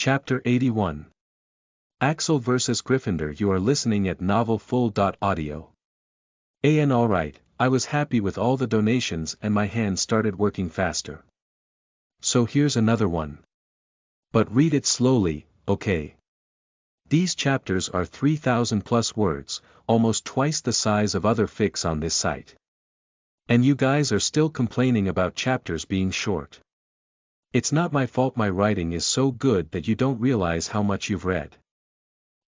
Chapter 81. Axel vs. Gryffindor. You are listening at novelfull.audio. And alright, I was happy with all the donations and my hands started working faster. So here's another one. But read it slowly, okay? These chapters are 3,000 plus words, almost twice the size of other fics on this site. And you guys are still complaining about chapters being short. It's not my fault my writing is so good that you don't realize how much you've read.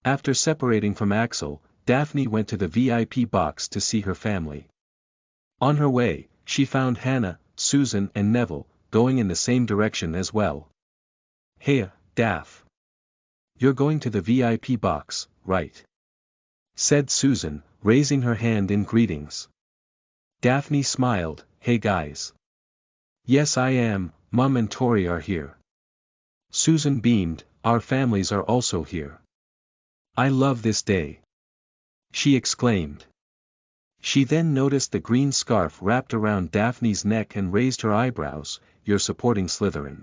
After separating from Axel, Daphne went to the VIP box to see her family. On her way, she found Hannah, Susan and Neville, going in the same direction as well. Hey, Daph. You're going to the VIP box, right? Said Susan, raising her hand in greetings. Daphne smiled, hey guys. Yes I am, Mum and Tori are here. Susan beamed, our families are also here. I love this day. She exclaimed. She then noticed the green scarf wrapped around Daphne's neck and raised her eyebrows. You're supporting Slytherin.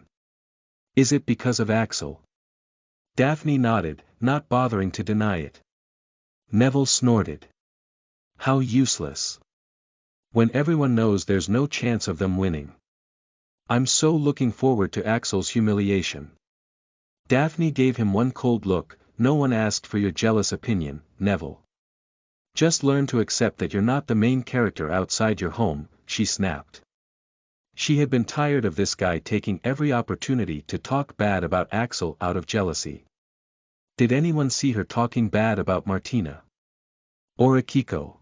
Is it because of Axel? Daphne nodded, not bothering to deny it. Neville snorted. How useless. When everyone knows there's no chance of them winning. I'm so looking forward to Axel's humiliation. Daphne gave him one cold look. No one asked for your jealous opinion, Neville. Just learn to accept that you're not the main character outside your home, she snapped. She had been tired of this guy taking every opportunity to talk bad about Axel out of jealousy. Did anyone see her talking bad about Martina? Or Akiko?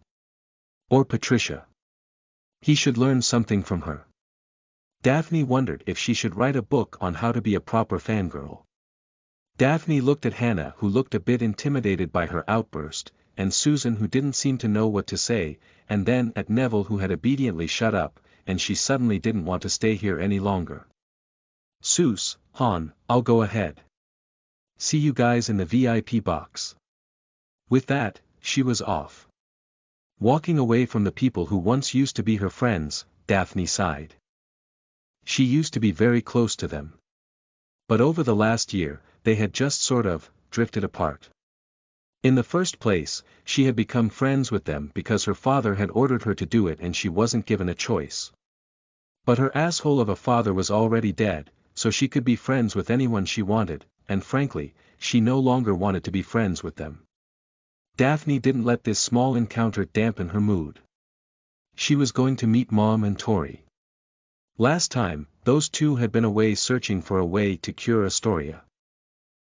Or Patricia? He should learn something from her. Daphne wondered if she should write a book on how to be a proper fangirl. Daphne looked at Hannah who looked a bit intimidated by her outburst, and Susan who didn't seem to know what to say, and then at Neville who had obediently shut up, and she suddenly didn't want to stay here any longer. Sus, Han, I'll go ahead. See you guys in the VIP box. With that, she was off. Walking away from the people who once used to be her friends, Daphne sighed. She used to be very close to them. But over the last year, they had just sort of drifted apart. In the first place, she had become friends with them because her father had ordered her to do it and she wasn't given a choice. But her asshole of a father was already dead, so she could be friends with anyone she wanted, and frankly, she no longer wanted to be friends with them. Daphne didn't let this small encounter dampen her mood. She was going to meet Mom and Tori. Last time, those two had been away searching for a way to cure Astoria.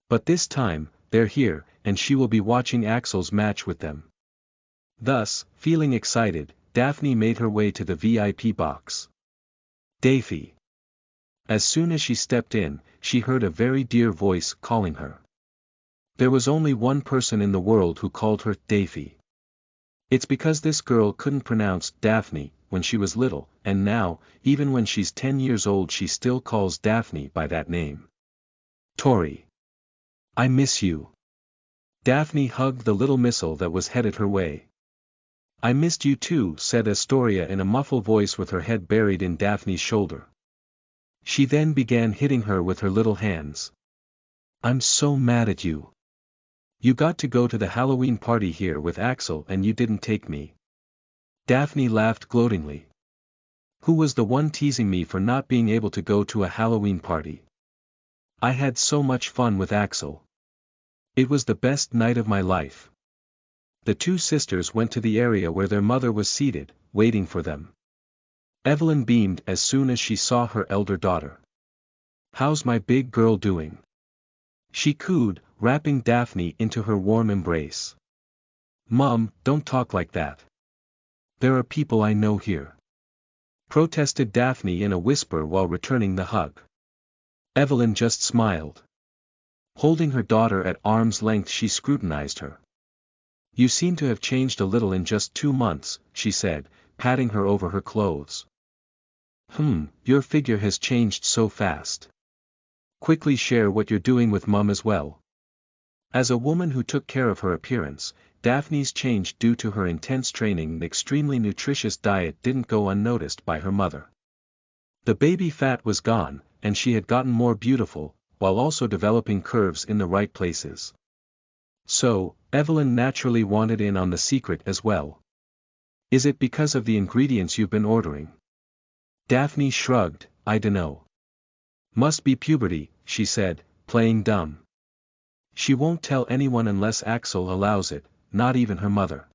But this time, they're here, and she will be watching Axel's match with them. Thus, feeling excited, Daphne made her way to the VIP box. Daphne. As soon as she stepped in, she heard a very dear voice calling her. There was only one person in the world who called her Daphne. It's because this girl couldn't pronounce Daphne when she was little, and now, even when she's 10 years old she still calls Daphne by that name. Tori. I miss you. Daphne hugged the little missile that was headed her way. I missed you too, said Astoria in a muffled voice with her head buried in Daphne's shoulder. She then began hitting her with her little hands. I'm so mad at you. You got to go to the Halloween party here with Axel and you didn't take me. Daphne laughed gloatingly. Who was the one teasing me for not being able to go to a Halloween party? I had so much fun with Axel. It was the best night of my life. The two sisters went to the area where their mother was seated, waiting for them. Evelyn beamed as soon as she saw her elder daughter. How's my big girl doing? She cooed, wrapping Daphne into her warm embrace. Mom, don't talk like that. There are people I know here. Protested Daphne in a whisper while returning the hug. Evelyn just smiled. Holding her daughter at arm's length she scrutinized her. You seem to have changed a little in just 2 months, she said, patting her over her clothes. Your figure has changed so fast. Quickly share what you're doing with Mum as well. As a woman who took care of her appearance, Daphne's change due to her intense training and extremely nutritious diet didn't go unnoticed by her mother. The baby fat was gone, and she had gotten more beautiful, while also developing curves in the right places. So, Evelyn naturally wanted in on the secret as well. Is it because of the ingredients you've been ordering? Daphne shrugged, I dunno. Must be puberty, she said, playing dumb. She won't tell anyone unless Axel allows it, not even her mother.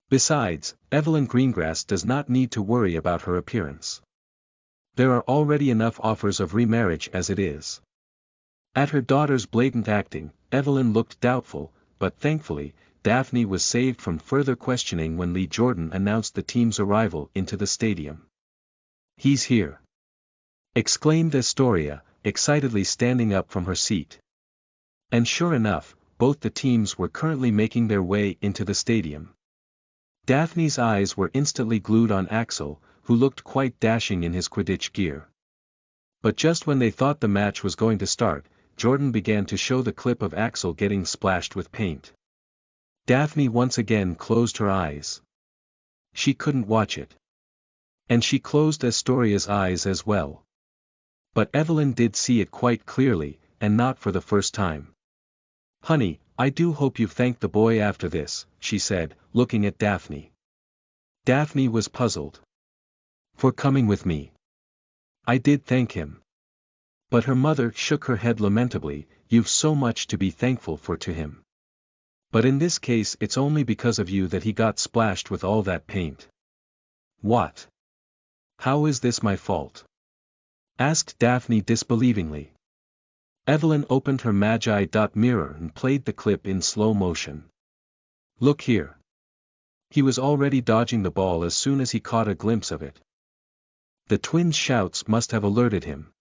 Besides, Evelyn Greengrass does not need to worry about her appearance. There are already enough offers of remarriage as it is. At her daughter's blatant acting, Evelyn looked doubtful, but thankfully, Daphne was saved from further questioning when Lee Jordan announced the team's arrival into the stadium. He's here! Exclaimed Astoria, excitedly standing up from her seat. And sure enough, both the teams were currently making their way into the stadium. Daphne's eyes were instantly glued on Axel, who looked quite dashing in his Quidditch gear. But just when they thought the match was going to start, Jordan began to show the clip of Axel getting splashed with paint. Daphne once again closed her eyes. She couldn't watch it. And she closed Astoria's eyes as well. But Evelyn did see it quite clearly, and not for the first time. Honey, I do hope you've thanked the boy after this, she said, looking at Daphne. Daphne was puzzled. For coming with me. I did thank him. But her mother shook her head lamentably, you've so much to be thankful for to him. But in this case it's only because of you that he got splashed with all that paint. What? How is this my fault? Asked Daphne disbelievingly. Evelyn opened her Magi.mirror and played the clip in slow motion. Look here. He was already dodging the ball as soon as he caught a glimpse of it. The twins' shouts must have alerted him.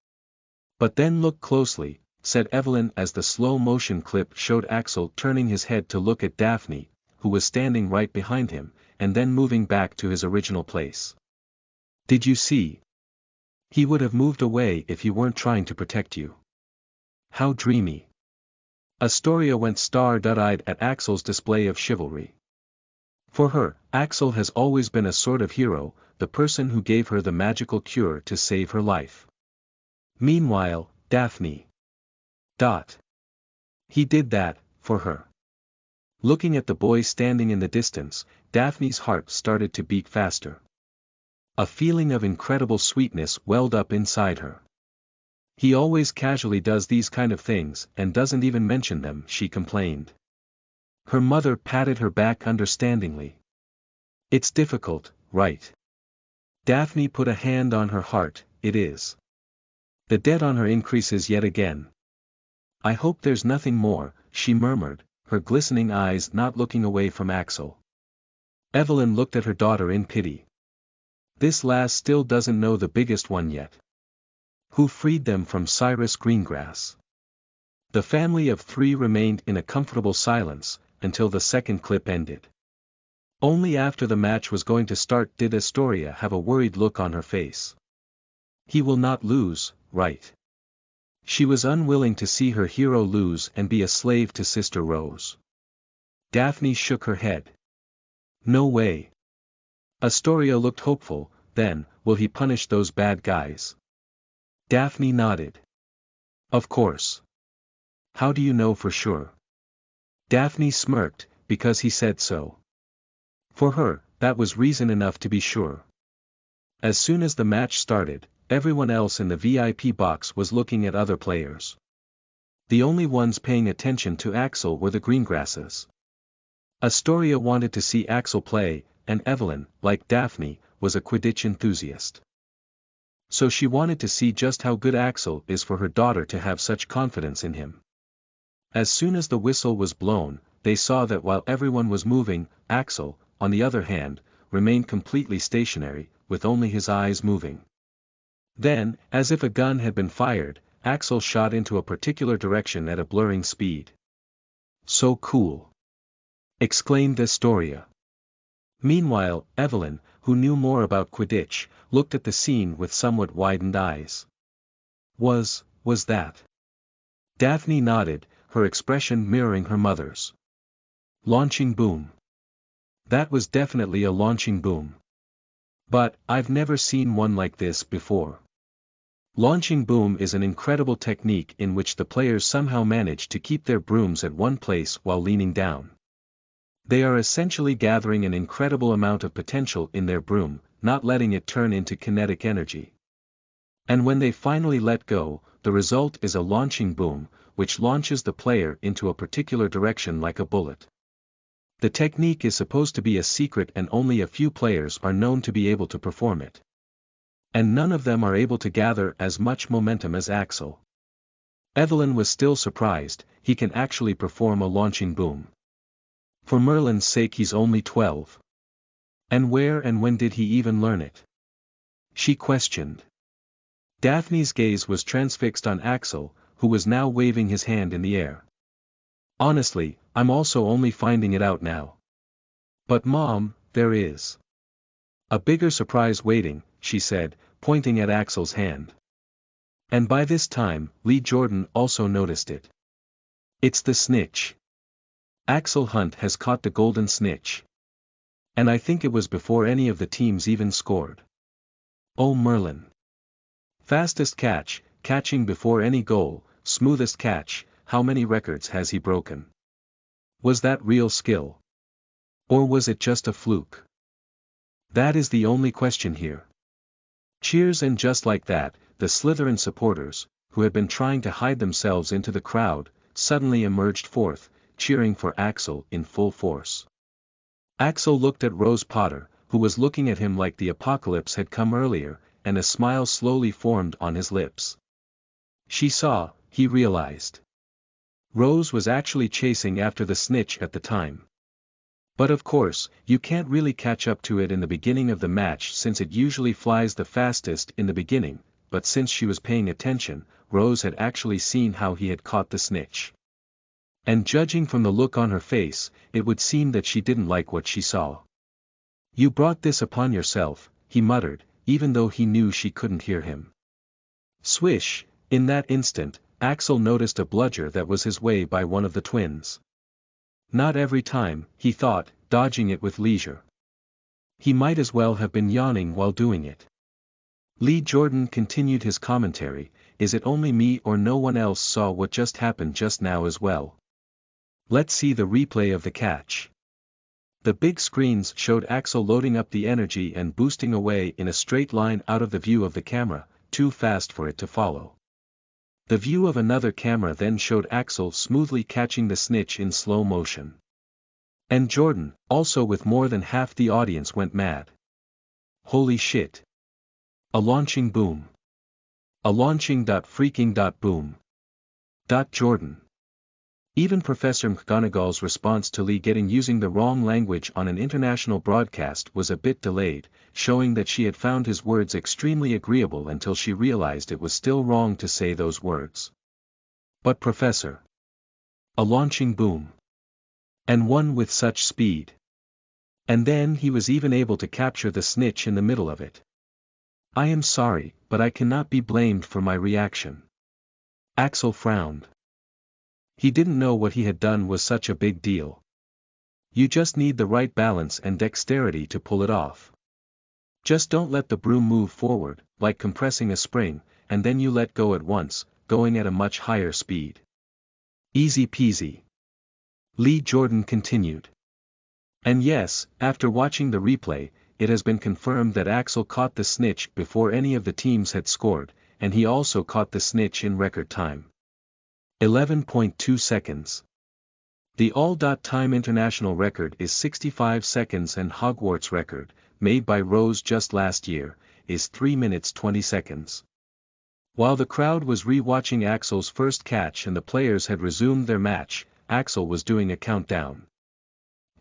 But then look closely, said Evelyn as the slow motion clip showed Axel turning his head to look at Daphne, who was standing right behind him, and then moving back to his original place. Did you see? He would have moved away if he weren't trying to protect you. How dreamy. Astoria went star-eyed at Axel's display of chivalry. For her, Axel has always been a sort of hero, the person who gave her the magical cure to save her life. Meanwhile, Daphne. He did that, for her. Looking at the boy standing in the distance, Daphne's heart started to beat faster. A feeling of incredible sweetness welled up inside her. He always casually does these kind of things and doesn't even mention them, she complained. Her mother patted her back understandingly. It's difficult, right? Daphne put a hand on her heart, it is. The debt on her increases yet again. I hope there's nothing more, she murmured, her glistening eyes not looking away from Axel. Evelyn looked at her daughter in pity. This lass still doesn't know the biggest one yet. Who freed them from Cyrus Greengrass? The family of three remained in a comfortable silence, until the second clip ended. Only after the match was going to start did Astoria have a worried look on her face. He will not lose, right? She was unwilling to see her hero lose and be a slave to Sister Rose. Daphne shook her head. No way. Astoria looked hopeful, then, will he punish those bad guys? Daphne nodded. Of course. How do you know for sure? Daphne smirked, because he said so. For her, that was reason enough to be sure. As soon as the match started, everyone else in the VIP box was looking at other players. The only ones paying attention to Axel were the Greengrasses. Astoria wanted to see Axel play, and Evelyn, like Daphne, was a Quidditch enthusiast. So she wanted to see just how good Axel is for her daughter to have such confidence in him. As soon as the whistle was blown, they saw that while everyone was moving, Axel, on the other hand, remained completely stationary, with only his eyes moving. Then, as if a gun had been fired, Axel shot into a particular direction at a blurring speed. So cool! Exclaimed Astoria. Meanwhile, Evelyn, who knew more about Quidditch, looked at the scene with somewhat widened eyes. Was that? Daphne nodded, her expression mirroring her mother's. Launching boom. That was definitely a launching boom. But, I've never seen one like this before. Launching boom is an incredible technique in which the players somehow manage to keep their brooms at one place while leaning down. They are essentially gathering an incredible amount of potential in their broom, not letting it turn into kinetic energy. And when they finally let go, the result is a launching boom, which launches the player into a particular direction like a bullet. The technique is supposed to be a secret and only a few players are known to be able to perform it. And none of them are able to gather as much momentum as Axel. Evelyn was still surprised, he can actually perform a launching boom. For Merlin's sake, he's only 12. And where and when did he even learn it? She questioned. Daphne's gaze was transfixed on Axel, who was now waving his hand in the air. Honestly, I'm also only finding it out now. But Mom, there is a bigger surprise waiting, she said, pointing at Axel's hand. And by this time, Lee Jordan also noticed it. It's the snitch. Axel Hunt has caught the golden snitch. And I think it was before any of the teams even scored. Oh Merlin. Fastest catch, catching before any goal, smoothest catch, how many records has he broken? Was that real skill? Or was it just a fluke? That is the only question here. Cheers, and just like that, the Slytherin supporters, who had been trying to hide themselves into the crowd, suddenly emerged forth, cheering for Axel in full force. Axel looked at Rose Potter, who was looking at him like the apocalypse had come earlier, and a smile slowly formed on his lips. She saw, he realized. Rose was actually chasing after the snitch at the time. But of course, you can't really catch up to it in the beginning of the match since it usually flies the fastest in the beginning, but since she was paying attention, Rose had actually seen how he had caught the snitch. And judging from the look on her face, it would seem that she didn't like what she saw. You brought this upon yourself, he muttered, even though he knew she couldn't hear him. Swish, in that instant, Axel noticed a bludger that was his way by one of the twins. Not every time, he thought, dodging it with leisure. He might as well have been yawning while doing it. Lee Jordan continued his commentary, is it only me or no one else saw what just happened just now as well? Let's see the replay of the catch. The big screens showed Axel loading up the energy and boosting away in a straight line out of the view of the camera, too fast for it to follow. The view of another camera then showed Axel smoothly catching the snitch in slow motion. And Jordan, also with more than half the audience, went mad. Holy shit. A launching boom. A launching freaking boom. Jordan. Even Professor McGonagall's response to Lee getting using the wrong language on an international broadcast was a bit delayed, showing that she had found his words extremely agreeable until she realized it was still wrong to say those words. But Professor. A launching boom. And one with such speed. And then he was even able to capture the snitch in the middle of it. I am sorry, but I cannot be blamed for my reaction. Axel frowned. He didn't know what he had done was such a big deal. You just need the right balance and dexterity to pull it off. Just don't let the broom move forward, like compressing a spring, and then you let go at once, going at a much higher speed. Easy peasy. Lee Jordan continued. And yes, after watching the replay, it has been confirmed that Axel caught the snitch before any of the teams had scored, and he also caught the snitch in record time. 11.2 seconds. The all-time international record is 65 seconds and Hogwarts record, made by Rose just last year, is 3 minutes 20 seconds. While the crowd was re-watching Axel's first catch and the players had resumed their match, Axel was doing a countdown.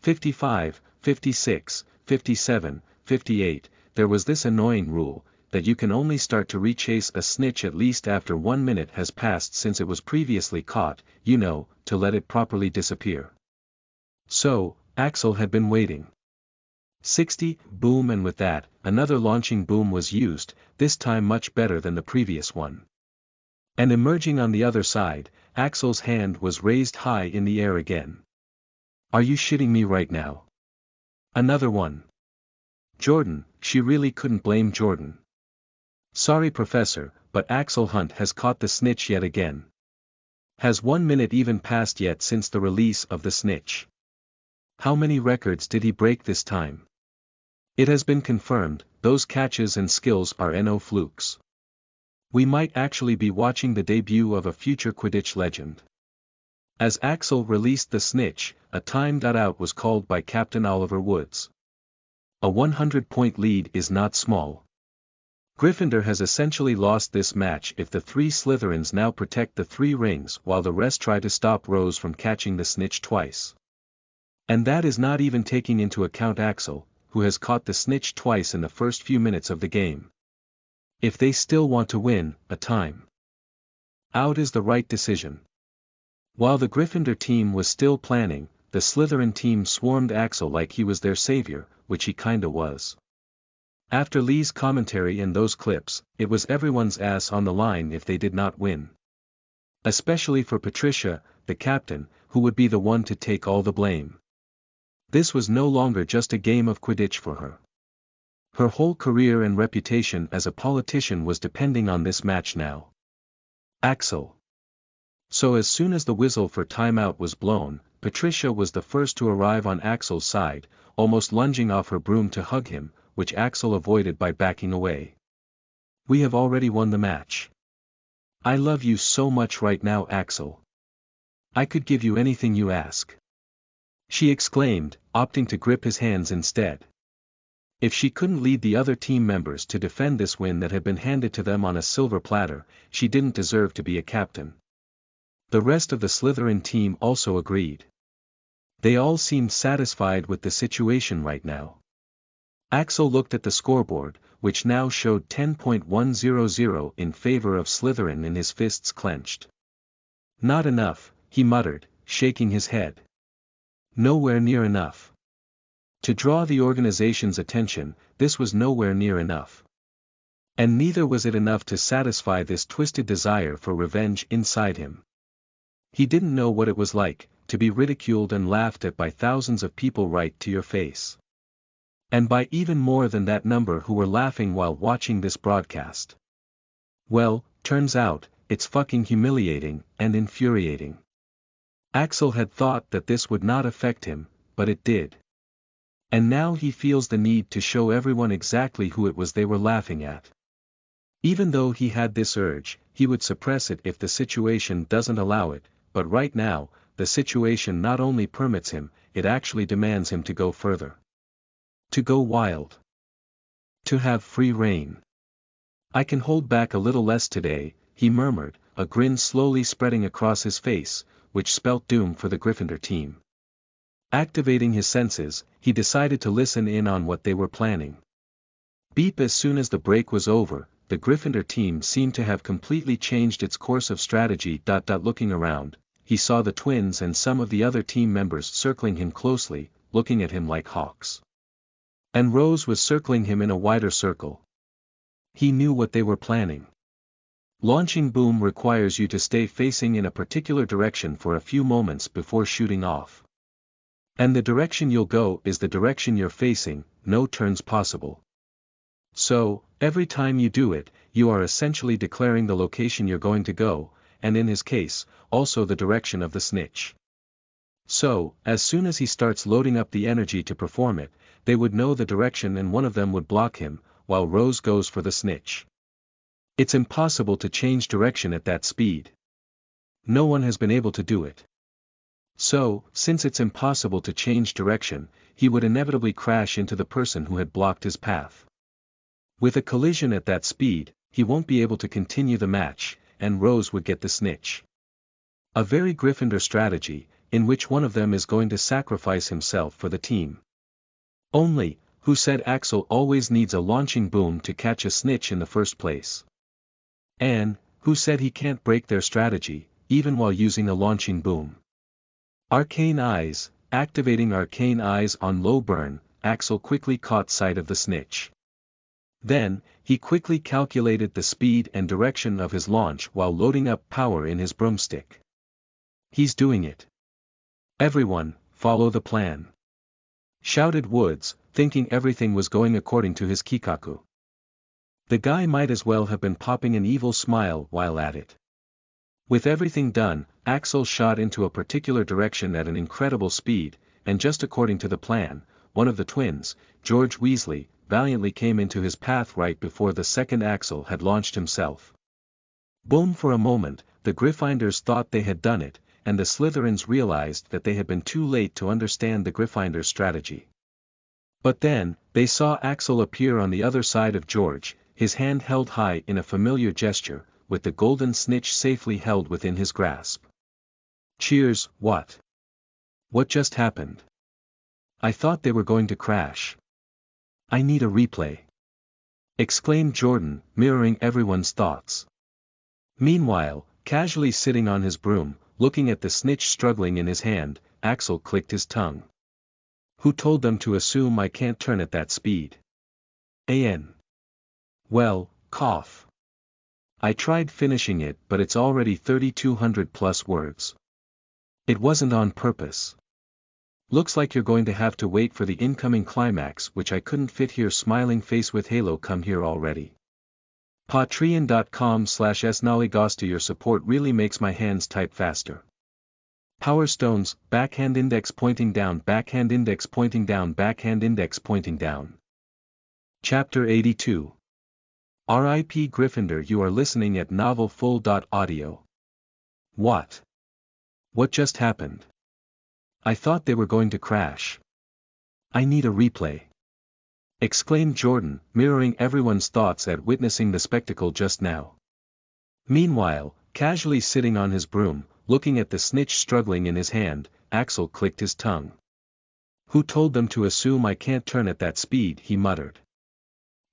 55, 56, 57, 58, there was this annoying rule, that you can only start to rechase a snitch at least after 1 minute has passed since it was previously caught, you know, to let it properly disappear. So, Axel had been waiting. 60, boom, and with that, another launching boom was used, this time much better than the previous one. And emerging on the other side, Axel's hand was raised high in the air again. Are you shitting me right now? Another one. Jordan, she really couldn't blame Jordan. Sorry Professor, but Axel Hunt has caught the snitch yet again. Has 1 minute even passed yet since the release of the snitch? How many records did he break this time? It has been confirmed, those catches and skills are no flukes. We might actually be watching the debut of a future Quidditch legend. As Axel released the snitch, a timed out was called by Captain Oliver Woods. A 100-point lead is not small. Gryffindor has essentially lost this match if the 3 Slytherins now protect the 3 rings while the rest try to stop Rose from catching the snitch twice. And that is not even taking into account Axel, who has caught the snitch twice in the first few minutes of the game. If they still want to win, a time out is the right decision. While the Gryffindor team was still planning, the Slytherin team swarmed Axel like he was their savior, which he kinda was. After Lee's commentary and those clips, it was everyone's ass on the line if they did not win. Especially for Patricia, the captain, who would be the one to take all the blame. This was no longer just a game of Quidditch for her. Her whole career and reputation as a politician was depending on this match now. Axel. So as soon as the whistle for timeout was blown, Patricia was the first to arrive on Axel's side, almost lunging off her broom to hug him, which Axel avoided by backing away. We have already won the match. I love you so much right now, Axel. I could give you anything you ask. She exclaimed, opting to grip his hands instead. If she couldn't lead the other team members to defend this win that had been handed to them on a silver platter, she didn't deserve to be a captain. The rest of the Slytherin team also agreed. They all seemed satisfied with the situation right now. Axel looked at the scoreboard, which now showed 10.100 in favor of Slytherin and his fists clenched. Not enough, he muttered, shaking his head. Nowhere near enough. To draw the organization's attention, this was nowhere near enough. And neither was it enough to satisfy this twisted desire for revenge inside him. He didn't know what it was like, to be ridiculed and laughed at by thousands of people right to your face. And by even more than that number who were laughing while watching this broadcast. Well, turns out, it's fucking humiliating and infuriating. Axel had thought that this would not affect him, but it did. And now he feels the need to show everyone exactly who it was they were laughing at. Even though he had this urge, he would suppress it if the situation doesn't allow it, but right now, the situation not only permits him, it actually demands him to go further. To go wild. To have free rein. I can hold back a little less today, he murmured, a grin slowly spreading across his face, which spelt doom for the Gryffindor team. Activating his senses, he decided to listen in on what they were planning. Beep. As soon as the break was over, the Gryffindor team seemed to have completely changed its course of strategy. Looking around, he saw the twins and some of the other team members circling him closely, looking at him like hawks. And Rose was circling him in a wider circle. He knew what they were planning. Launching boom requires you to stay facing in a particular direction for a few moments before shooting off. And the direction you'll go is the direction you're facing, no turns possible. So, every time you do it, you are essentially declaring the location you're going to go, and in his case, also the direction of the snitch. So, as soon as he starts loading up the energy to perform it, they would know the direction and one of them would block him, while Rose goes for the snitch. It's impossible to change direction at that speed. No one has been able to do it. So, since it's impossible to change direction, he would inevitably crash into the person who had blocked his path. With a collision at that speed, he won't be able to continue the match, and Rose would get the snitch. A very Gryffindor strategy, in which one of them is going to sacrifice himself for the team. Only, who said Axel always needs a launching boom to catch a snitch in the first place? And, who said he can't break their strategy, even while using a launching boom? Arcane Eyes. Activating Arcane Eyes on low burn, Axel quickly caught sight of the snitch. Then, he quickly calculated the speed and direction of his launch while loading up power in his broomstick. He's doing it. Everyone, follow the plan. Shouted Woods, thinking everything was going according to his kikaku. The guy might as well have been popping an evil smile while at it. With everything done, Axel shot into a particular direction at an incredible speed, and just according to the plan, one of the twins, George Weasley, valiantly came into his path right before the second Axel had launched himself. Boom! For a moment, the Gryffindors thought they had done it, and the Slytherins realized that they had been too late to understand the Gryffindors' strategy. But then, they saw Axel appear on the other side of George, his hand held high in a familiar gesture, with the golden snitch safely held within his grasp. Cheers, what? What just happened? I thought they were going to crash. I need a replay. Exclaimed Jordan, mirroring everyone's thoughts. Meanwhile, casually sitting on his broom, looking at the snitch struggling in his hand, Axel clicked his tongue. Who told them to assume I can't turn at that speed? Well, cough. I tried finishing it but it's already 3,200 plus words. It wasn't on purpose. Looks like you're going to have to wait for the incoming climax which I couldn't fit here. Smiling face with Halo, come here already. Patreon.com/snollygosta. Your support really makes my hands type faster. Power Stones, backhand index pointing down, backhand index pointing down, backhand index pointing down. Chapter 82. R.I.P. Gryffindor. You are listening at novelfull.audio. What? What just happened? I thought they were going to crash. I need a replay. Exclaimed Jordan, mirroring everyone's thoughts at witnessing the spectacle just now. Meanwhile, casually sitting on his broom, looking at the snitch struggling in his hand, Axel clicked his tongue. Who told them to assume I can't turn at that speed? He muttered.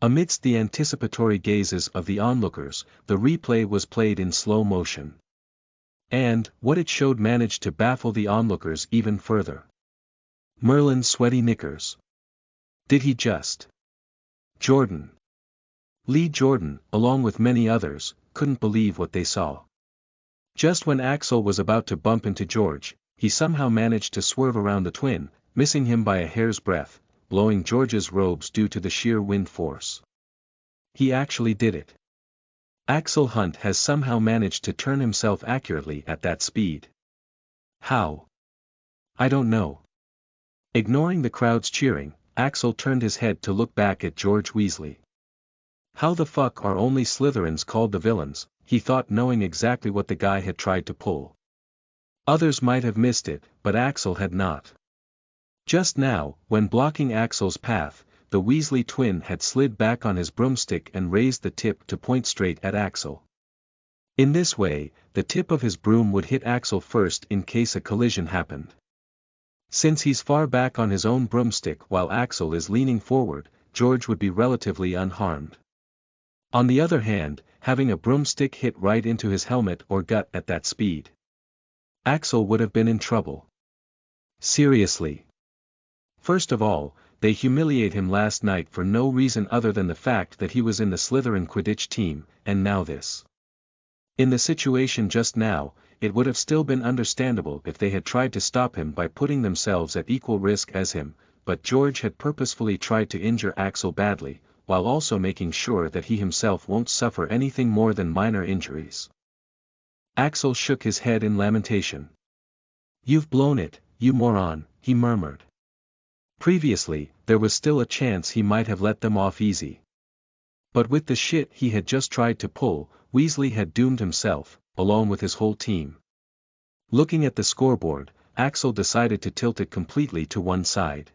Amidst the anticipatory gazes of the onlookers, the replay was played in slow motion. And, what it showed managed to baffle the onlookers even further. Merlin's sweaty knickers. Did he just? Jordan. Lee Jordan, along with many others, couldn't believe what they saw. Just when Axel was about to bump into George, he somehow managed to swerve around the twin, missing him by a hair's breadth, blowing George's robes due to the sheer wind force. He actually did it. Axel Hunt has somehow managed to turn himself accurately at that speed. How? I don't know. Ignoring the crowd's cheering, Axel turned his head to look back at George Weasley. How the fuck are only Slytherins called the villains, he thought, knowing exactly what the guy had tried to pull. Others might have missed it, but Axel had not. Just now, when blocking Axel's path, the Weasley twin had slid back on his broomstick and raised the tip to point straight at Axel. In this way, the tip of his broom would hit Axel first in case a collision happened. Since he's far back on his own broomstick while Axel is leaning forward, George would be relatively unharmed. On the other hand, having a broomstick hit right into his helmet or gut at that speed, Axel would have been in trouble. Seriously. First of all, they humiliate him last night for no reason other than the fact that he was in the Slytherin Quidditch team, and now this. In the situation just now, it would have still been understandable if they had tried to stop him by putting themselves at equal risk as him, but George had purposefully tried to injure Axel badly, while also making sure that he himself won't suffer anything more than minor injuries. Axel shook his head in lamentation. You've blown it, you moron, he murmured. Previously, there was still a chance he might have let them off easy. But with the shit he had just tried to pull, Weasley had doomed himself, along with his whole team. Looking at the scoreboard, Axel decided to tilt it completely to one side.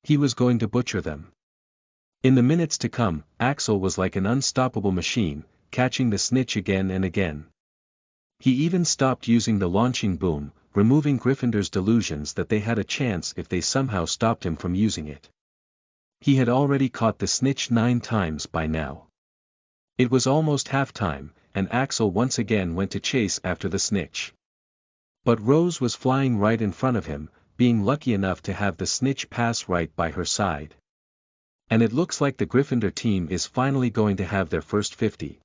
He was going to butcher them. In the minutes to come, Axel was like an unstoppable machine, catching the snitch again and again. He even stopped using the launching boom, removing Gryffindor's delusions that they had a chance if they somehow stopped him from using it. He had already caught the snitch 9 times by now. It was almost half-time, and Axel once again went to chase after the snitch. But Rose was flying right in front of him, being lucky enough to have the snitch pass right by her side. And it looks like the Gryffindor team is finally going to have their first 50.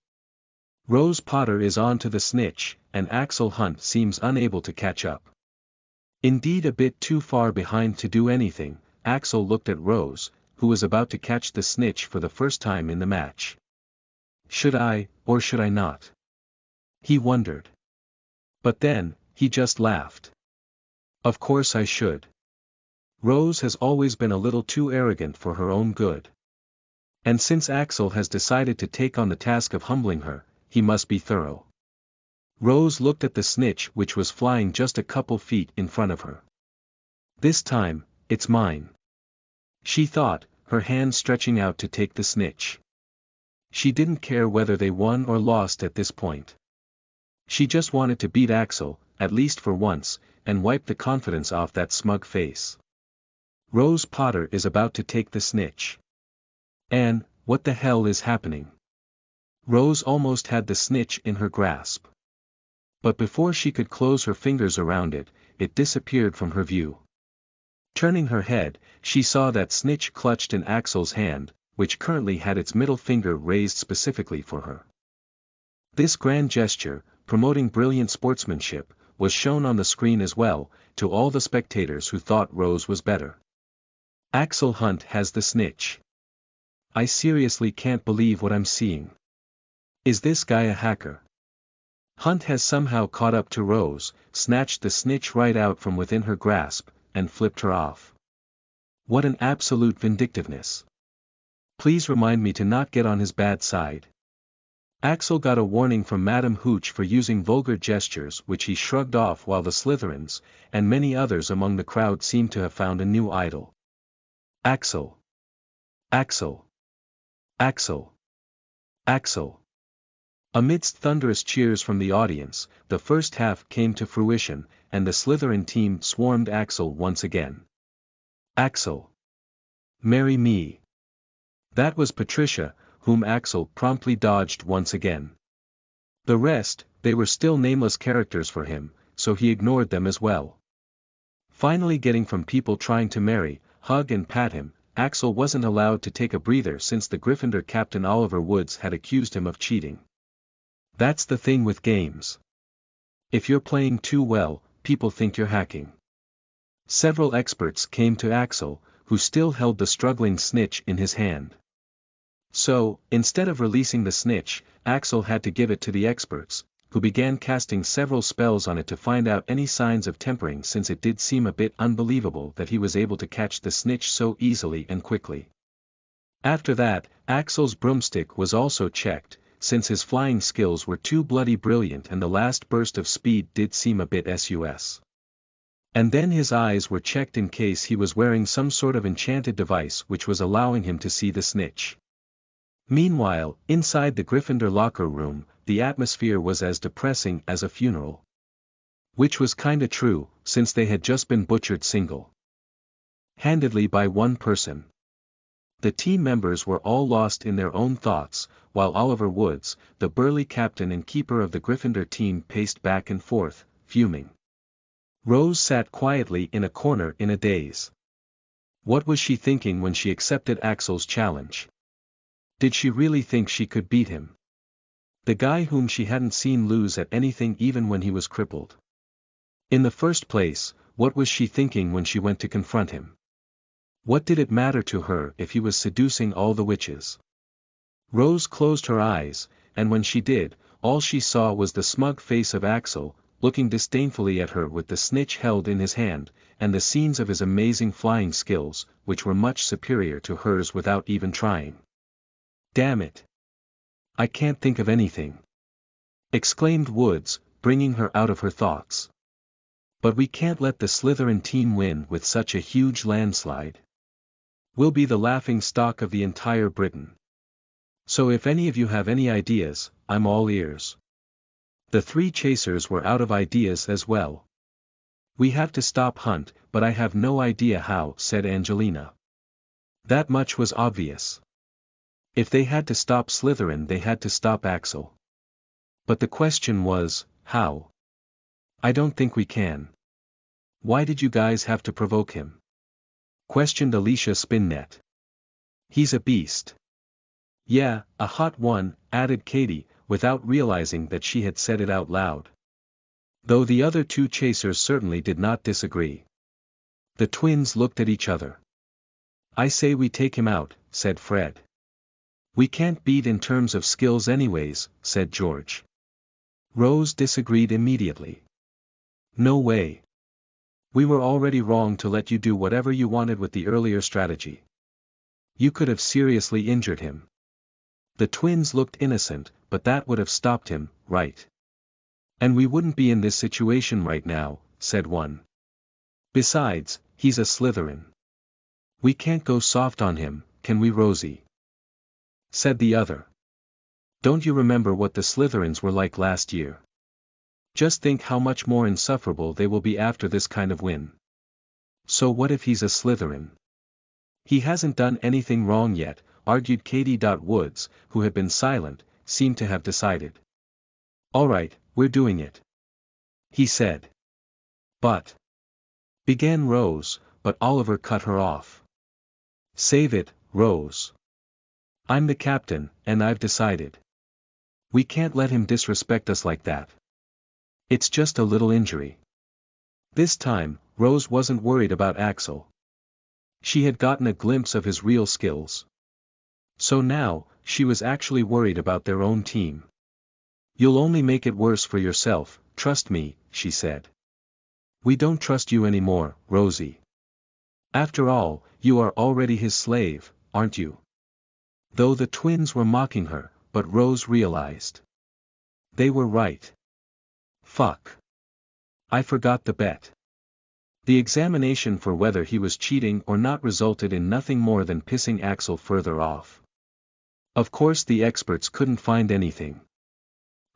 Rose Potter is on to the snitch, and Axel Hunt seems unable to catch up. Indeed, a bit too far behind to do anything. Axel looked at Rose, who was about to catch the snitch for the first time in the match. Should I, or should I not? He wondered. But then, he just laughed. Of course I should. Rose has always been a little too arrogant for her own good. And since Axel has decided to take on the task of humbling her, he must be thorough. Rose looked at the snitch which was flying just a couple feet in front of her. This time, it's mine. She thought, her hand stretching out to take the snitch. She didn't care whether they won or lost at this point. She just wanted to beat Axel, at least for once, and wipe the confidence off that smug face. Rose Potter is about to take the snitch. And, what the hell is happening? Rose almost had the snitch in her grasp. But before she could close her fingers around it, it disappeared from her view. Turning her head, she saw that snitch clutched in Axel's hand, which currently had its middle finger raised specifically for her. This grand gesture, promoting brilliant sportsmanship, was shown on the screen as well, to all the spectators who thought Rose was better. Axel Hunt has the snitch. I seriously can't believe what I'm seeing. Is this guy a hacker? Hunt has somehow caught up to Rose, snatched the snitch right out from within her grasp, and flipped her off. What an absolute vindictiveness. Please remind me to not get on his bad side. Axel got a warning from Madame Hooch for using vulgar gestures which he shrugged off while the Slytherins, and many others among the crowd seemed to have found a new idol. Axel. Axel. Axel. Axel. Amidst thunderous cheers from the audience, the first half came to fruition, and the Slytherin team swarmed Axel once again. Axel. Marry me. That was Patricia, whom Axel promptly dodged once again. The rest, they were still nameless characters for him, so he ignored them as well. Finally getting from people trying to marry, hug and pat him, Axel wasn't allowed to take a breather since the Gryffindor captain Oliver Woods had accused him of cheating. That's the thing with games. If you're playing too well, people think you're hacking. Several experts came to Axel, who still held the struggling snitch in his hand. So, instead of releasing the snitch, Axel had to give it to the experts, who began casting several spells on it to find out any signs of tempering, since it did seem a bit unbelievable that he was able to catch the snitch so easily and quickly. After that, Axel's broomstick was also checked, since his flying skills were too bloody brilliant and the last burst of speed did seem a bit sus. And then his eyes were checked in case he was wearing some sort of enchanted device which was allowing him to see the snitch. Meanwhile, inside the Gryffindor locker room, the atmosphere was as depressing as a funeral. Which was kinda true, since they had just been butchered single-handedly by one person. The team members were all lost in their own thoughts, while Oliver Woods, the burly captain and keeper of the Gryffindor team, paced back and forth, fuming. Rose sat quietly in a corner in a daze. What was she thinking when she accepted Axel's challenge? Did she really think she could beat him? The guy whom she hadn't seen lose at anything even when he was crippled. In the first place, what was she thinking when she went to confront him? What did it matter to her if he was seducing all the witches? Rose closed her eyes, and when she did, all she saw was the smug face of Axel, looking disdainfully at her with the snitch held in his hand, and the scenes of his amazing flying skills, which were much superior to hers without even trying. Damn it! I can't think of anything! Exclaimed Woods, bringing her out of her thoughts. But we can't let the Slytherin team win with such a huge landslide. We'll be the laughing stock of the entire Britain. So if any of you have any ideas, I'm all ears. The three chasers were out of ideas as well. We have to stop Hunt, but I have no idea how, said Angelina. That much was obvious. If they had to stop Slytherin, they had to stop Axel. But the question was, how? I don't think we can. Why did you guys have to provoke him? Questioned Alicia Spinnet. He's a beast. Yeah, a hot one, added Katie, without realizing that she had said it out loud. Though the other two chasers certainly did not disagree. The twins looked at each other. I say we take him out, said Fred. We can't beat in terms of skills anyways, said George. Rose disagreed immediately. No way. We were already wrong to let you do whatever you wanted with the earlier strategy. You could have seriously injured him. The twins looked innocent, but that would have stopped him, right? And we wouldn't be in this situation right now, said one. Besides, he's a Slytherin. We can't go soft on him, can we, Rosie? Said the other. Don't you remember what the Slytherins were like last year? Just think how much more insufferable they will be after this kind of win. So what if he's a Slytherin? He hasn't done anything wrong yet, argued Katie. Woods, who had been silent, seemed to have decided. Alright, we're doing it. He said. But. Began Rose, but Oliver cut her off. Save it, Rose. I'm the captain, and I've decided. We can't let him disrespect us like that. It's just a little injury. This time, Rose wasn't worried about Axel. She had gotten a glimpse of his real skills. So now, she was actually worried about their own team. You'll only make it worse for yourself, trust me, she said. We don't trust you anymore, Rosie. After all, you are already his slave, aren't you? Though the twins were mocking her, but Rose realized. They were right. Fuck. I forgot the bet. The examination for whether he was cheating or not resulted in nothing more than pissing Axel further off. Of course the experts couldn't find anything.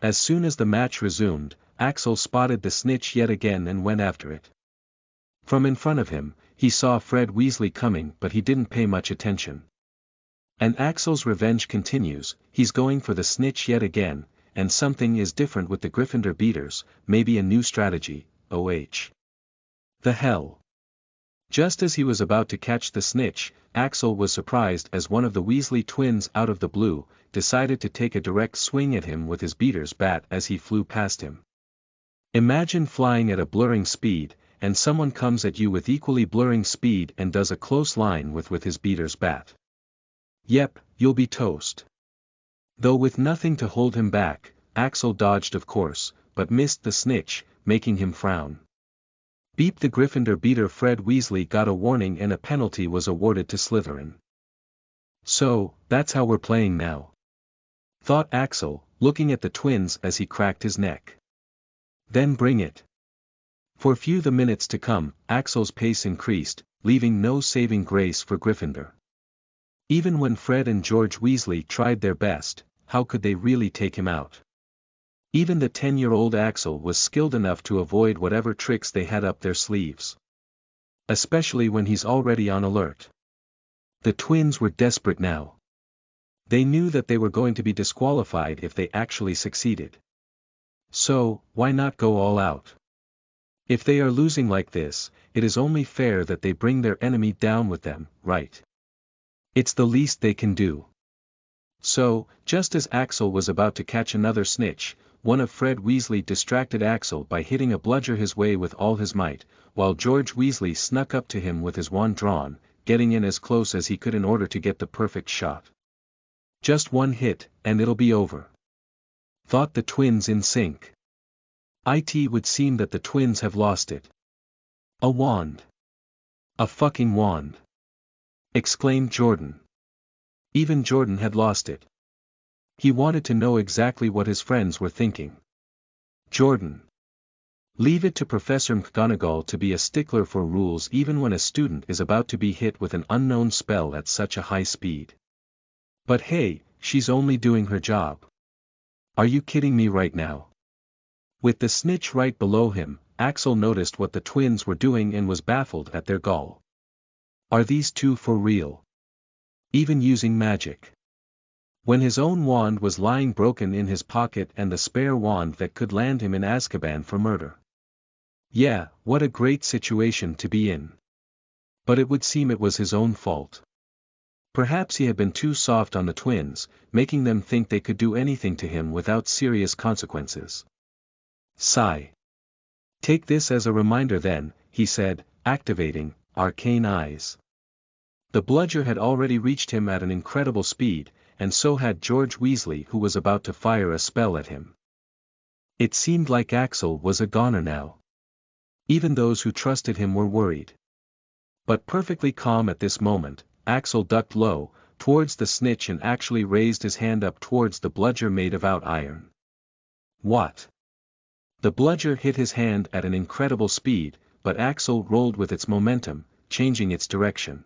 As soon as the match resumed, Axel spotted the snitch yet again and went after it. From in front of him, he saw Fred Weasley coming, but he didn't pay much attention. And Axel's revenge continues, he's going for the snitch yet again, and something is different with the Gryffindor beaters, maybe a new strategy, OH. The hell. Just as he was about to catch the snitch, Axel was surprised as one of the Weasley twins out of the blue, decided to take a direct swing at him with his beater's bat as he flew past him. Imagine flying at a blurring speed, and someone comes at you with equally blurring speed and does a close line with his beater's bat. Yep, you'll be toast. Though with nothing to hold him back, Axel dodged of course, but missed the snitch, making him frown. Beep, the Gryffindor beater Fred Weasley got a warning and a penalty was awarded to Slytherin. So, that's how we're playing now. Thought Axel, looking at the twins as he cracked his neck. Then bring it. For few the minutes to come, Axel's pace increased, leaving no saving grace for Gryffindor. Even when Fred and George Weasley tried their best, how could they really take him out? Even the 10-year-old Axel was skilled enough to avoid whatever tricks they had up their sleeves. Especially when he's already on alert. The twins were desperate now. They knew that they were going to be disqualified if they actually succeeded. So, why not go all out? If they are losing like this, it is only fair that they bring their enemy down with them, right? It's the least they can do. So, just as Axel was about to catch another snitch, one of Fred Weasley distracted Axel by hitting a bludger his way with all his might, while George Weasley snuck up to him with his wand drawn, getting in as close as he could in order to get the perfect shot. Just one hit, and it'll be over. Thought the twins in sync. It would seem that the twins have lost it. A wand. A fucking wand. Exclaimed Jordan. Even Jordan had lost it. He wanted to know exactly what his friends were thinking. Jordan. Leave it to Professor McGonagall to be a stickler for rules even when a student is about to be hit with an unknown spell at such a high speed. But hey, she's only doing her job. Are you kidding me right now? With the snitch right below him, Axel noticed what the twins were doing and was baffled at their gall. Are these two for real? Even using magic? When his own wand was lying broken in his pocket and the spare wand that could land him in Azkaban for murder. Yeah, what a great situation to be in. But it would seem it was his own fault. Perhaps he had been too soft on the twins, making them think they could do anything to him without serious consequences. Sigh. Take this as a reminder then, he said, activating Arcane Eyes. The bludger had already reached him at an incredible speed, and so had George Weasley, who was about to fire a spell at him. It seemed like Axel was a goner now. Even those who trusted him were worried. But perfectly calm at this moment, Axel ducked low, towards the snitch and actually raised his hand up towards the bludger made of out iron. What? The bludger hit his hand at an incredible speed, but Axel rolled with its momentum, changing its direction.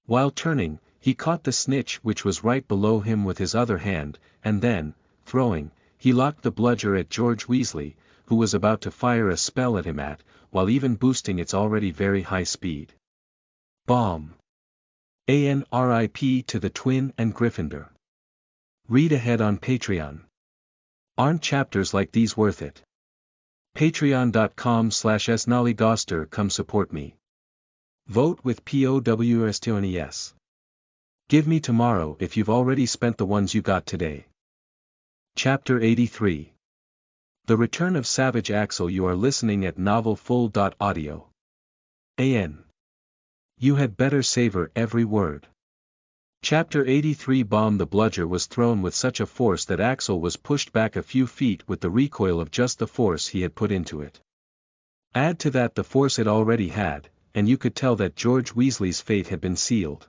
While turning, he caught the snitch which was right below him with his other hand, and then, throwing, he locked the bludger at George Weasley, who was about to fire a spell at him while even boosting its already very high speed. Bomb! ANRIP to the Twin and Gryffindor. Read ahead on Patreon. Aren't chapters like these worth it? Patreon.com/snollygoster. Come support me. Vote with POWSTONES. Give me tomorrow if you've already spent the ones you got today. Chapter 83. The Return of Savage Axel. You are listening at novelfull.audio. AN. You had better savor every word. Chapter 83. Bomb. The bludger was thrown with such a force that Axel was pushed back a few feet with the recoil of just the force he had put into it. Add to that the force it already had, and you could tell that George Weasley's fate had been sealed.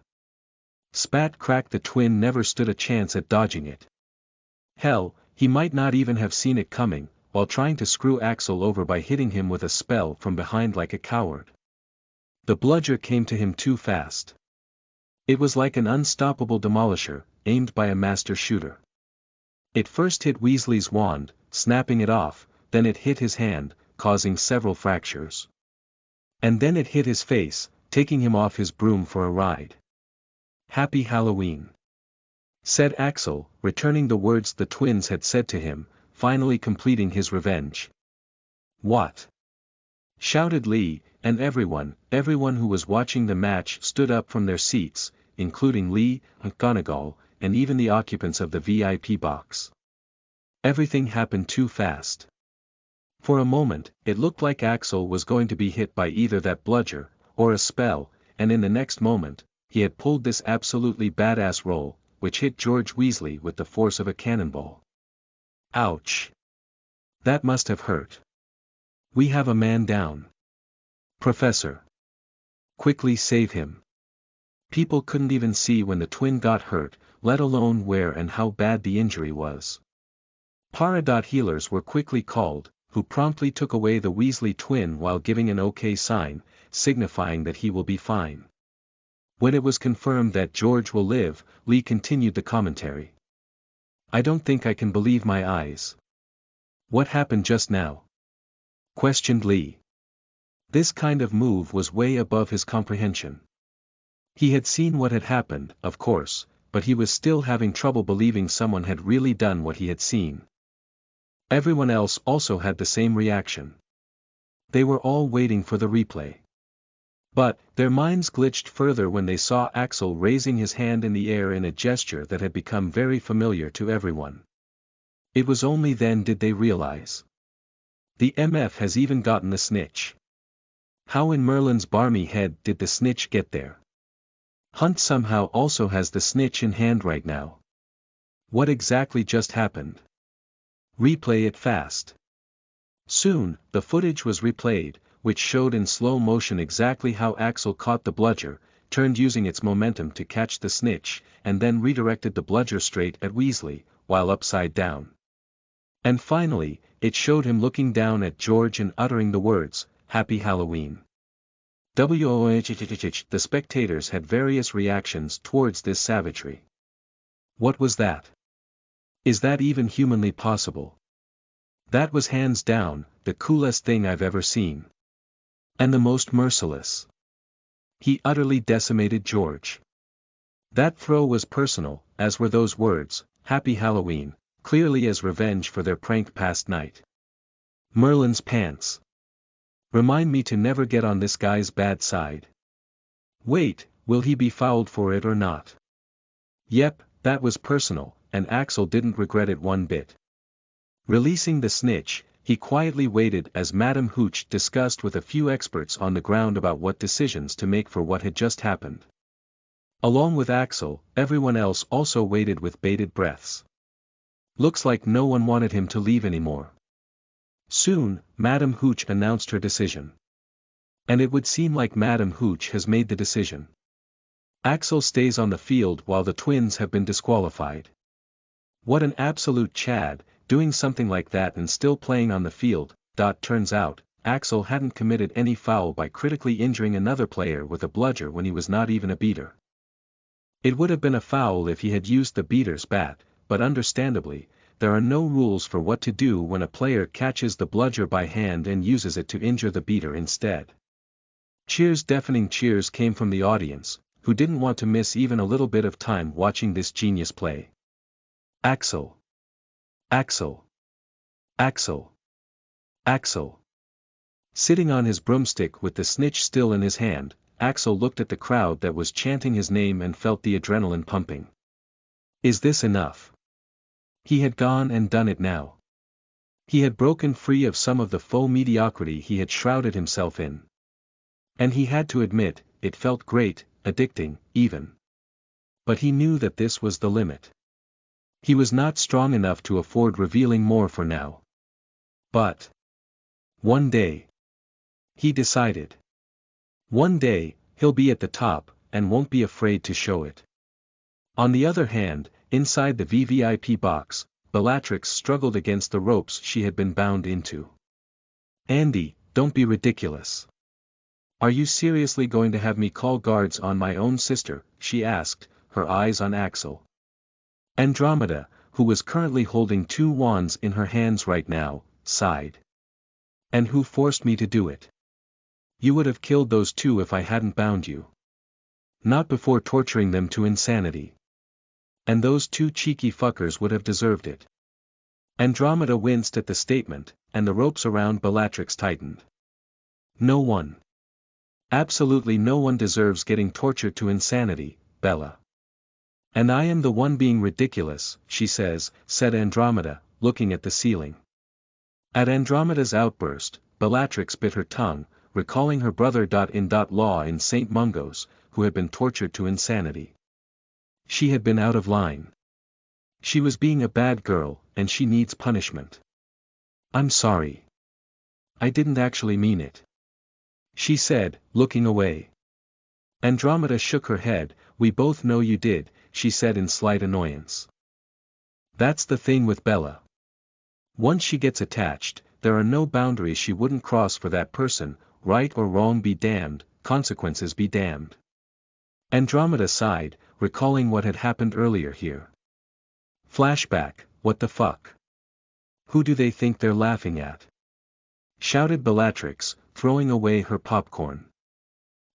Spat crack. The twin never stood a chance at dodging it. Hell, he might not even have seen it coming, while trying to screw Axel over by hitting him with a spell from behind like a coward. The bludger came to him too fast. It was like an unstoppable demolisher, aimed by a master shooter. It first hit Weasley's wand, snapping it off, then it hit his hand, causing several fractures. And then it hit his face, taking him off his broom for a ride. Happy Halloween, said Axel, returning the words the twins had said to him, finally completing his revenge. What? Shouted Lee, and everyone who was watching the match stood up from their seats, including Lee, McGonagall, and even the occupants of the VIP box. Everything happened too fast. For a moment, it looked like Axel was going to be hit by either that bludger, or a spell, and in the next moment, he had pulled this absolutely badass roll, which hit George Weasley with the force of a cannonball. Ouch! That must have hurt. We have a man down. Professor! Quickly save him. People couldn't even see when the twin got hurt, let alone where and how bad the injury was. Para.healers were quickly called, who promptly took away the Weasley twin while giving an OK sign, signifying that he will be fine. When it was confirmed that George will live, Lee continued the commentary. I don't think I can believe my eyes. What happened just now? Questioned Lee. This kind of move was way above his comprehension. He had seen what had happened, of course, but he was still having trouble believing someone had really done what he had seen. Everyone else also had the same reaction. They were all waiting for the replay. But, their minds glitched further when they saw Axel raising his hand in the air in a gesture that had become very familiar to everyone. It was only then did they realize. The MF has even gotten the snitch. How in Merlin's barmy head did the snitch get there? Hunt somehow also has the snitch in hand right now. What exactly just happened? Replay it fast. Soon, the footage was replayed, which showed in slow motion exactly how Axel caught the bludger, turned using its momentum to catch the snitch, and then redirected the bludger straight at Weasley, while upside down. And finally, it showed him looking down at George and uttering the words, Happy Halloween. The spectators had various reactions towards this savagery. What was that? Is that even humanly possible? That was hands down, the coolest thing I've ever seen. And the most merciless. He utterly decimated George. That throw was personal, as were those words, Happy Halloween, clearly as revenge for their prank past night. Merlin's pants. Remind me to never get on this guy's bad side. Wait, will he be fouled for it or not? Yep, that was personal, and Axel didn't regret it one bit. Releasing the snitch, he quietly waited as Madame Hooch discussed with a few experts on the ground about what decisions to make for what had just happened. Along with Axel, everyone else also waited with bated breaths. Looks like no one wanted him to leave anymore. Soon, Madame Hooch announced her decision. And it would seem like Madame Hooch has made the decision. Axel stays on the field while the twins have been disqualified. What an absolute Chad, doing something like that and still playing on the field. Turns out, Axel hadn't committed any foul by critically injuring another player with a bludger when he was not even a beater. It would have been a foul if he had used the beater's bat, but understandably, there are no rules for what to do when a player catches the bludger by hand and uses it to injure the beater instead. Cheers, deafening cheers came from the audience, who didn't want to miss even a little bit of time watching this genius play. Axel! Axel! Axel! Axel! Sitting on his broomstick with the snitch still in his hand, Axel looked at the crowd that was chanting his name and felt the adrenaline pumping. Is this enough? He had gone and done it now. He had broken free of some of the faux mediocrity he had shrouded himself in. And he had to admit, it felt great, addicting, even. But he knew that this was the limit. He was not strong enough to afford revealing more for now. But one day, he decided. One day, he'll be at the top, and won't be afraid to show it. On the other hand, inside the VVIP box, Bellatrix struggled against the ropes she had been bound into. Andy, don't be ridiculous. Are you seriously going to have me call guards on my own sister? She asked, her eyes on Axel. Andromeda, who was currently holding 2 wands in her hands right now, sighed. And who forced me to do it? You would have killed those 2 if I hadn't bound you. Not before torturing them to insanity. And those 2 cheeky fuckers would have deserved it. Andromeda winced at the statement, and the ropes around Bellatrix tightened. No one. Absolutely no one deserves getting tortured to insanity, Bella. And I am the one being ridiculous, she said Andromeda, looking at the ceiling. At Andromeda's outburst, Bellatrix bit her tongue, recalling her brother-in-law in St. Mungo's, who had been tortured to insanity. She had been out of line. She was being a bad girl, and she needs punishment. I'm sorry. I didn't actually mean it. She said, looking away. Andromeda shook her head. We both know you did, she said in slight annoyance. That's the thing with Bella. Once she gets attached, there are no boundaries she wouldn't cross for that person, right or wrong be damned, consequences be damned. Andromeda sighed, recalling what had happened earlier here. Flashback, what the fuck? Who do they think they're laughing at? Shouted Bellatrix, throwing away her popcorn.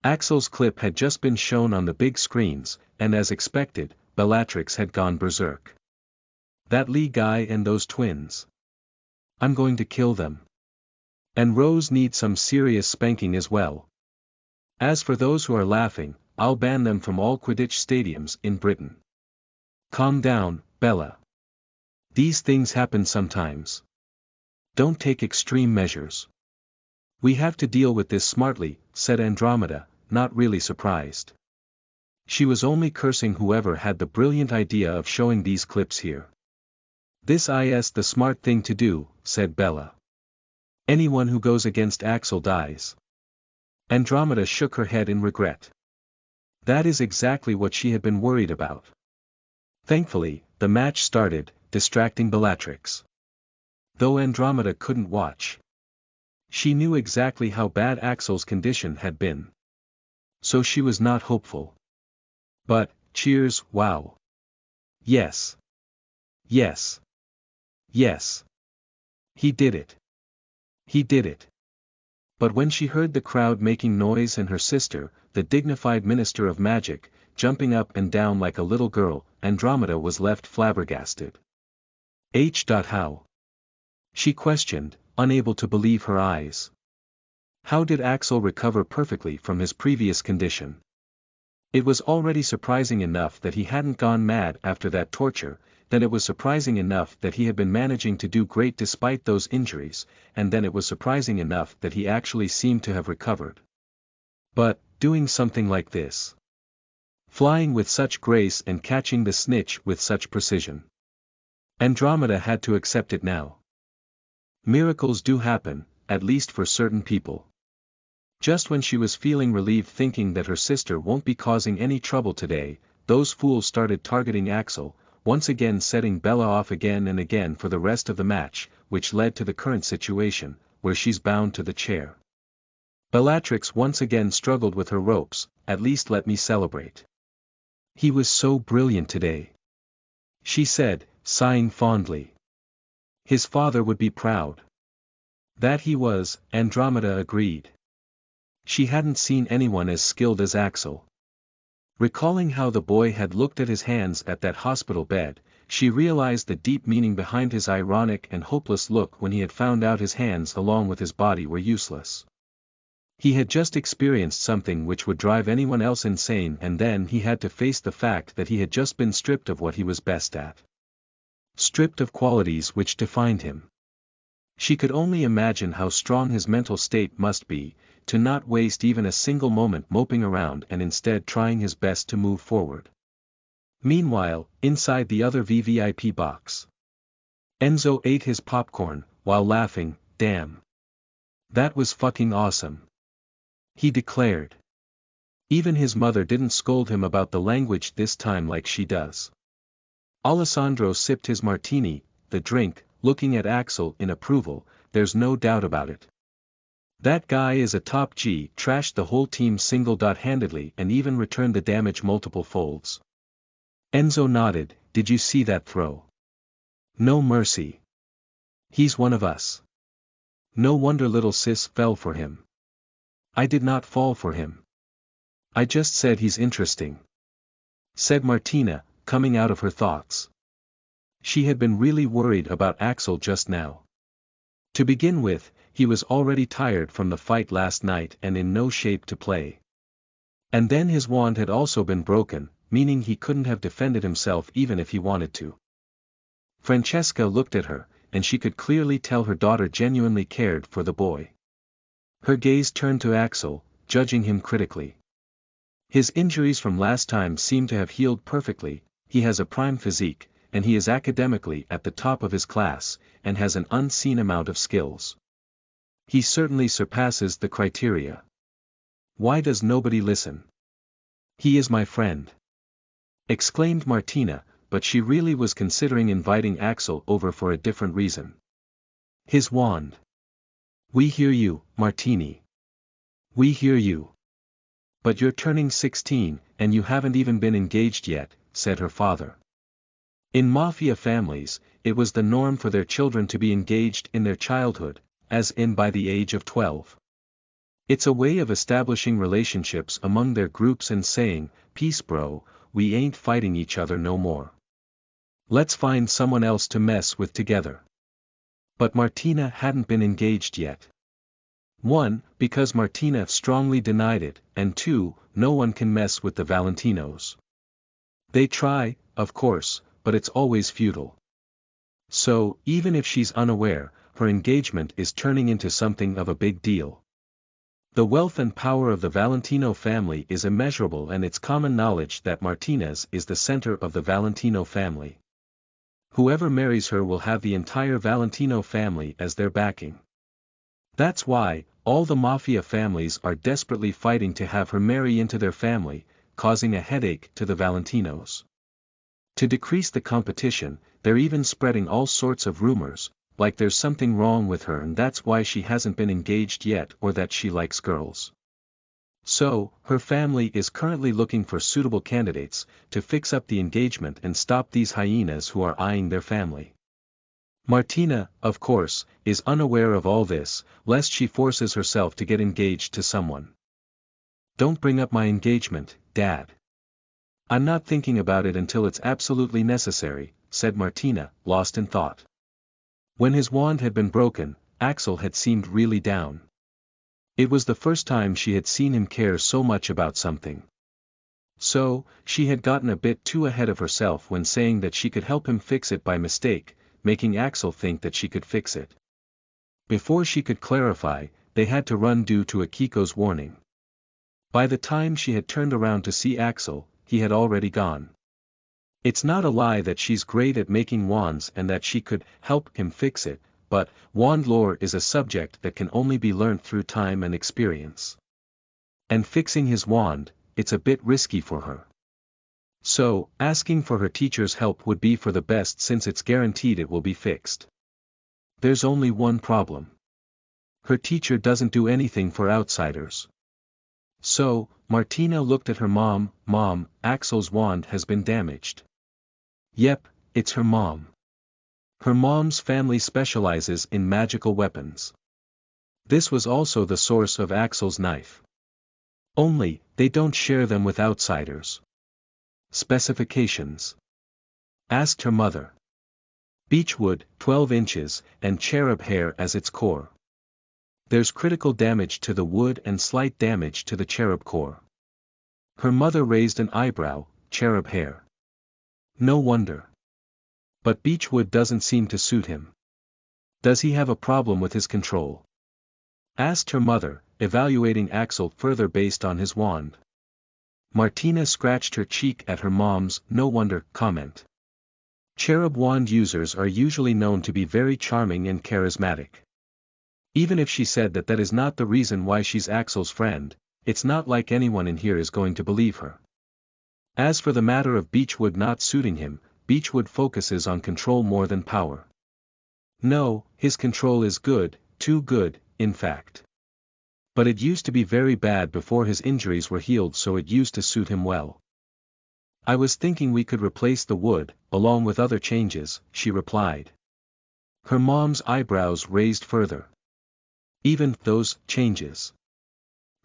Axel's clip had just been shown on the big screens, and as expected, Bellatrix had gone berserk. That Lee guy and those twins. I'm going to kill them. And Rose needs some serious spanking as well. As for those who are laughing, I'll ban them from all Quidditch stadiums in Britain. Calm down, Bella. These things happen sometimes. Don't take extreme measures. We have to deal with this smartly, said Andromeda, not really surprised. She was only cursing whoever had the brilliant idea of showing these clips here. This is the smart thing to do, said Bella. Anyone who goes against Axel dies. Andromeda shook her head in regret. That is exactly what she had been worried about. Thankfully, the match started, distracting Bellatrix. Though Andromeda couldn't watch. She knew exactly how bad Axel's condition had been. So she was not hopeful. But, cheers, wow. Yes. Yes. Yes. He did it. He did it. But when she heard the crowd making noise and her sister, the dignified minister of magic, jumping up and down like a little girl, Andromeda was left flabbergasted. How? She questioned, unable to believe her eyes. How did Axel recover perfectly from his previous condition? It was already surprising enough that he hadn't gone mad after that torture, then it was surprising enough that he had been managing to do great despite those injuries, and then it was surprising enough that he actually seemed to have recovered. But, doing something like this. Flying with such grace and catching the snitch with such precision. Andromeda had to accept it now. Miracles do happen, at least for certain people. Just when she was feeling relieved thinking that her sister won't be causing any trouble today, those fools started targeting Axel, once again setting Bella off again and again for the rest of the match, which led to the current situation, where she's bound to the chair. Bellatrix once again struggled with her ropes, at least let me celebrate. He was so brilliant today, she said, sighing fondly. His father would be proud. That he was, Andromeda agreed. She hadn't seen anyone as skilled as Axel. Recalling how the boy had looked at his hands at that hospital bed, she realized the deep meaning behind his ironic and hopeless look when he had found out his hands along with his body were useless. He had just experienced something which would drive anyone else insane, and then he had to face the fact that he had just been stripped of what he was best at. Stripped of qualities which defined him. She could only imagine how strong his mental state must be, to not waste even a single moment moping around and instead trying his best to move forward. Meanwhile, inside the other VVIP box, Enzo ate his popcorn, while laughing, "Damn. That was fucking awesome," he declared. Even his mother didn't scold him about the language this time like she does. Alessandro sipped his martini, the drink, looking at Axel in approval, "There's no doubt about it. That guy is a top G." Trashed the whole team single-handedly and even returned the damage multiple folds. Enzo nodded, "Did you see that throw? No mercy. He's one of us. No wonder little sis fell for him." "I did not fall for him. I just said he's interesting," said Martina, coming out of her thoughts. She had been really worried about Axel just now. To begin with, he was already tired from the fight last night and in no shape to play. And then his wand had also been broken, meaning he couldn't have defended himself even if he wanted to. Francesca looked at her, and she could clearly tell her daughter genuinely cared for the boy. Her gaze turned to Axel, judging him critically. His injuries from last time seem to have healed perfectly, he has a prime physique, and he is academically at the top of his class, and has an unseen amount of skills. He certainly surpasses the criteria. Why does nobody listen? He is my friend," exclaimed Martina, but she really was considering inviting Axel over for a different reason. "His wand." "We hear you, Martini. We hear you. But you're turning 16, and you haven't even been engaged yet," said her father. In mafia families, it was the norm for their children to be engaged in their childhood, as in by the age of 12. It's a way of establishing relationships among their groups and saying, "Peace bro, we ain't fighting each other no more. Let's find someone else to mess with together." But Martina hadn't been engaged yet. 1. Because Martina strongly denied it, and 2. No one can mess with the Valentinos. They try, of course, but it's always futile. So, even if she's unaware, her engagement is turning into something of a big deal. The wealth and power of the Valentino family is immeasurable, and it's common knowledge that Martinez is the center of the Valentino family. Whoever marries her will have the entire Valentino family as their backing. That's why, all the mafia families are desperately fighting to have her marry into their family, causing a headache to the Valentinos. To decrease the competition, they're even spreading all sorts of rumors, like there's something wrong with her and that's why she hasn't been engaged yet, or that she likes girls. So, her family is currently looking for suitable candidates, to fix up the engagement and stop these hyenas who are eyeing their family. Martina, of course, is unaware of all this, lest she forces herself to get engaged to someone. "Don't bring up my engagement, Dad. I'm not thinking about it until it's absolutely necessary," said Martina, lost in thought. When his wand had been broken, Axel had seemed really down. It was the first time she had seen him care so much about something. So, she had gotten a bit too ahead of herself when saying that she could help him fix it by mistake, making Axel think that she could fix it. Before she could clarify, they had to run due to Akiko's warning. By the time she had turned around to see Axel, he had already gone. It's not a lie that she's great at making wands and that she could help him fix it, but wand lore is a subject that can only be learnt through time and experience. And fixing his wand, it's a bit risky for her. So, asking for her teacher's help would be for the best since it's guaranteed it will be fixed. There's only one problem. Her teacher doesn't do anything for outsiders. So, Martina looked at her mom. Mom, Axel's wand has been damaged. Yep, it's her mom. Her mom's family specializes in magical weapons. This was also the source of Axel's knife. Only, they don't share them with outsiders. Specifications. Asked her mother. Beechwood, 12 inches, and cherub hair as its core. There's critical damage to the wood and slight damage to the cherub core. Her mother raised an eyebrow. Cherub hair. No wonder. But beechwood doesn't seem to suit him. Does he have a problem with his control? Asked her mother, evaluating Axel further based on his wand. Martina scratched her cheek at her mom's "no wonder" comment. Cherub wand users are usually known to be very charming and charismatic. Even if she said that is not the reason why she's Axel's friend, it's not like anyone in here is going to believe her. As for the matter of beechwood not suiting him, beechwood focuses on control more than power. No, his control is good, too good, in fact. But it used to be very bad before his injuries were healed, so it used to suit him well. I was thinking we could replace the wood, along with other changes, she replied. Her mom's eyebrows raised further. Even those changes.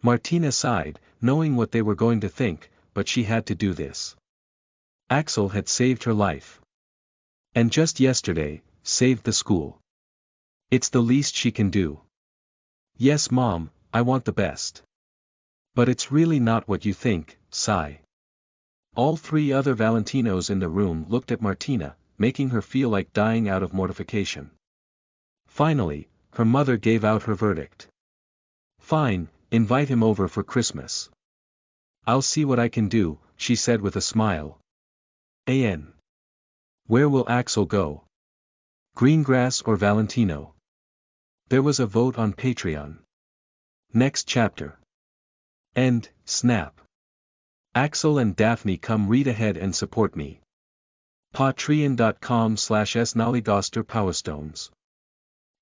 Martina sighed, knowing what they were going to think, but she had to do this. Axel had saved her life. And just yesterday, saved the school. It's the least she can do. Yes, Mom, I want the best. But it's really not what you think, sigh. All three other Valentinos in the room looked at Martina, making her feel like dying out of mortification. Finally, her mother gave out her verdict. Fine, invite him over for Christmas. I'll see what I can do, she said with a smile. An. Where will Axel go? Greengrass or Valentino? There was a vote on Patreon. Next chapter. End, snap. Axel and Daphne, come read ahead and support me. Patreon.com/snollygoster powerstones.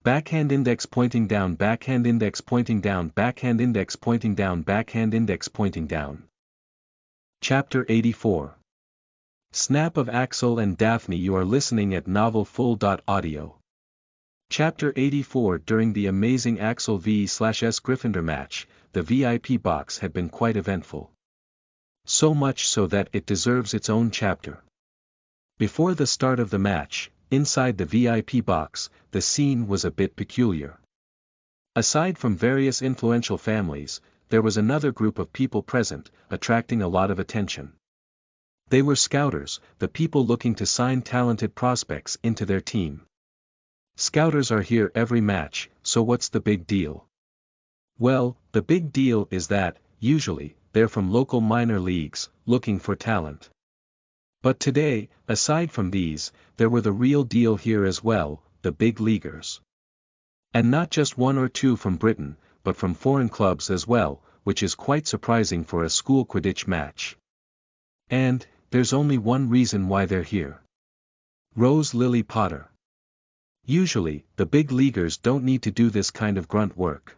Backhand index pointing down, backhand index pointing down, backhand index pointing down, backhand index pointing down. Chapter 84. Snap of Axel and Daphne. You are listening at novelfull.audio. Chapter 84. During the amazing Axel v/S Gryffindor match, the VIP box had been quite eventful. So much so that it deserves its own chapter. Before the start of the match, inside the VIP box, the scene was a bit peculiar. Aside from various influential families, there was another group of people present, attracting a lot of attention. They were scouters, the people looking to sign talented prospects into their team. Scouters are here every match, so what's the big deal? Well, the big deal is that, usually, they're from local minor leagues, looking for talent. But today, aside from these, there were the real deal here as well, the big leaguers. And not just one or two from Britain, but from foreign clubs as well, which is quite surprising for a school Quidditch match. And, there's only one reason why they're here. Rose Lily Potter. Usually, the big leaguers don't need to do this kind of grunt work.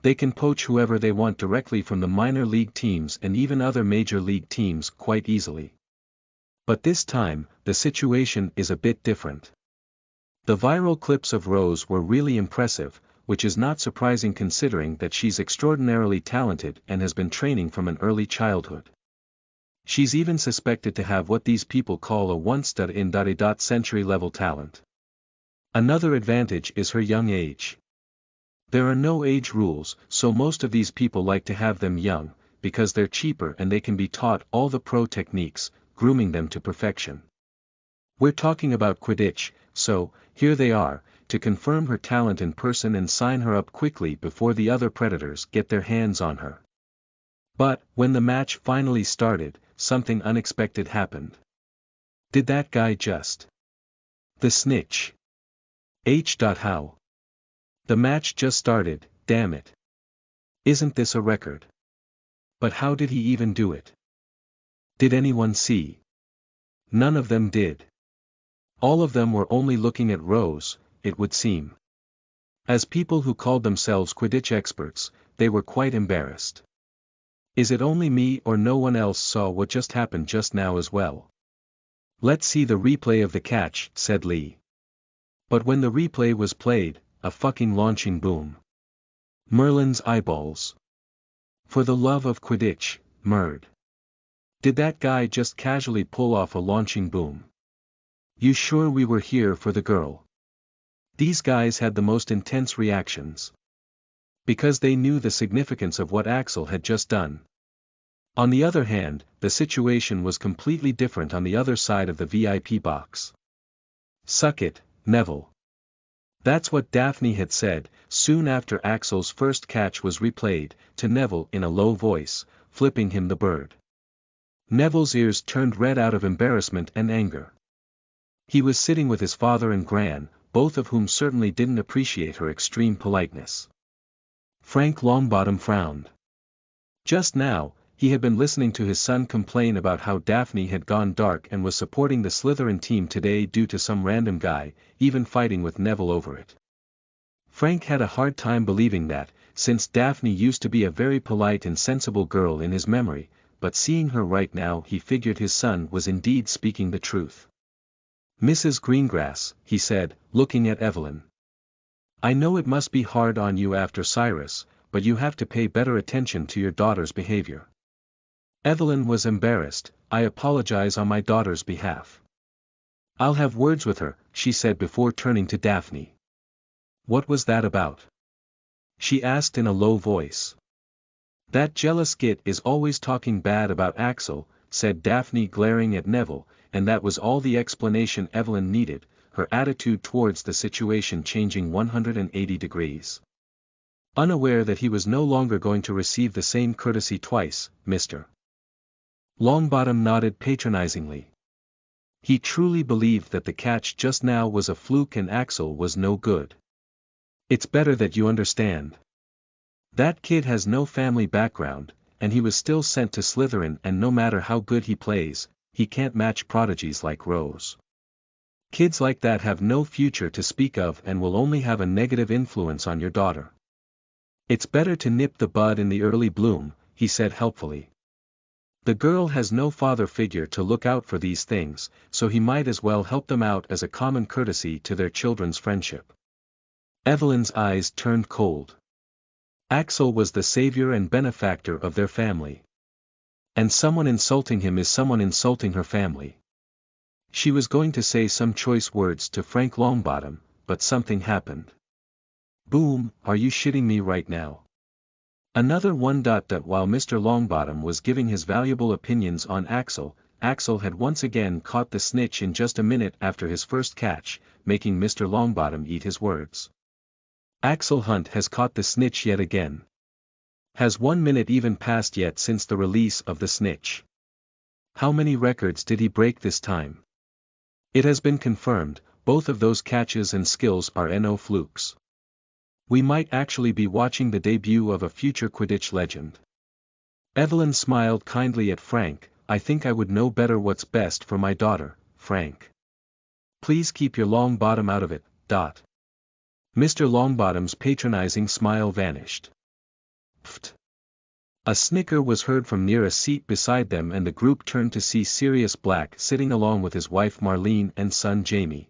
They can poach whoever they want directly from the minor league teams and even other major league teams quite easily. But this time, the situation is a bit different. The viral clips of Rose were really impressive, which is not surprising considering that she's extraordinarily talented and has been training from an early childhood. She's even suspected to have what these people call a once-in-century level talent. Another advantage is her young age. There are no age rules, so most of these people like to have them young, because they're cheaper and they can be taught all the pro techniques, grooming them to perfection. We're talking about Quidditch, so, here they are, to confirm her talent in person and sign her up quickly before the other predators get their hands on her. But, when the match finally started, something unexpected happened. Did that guy just... The snitch. How? The match just started, damn it. Isn't this a record? But how did he even do it? Did anyone see? None of them did. All of them were only looking at Rose, it would seem. As people who called themselves Quidditch experts, they were quite embarrassed. Is it only me or no one else saw what just happened just now as well? Let's see the replay of the catch, said Lee. But when the replay was played, a fucking launching boom. Merlin's eyeballs. For the love of Quidditch, Merd. Did that guy just casually pull off a launching boom? You sure we were here for the girl? These guys had the most intense reactions. Because they knew the significance of what Axel had just done. On the other hand, the situation was completely different on the other side of the VIP box. Suck it, Neville. That's what Daphne had said, soon after Axel's first catch was replayed, to Neville in a low voice, flipping him the bird. Neville's ears turned red out of embarrassment and anger. He was sitting with his father and Gran, both of whom certainly didn't appreciate her extreme politeness. Frank Longbottom frowned. Just now, he had been listening to his son complain about how Daphne had gone dark and was supporting the Slytherin team today due to some random guy, even fighting with Neville over it. Frank had a hard time believing that, since Daphne used to be a very polite and sensible girl in his memory, but seeing her right now he figured his son was indeed speaking the truth. Mrs. Greengrass, he said, looking at Evelyn. I know it must be hard on you after Cyrus, but you have to pay better attention to your daughter's behavior. Evelyn was embarrassed. I apologize on my daughter's behalf. I'll have words with her, she said before turning to Daphne. What was that about? She asked in a low voice. That jealous git is always talking bad about Axel, said Daphne glaring at Neville, and that was all the explanation Evelyn needed, her attitude towards the situation changing 180 degrees. Unaware that he was no longer going to receive the same courtesy twice, Mr. Longbottom nodded patronizingly. He truly believed that the catch just now was a fluke and Axel was no good. It's better that you understand. That kid has no family background, and he was still sent to Slytherin, and no matter how good he plays, he can't match prodigies like Rose. Kids like that have no future to speak of and will only have a negative influence on your daughter. It's better to nip the bud in the early bloom, he said helpfully. The girl has no father figure to look out for these things, so he might as well help them out as a common courtesy to their children's friendship. Evelyn's eyes turned cold. Axel was the savior and benefactor of their family. And someone insulting him is someone insulting her family. She was going to say some choice words to Frank Longbottom, but something happened. Boom, are you shitting me right now? Another one. While Mr. Longbottom was giving his valuable opinions on Axel, Axel had once again caught the snitch in just a minute after his first catch, making Mr. Longbottom eat his words. Axel Hunt has caught the snitch yet again. Has 1 minute even passed yet since the release of the snitch? How many records did he break this time? It has been confirmed, both of those catches and skills are no flukes. We might actually be watching the debut of a future Quidditch legend. Evelyn smiled kindly at Frank. I think I would know better what's best for my daughter, Frank. Please keep your Longbottom out of it. Mr. Longbottom's patronizing smile vanished. Pfft. A snicker was heard from near a seat beside them, and the group turned to see Sirius Black sitting along with his wife Marlene and son Jamie.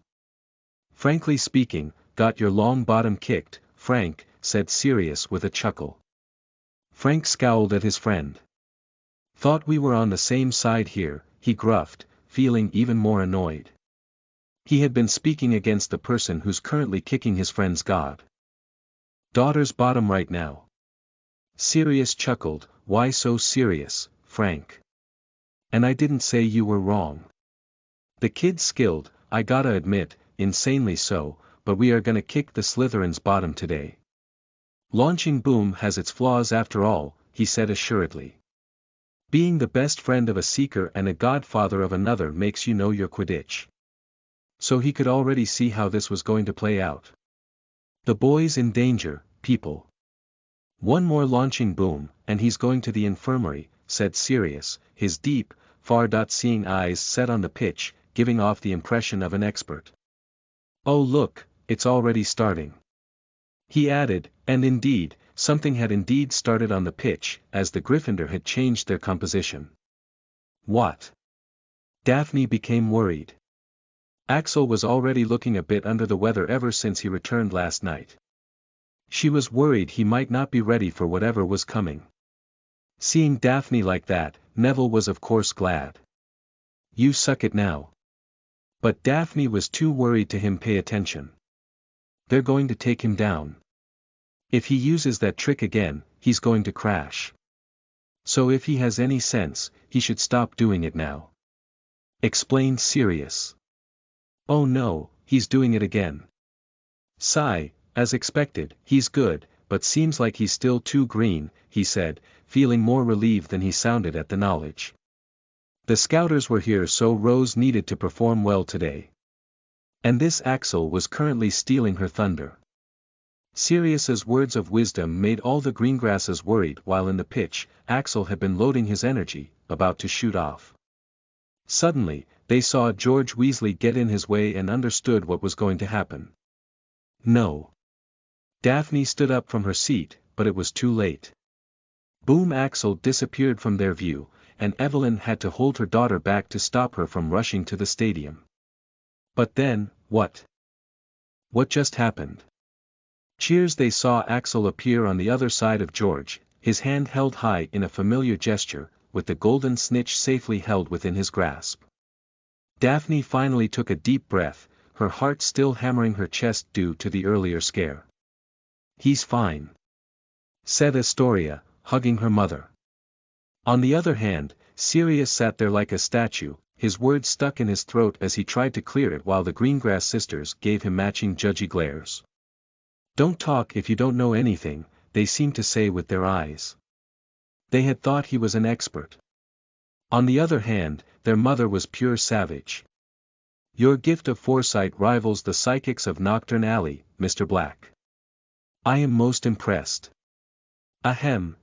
Frankly speaking, got your Longbottom kicked, Frank, said Sirius with a chuckle. Frank scowled at his friend. Thought we were on the same side here, he gruffed, feeling even more annoyed. He had been speaking against the person who's currently kicking his friend's daughter's bottom right now. Sirius chuckled. Why so serious, Frank? And I didn't say you were wrong. The kid's skilled, I gotta admit, insanely so, but we are gonna kick the Slytherin's bottom today. Launching boom has its flaws after all, he said assuredly. Being the best friend of a seeker and a godfather of another makes you know your Quidditch. So he could already see how this was going to play out. The boy's in danger, people. One more launching boom, and he's going to the infirmary, said Sirius, his deep, far-seeing eyes set on the pitch, giving off the impression of an expert. Oh look, it's already starting. He added, and indeed, something had indeed started on the pitch, as the Gryffindor had changed their composition. What? Daphne became worried. Axel was already looking a bit under the weather ever since he returned last night. She was worried he might not be ready for whatever was coming. Seeing Daphne like that, Neville was of course glad. You suck it now. But Daphne was too worried to him pay attention. They're going to take him down. If he uses that trick again, he's going to crash. So if he has any sense, he should stop doing it now. Explained Sirius. Oh no, he's doing it again. Sigh, as expected, he's good, but seems like he's still too green, he said, feeling more relieved than he sounded at the knowledge. The Scouters were here, so Rose needed to perform well today. And this Axel was currently stealing her thunder. Sirius's words of wisdom made all the greengrasses worried. While in the pitch, Axel had been loading his energy, about to shoot off. Suddenly, they saw George Weasley get in his way and understood what was going to happen. No. Daphne stood up from her seat, but it was too late. Boom! Axel disappeared from their view, and Evelyn had to hold her daughter back to stop her from rushing to the stadium. But then, what? What just happened? Cheers! They saw Axel appear on the other side of George, his hand held high in a familiar gesture, with the golden snitch safely held within his grasp. Daphne finally took a deep breath, her heart still hammering her chest due to the earlier scare. He's fine, said Astoria, hugging her mother. On the other hand, Sirius sat there like a statue, his words stuck in his throat as he tried to clear it while the Greengrass sisters gave him matching judgy glares. Don't talk if you don't know anything, they seemed to say with their eyes. They had thought he was an expert. On the other hand, their mother was pure savage. Your gift of foresight rivals the psychics of Knockturn Alley, Mr. Black. I am most impressed. Ahem,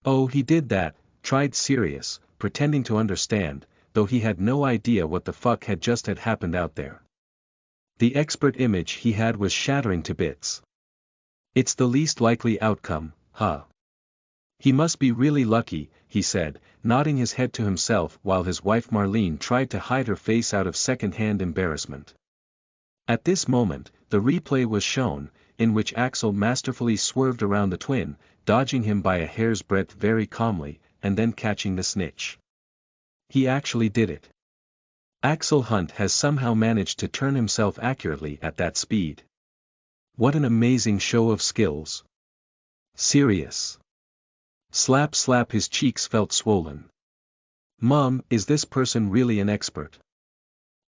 Oh, he did that, tried Sirius, pretending to understand, though he had no idea what the fuck had happened out there. The expert image he had was shattering to bits. It's the least likely outcome, huh? He must be really lucky, he said, nodding his head to himself while his wife Marlene tried to hide her face out of second-hand embarrassment. At this moment, the replay was shown, in which Axel masterfully swerved around the twin, dodging him by a hair's breadth very calmly, and then catching the snitch. He actually did it. Axel Hunt has somehow managed to turn himself accurately at that speed. What an amazing show of skills. Sirius. Slap slap, his cheeks felt swollen. Mom, is this person really an expert?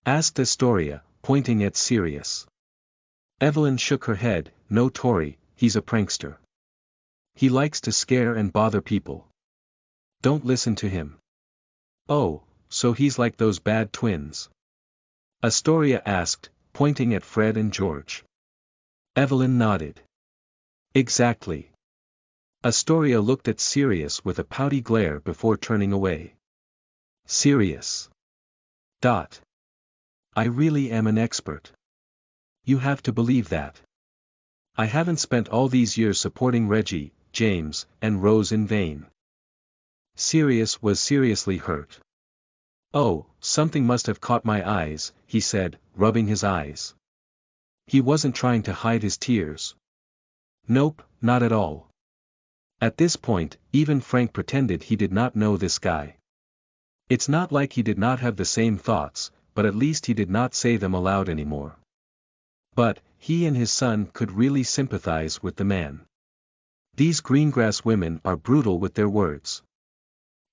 Asked Astoria, pointing at Sirius. Evelyn shook her head, no Tori, he's a prankster. He likes to scare and bother people. Don't listen to him. Oh, so he's like those bad twins? Astoria asked, pointing at Fred and George. Evelyn nodded. Exactly. Astoria looked at Sirius with a pouty glare before turning away. Sirius. I really am an expert. You have to believe that. I haven't spent all these years supporting Reggie, James, and Rose in vain. Sirius was seriously hurt. Oh, something must have caught my eyes, he said, rubbing his eyes. He wasn't trying to hide his tears. Nope, not at all. At this point, even Frank pretended he did not know this guy. It's not like he did not have the same thoughts, but at least he did not say them aloud anymore. But, he and his son could really sympathize with the man. These Greengrass women are brutal with their words.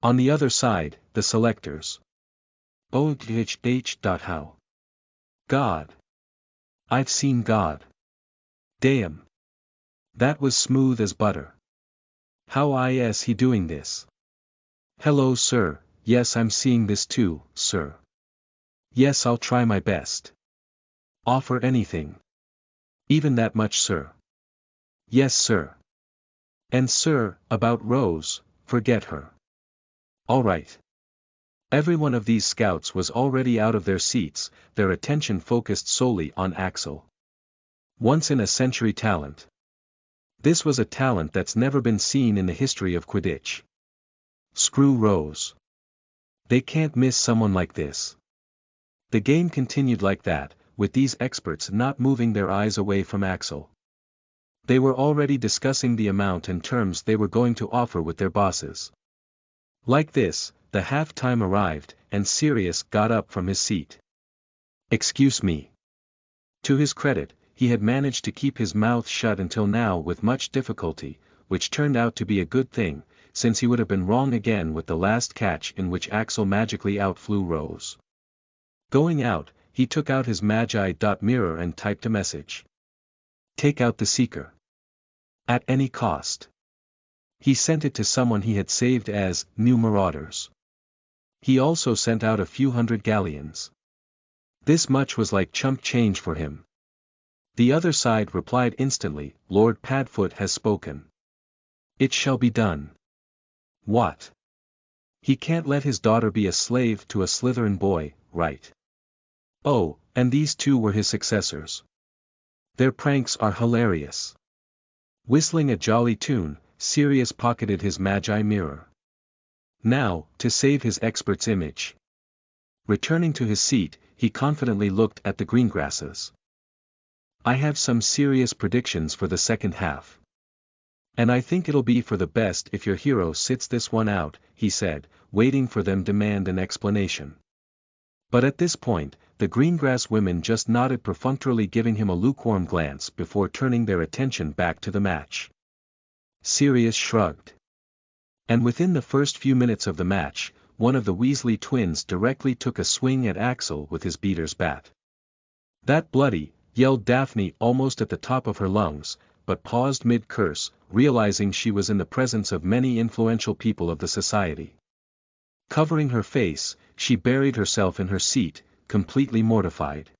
On the other side, the selectors. How? God. I've seen God. Damn. That was smooth as butter. How is he doing this? Hello sir, yes I'm seeing this too, sir. Yes I'll try my best. Offer anything. Even that much sir. Yes sir. And sir, about Rose, forget her. Alright. Every one of these scouts was already out of their seats, their attention focused solely on Axel. Once in a century talent. This was a talent that's never been seen in the history of Quidditch. Screw Rose. They can't miss someone like this. The game continued like that, with these experts not moving their eyes away from Axel. They were already discussing the amount and terms they were going to offer with their bosses. Like this, the half-time arrived, and Sirius got up from his seat. Excuse me. To his credit, he had managed to keep his mouth shut until now with much difficulty, which turned out to be a good thing, since he would have been wrong again with the last catch in which Axel magically outflew Rose. Going out, he took out his Magi.mirror and typed a message. Take out the Seeker. At any cost. He sent it to someone he had saved as New Marauders. He also sent out a few hundred galleons. This much was like chump change for him. The other side replied instantly, Lord Padfoot has spoken. It shall be done. What? He can't let his daughter be a slave to a Slytherin boy, right? Oh, and these two were his successors. Their pranks are hilarious. Whistling a jolly tune, Sirius pocketed his Magi mirror. Now, to save his expert's image. Returning to his seat, he confidently looked at the greengrasses. I have some serious predictions for the second half. And I think it'll be for the best if your hero sits this one out, he said, waiting for them to demand an explanation. But at this point, the greengrass women just nodded perfunctorily, giving him a lukewarm glance before turning their attention back to the match. Sirius shrugged. And within the first few minutes of the match, one of the Weasley twins directly took a swing at Axel with his beater's bat. That bloody, yelled Daphne almost at the top of her lungs, but paused mid-curse, realizing she was in the presence of many influential people of the society. Covering her face, she buried herself in her seat, completely mortified.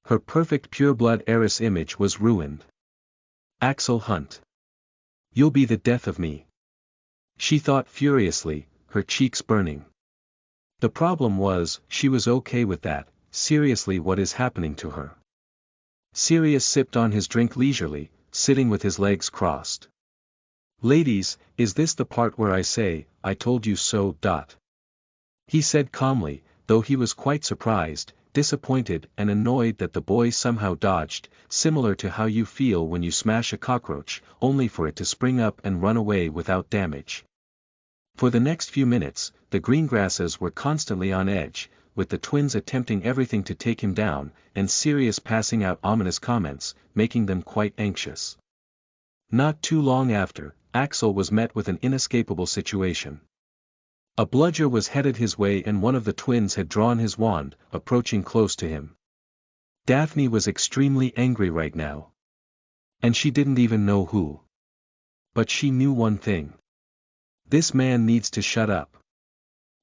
Her perfect pureblood heiress image was ruined. Axel Hunt. You'll be the death of me. She thought furiously, her cheeks burning. The problem was, she was okay with that. Seriously, what is happening to her? Sirius sipped on his drink leisurely, sitting with his legs crossed. Ladies, is this the part where I say, I told you so? He said calmly, though he was quite surprised, disappointed and annoyed that the boy somehow dodged, similar to how you feel when you smash a cockroach, only for it to spring up and run away without damage. For the next few minutes, the greengrasses were constantly on edge, with the twins attempting everything to take him down, and Sirius passing out ominous comments, making them quite anxious. Not too long after, Axel was met with an inescapable situation. A bludger was headed his way and one of the twins had drawn his wand, approaching close to him. Daphne was extremely angry right now. And she didn't even know who. But she knew one thing. This man needs to shut up.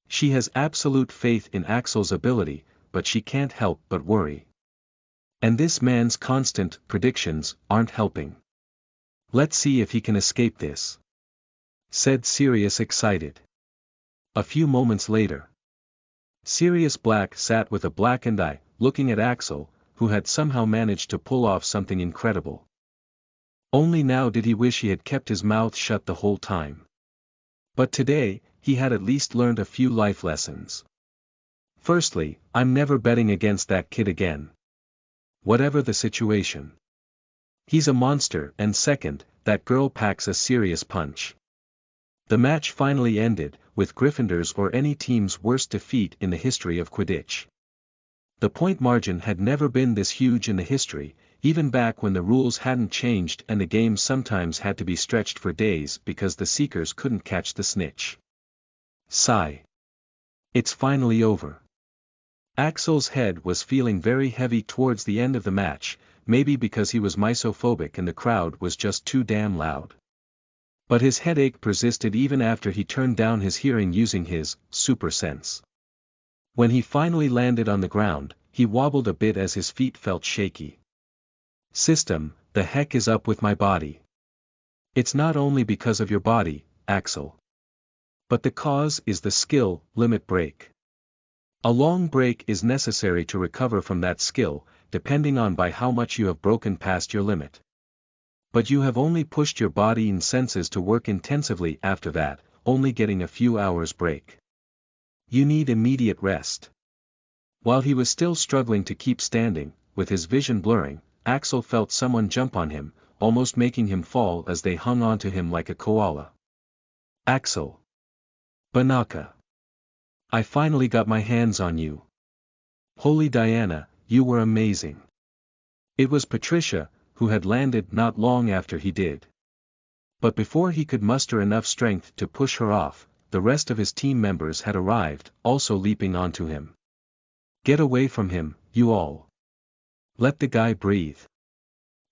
She has absolute faith in Axel's ability, but she can't help but worry. And this man's constant predictions aren't helping. Let's see if he can escape this, said Sirius, excited. A few moments later, Sirius Black sat with a blackened eye, looking at Axel, who had somehow managed to pull off something incredible. Only now did he wish he had kept his mouth shut the whole time. But today, he had at least learned a few life lessons. Firstly, I'm never betting against that kid again. Whatever the situation. He's a monster, and second, that girl packs a serious punch. The match finally ended, with Gryffindor's or any team's worst defeat in the history of Quidditch. The point margin had never been this huge in the history, even back when the rules hadn't changed and the game sometimes had to be stretched for days because the Seekers couldn't catch the snitch. Sigh. It's finally over. Axel's head was feeling very heavy towards the end of the match, maybe because he was misophobic and the crowd was just too damn loud. But his headache persisted even after he turned down his hearing using his super sense. When he finally landed on the ground, he wobbled a bit as his feet felt shaky. System, the heck is up with my body? It's not only because of your body, Axel. But the cause is the skill limit break. A long break is necessary to recover from that skill, depending on by how much you have broken past your limit. But you have only pushed your body and senses to work intensively after that, only getting a few hours break. You need immediate rest. While he was still struggling to keep standing, with his vision blurring, Axel felt someone jump on him, almost making him fall as they hung onto him like a koala. Axel. Banaka. I finally got my hands on you. Holy Diana, you were amazing. It was Patricia, who had landed not long after he did. But before he could muster enough strength to push her off, the rest of his team members had arrived, also leaping onto him. Get away from him, you all. Let the guy breathe.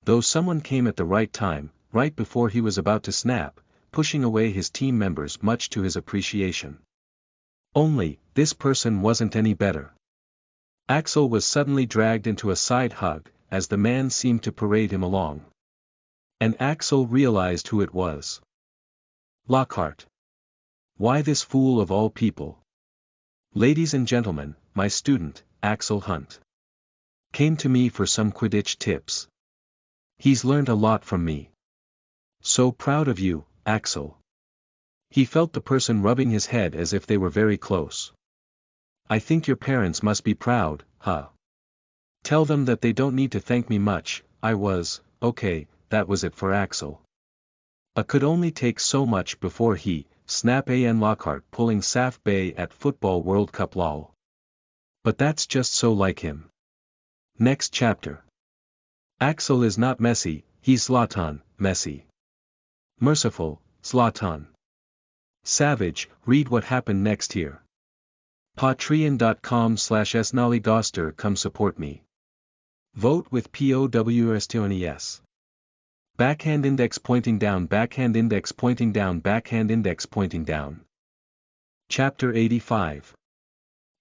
Though someone came at the right time, right before he was about to snap, pushing away his team members much to his appreciation. Only, this person wasn't any better. Axel was suddenly dragged into a side hug, as the man seemed to parade him along. And Axel realized who it was. Lockhart. Why this fool of all people? Ladies and gentlemen, my student, Axel Hunt. Came to me for some Quidditch tips. He's learned a lot from me. So proud of you, Axel. He felt the person rubbing his head as if they were very close. I think your parents must be proud, huh? Tell them that they don't need to thank me much. Okay, that was it for Axel. Could only take so much before he, snap An Lockhart pulling Saf Bay at Football World Cup lol. But that's just so like him. Next chapter. Axel is not messy, he's Zlatan, messy. Merciful, Zlatan. Savage, read what happened next here. Patreon.com/snollygoster come support me. Vote with POWSTONES. Backhand index pointing down, backhand index pointing down, backhand index pointing down. Chapter 85.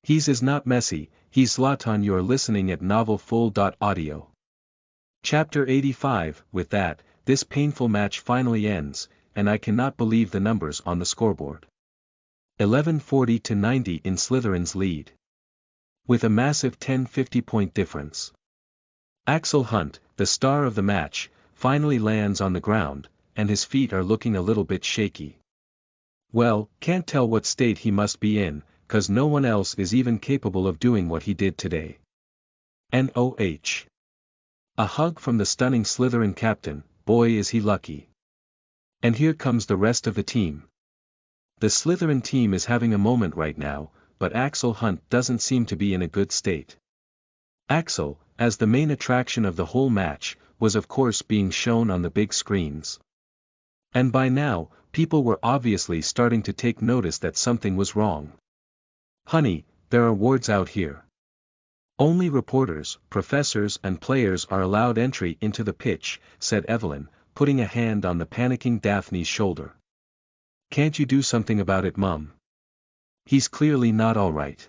He's is not messy, he's Zlatan. You're listening at novelfull.audio. Chapter 85. With that, this painful match finally ends, and I cannot believe the numbers on the scoreboard. 1140 to 90 in Slytherin's lead. With a massive 10-50 point difference. Axel Hunt, the star of the match, finally lands on the ground, and his feet are looking a little bit shaky. Well, can't tell what state he must be in, 'cause no one else is even capable of doing what he did today. NOH. A hug from the stunning Slytherin captain, boy is he lucky. And here comes the rest of the team. The Slytherin team is having a moment right now, but Axel Hunt doesn't seem to be in a good state. Axel, as the main attraction of the whole match, was of course being shown on the big screens. And by now, people were obviously starting to take notice that something was wrong. Honey, there are wards out here. Only reporters, professors and players are allowed entry into the pitch, said Evelyn, putting a hand on the panicking Daphne's shoulder. Can't you do something about it, Mum? He's clearly not all right.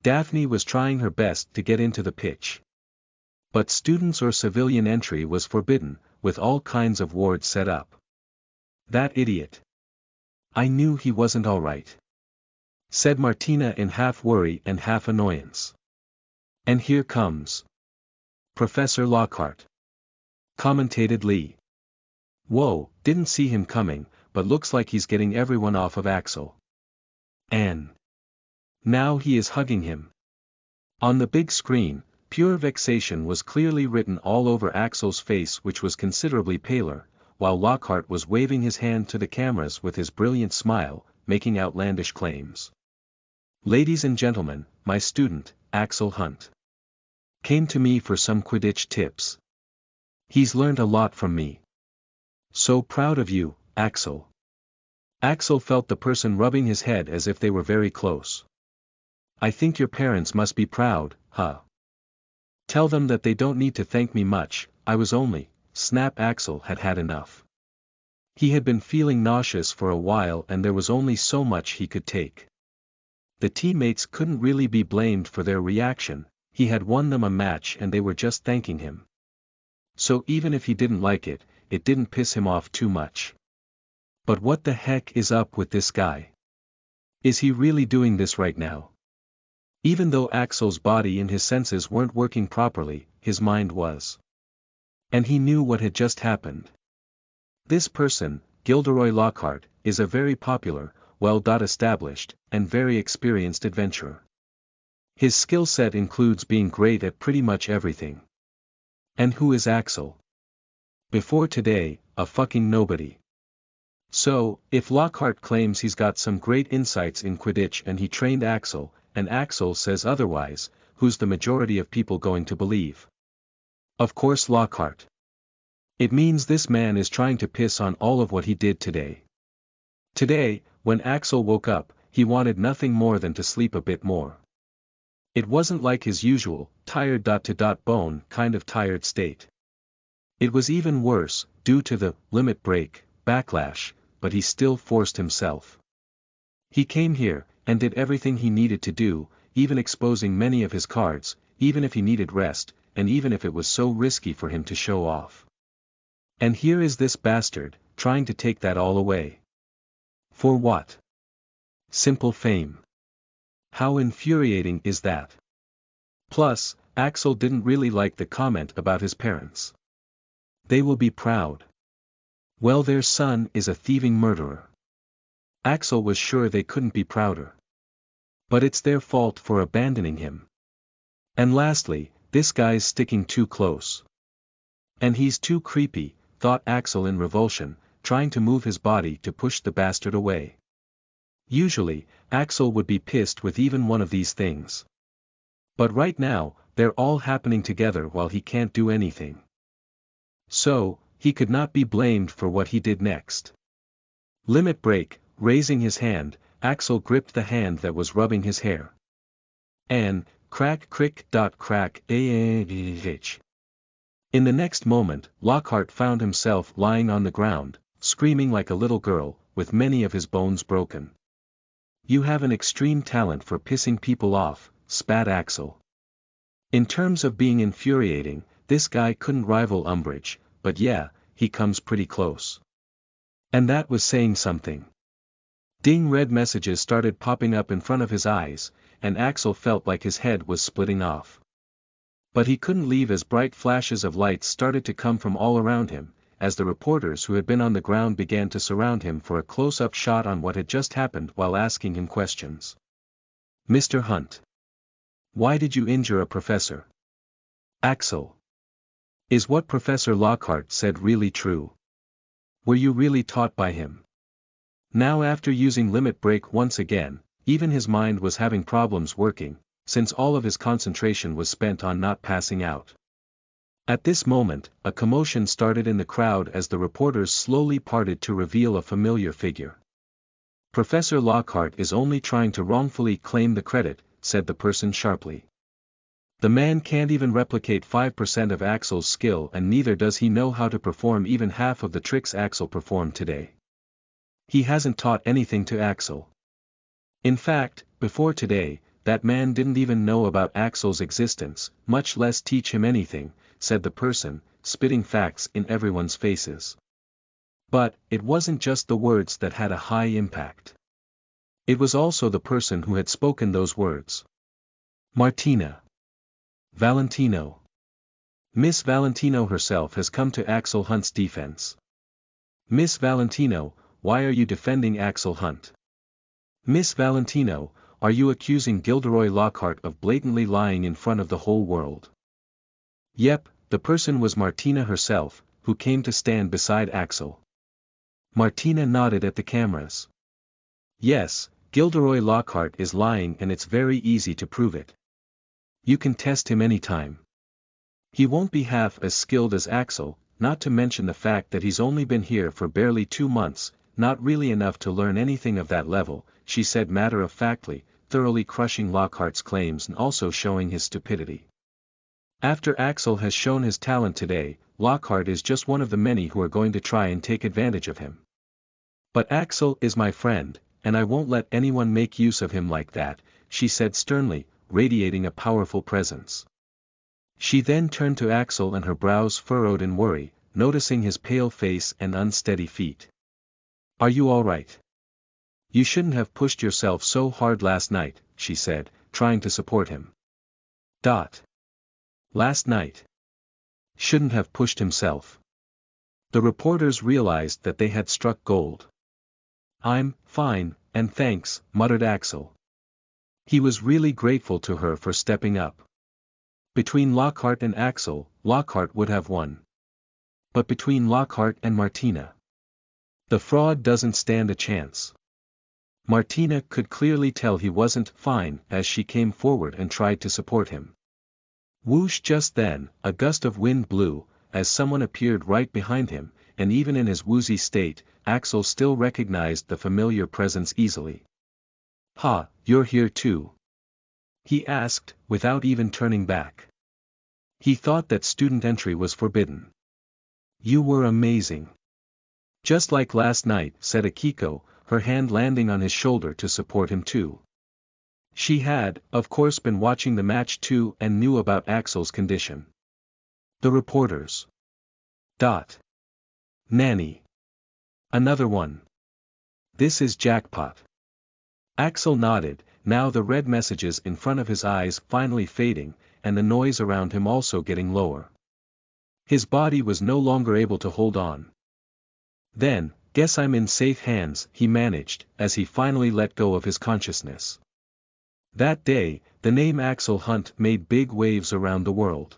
Daphne was trying her best to get into the pitch. But students or civilian entry was forbidden, with all kinds of wards set up. That idiot. I knew he wasn't all right, said Martina in half worry and half annoyance. And here comes Professor Lockhart, commentated Lee. Whoa, didn't see him coming, but looks like he's getting everyone off of Axel. And now he is hugging him. On the big screen, pure vexation was clearly written all over Axel's face, which was considerably paler, while Lockhart was waving his hand to the cameras with his brilliant smile, making outlandish claims. Ladies and gentlemen, my student, Axel Hunt. Came to me for some Quidditch tips. He's learned a lot from me. So proud of you, Axel. Axel felt the person rubbing his head as if they were very close. I think your parents must be proud, huh? Tell them that they don't need to thank me much, I was only, snap. Axel had had enough. He had been feeling nauseous for a while and there was only so much he could take. The teammates couldn't really be blamed for their reaction, he had won them a match and they were just thanking him. So even if he didn't like it, it didn't piss him off too much. But what the heck is up with this guy? Is he really doing this right now? Even though Axel's body and his senses weren't working properly, his mind was. And he knew what had just happened. This person, Gilderoy Lockhart, is a very popular, well-established, and very experienced adventurer. His skill set includes being great at pretty much everything. And who is Axel? Before today, a fucking nobody. So, if Lockhart claims he's got some great insights in Quidditch and he trained Axel, and Axel says otherwise, who's the majority of people going to believe? Of course Lockhart. It means this man is trying to piss on all of what he did today. Today, when Axel woke up, he wanted nothing more than to sleep a bit more. It wasn't like his usual, tired bone kind of tired state. It was even worse, due to the limit break backlash, but he still forced himself. He came here, and did everything he needed to do, even exposing many of his cards, even if he needed rest, and even if it was so risky for him to show off. And here is this bastard, trying to take that all away. For what? Simple fame. How infuriating is that? Plus, Axel didn't really like the comment about his parents. They will be proud. Well, their son is a thieving murderer. Axel was sure they couldn't be prouder. But it's their fault for abandoning him. And lastly, this guy's sticking too close. And he's too creepy, thought Axel in revulsion, trying to move his body to push the bastard away. Usually, Axel would be pissed with even one of these things. But right now, they're all happening together while he can't do anything. So, he could not be blamed for what he did next. Limit break, raising his hand, Axel gripped the hand that was rubbing his hair. And, crack crick crack ah. In the next moment, Lockhart found himself lying on the ground, screaming like a little girl, with many of his bones broken. You have an extreme talent for pissing people off, spat Axel. In terms of being infuriating, this guy couldn't rival Umbridge, but yeah, he comes pretty close. And that was saying something. Ding, red messages started popping up in front of his eyes, and Axel felt like his head was splitting off. But he couldn't leave as bright flashes of lights started to come from all around him, as the reporters who had been on the ground began to surround him for a close-up shot on what had just happened while asking him questions. Mr. Hunt. Why did you injure a professor? Axel. Is what Professor Lockhart said really true? Were you really taught by him? Now, after using limit break once again, even his mind was having problems working, since all of his concentration was spent on not passing out. At this moment, a commotion started in the crowd as the reporters slowly parted to reveal a familiar figure. Professor Lockhart is only trying to wrongfully claim the credit, said the person sharply. The man can't even replicate 5% of Axel's skill, and neither does he know how to perform even half of the tricks Axel performed today. He hasn't taught anything to Axel. In fact, before today, that man didn't even know about Axel's existence, much less teach him anything, said the person, spitting facts in everyone's faces. But, it wasn't just the words that had a high impact. It was also the person who had spoken those words. Martina. Valentino. Miss Valentino herself has come to Axel Hunt's defense. Miss Valentino, why are you defending Axel Hunt? Miss Valentino, are you accusing Gilderoy Lockhart of blatantly lying in front of the whole world? Yep, the person was Martina herself, who came to stand beside Axel. Martina nodded at the cameras. Yes, Gilderoy Lockhart is lying and it's very easy to prove it. You can test him anytime. He won't be half as skilled as Axel, not to mention the fact that he's only been here for barely 2 months, not really enough to learn anything of that level, she said matter-of-factly, thoroughly crushing Lockhart's claims and also showing his stupidity. After Axel has shown his talent today, Lockhart is just one of the many who are going to try and take advantage of him. But Axel is my friend, and I won't let anyone make use of him like that, she said sternly, radiating a powerful presence. She then turned to Axel and her brows furrowed in worry, noticing his pale face and unsteady feet. Are you all right? You shouldn't have pushed yourself so hard last night, she said, trying to support him. Last night. Shouldn't have pushed himself. The reporters realized that they had struck gold. I'm fine, and thanks, muttered Axel. He was really grateful to her for stepping up. Between Lockhart and Axel, Lockhart would have won. But between Lockhart and Martina, the fraud doesn't stand a chance. Martina could clearly tell he wasn't fine as she came forward and tried to support him. Whoosh! Just then, a gust of wind blew, as someone appeared right behind him, and even in his woozy state, Axel still recognized the familiar presence easily. Ha, you're here too? He asked, without even turning back. He thought that student entry was forbidden. You were amazing. Just like last night, said Akiko, her hand landing on his shoulder to support him too. She had, of course, been watching the match too and knew about Axel's condition. The reporters. Nanny. Another one. This is jackpot. Axel nodded, now the red messages in front of his eyes finally fading, and the noise around him also getting lower. His body was no longer able to hold on. Then, guess I'm in safe hands, he managed, as he finally let go of his consciousness. That day, the name Axel Hunt made big waves around the world.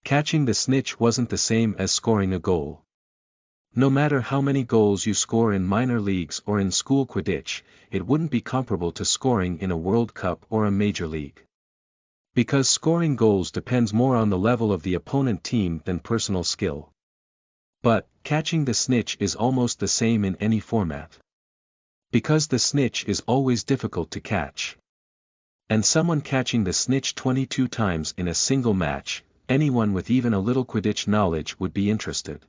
Catching the snitch wasn't the same as scoring a goal. No matter how many goals you score in minor leagues or in school Quidditch, it wouldn't be comparable to scoring in a World Cup or a Major League. Because scoring goals depends more on the level of the opponent team than personal skill. But, catching the snitch is almost the same in any format. Because the snitch is always difficult to catch. And someone catching the snitch 22 times in a single match, anyone with even a little Quidditch knowledge would be interested.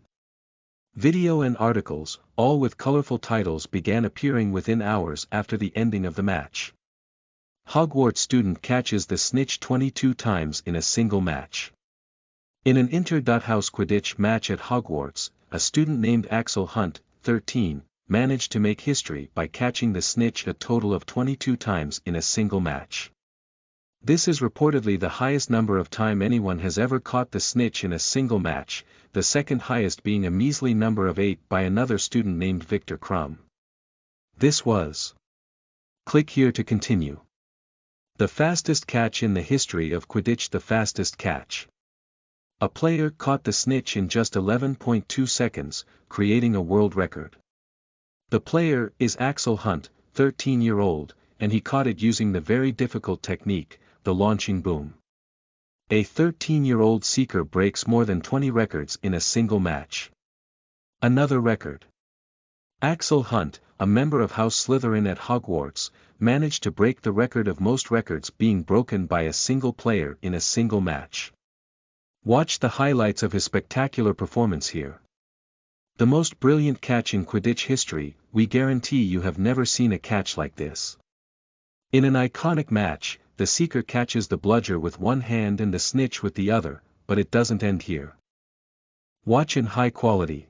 Video and articles, all with colorful titles, began appearing within hours after the ending of the match. Hogwarts student catches the snitch 22 times in a single match. In an inter-house Quidditch match at Hogwarts, a student named Axel Hunt, 13, managed to make history by catching the snitch a total of 22 times in a single match. This is reportedly the highest number of time anyone has ever caught the snitch in a single match, the second highest being a measly number of 8 by another student named Victor Crumb. This was. Click here to continue. The fastest catch in the history of Quidditch. The fastest catch. A player caught the snitch in just 11.2 seconds, creating a world record. The player is Axel Hunt, 13-year-old, and he caught it using the very difficult technique, the launching boom. A 13-year-old seeker breaks more than 20 records in a single match. Another record. Axel Hunt, a member of House Slytherin at Hogwarts, managed to break the record of most records being broken by a single player in a single match. Watch the highlights of his spectacular performance here. The most brilliant catch in Quidditch history, we guarantee you have never seen a catch like this. In an iconic match, the seeker catches the bludger with one hand and the snitch with the other, but it doesn't end here. Watch in high quality.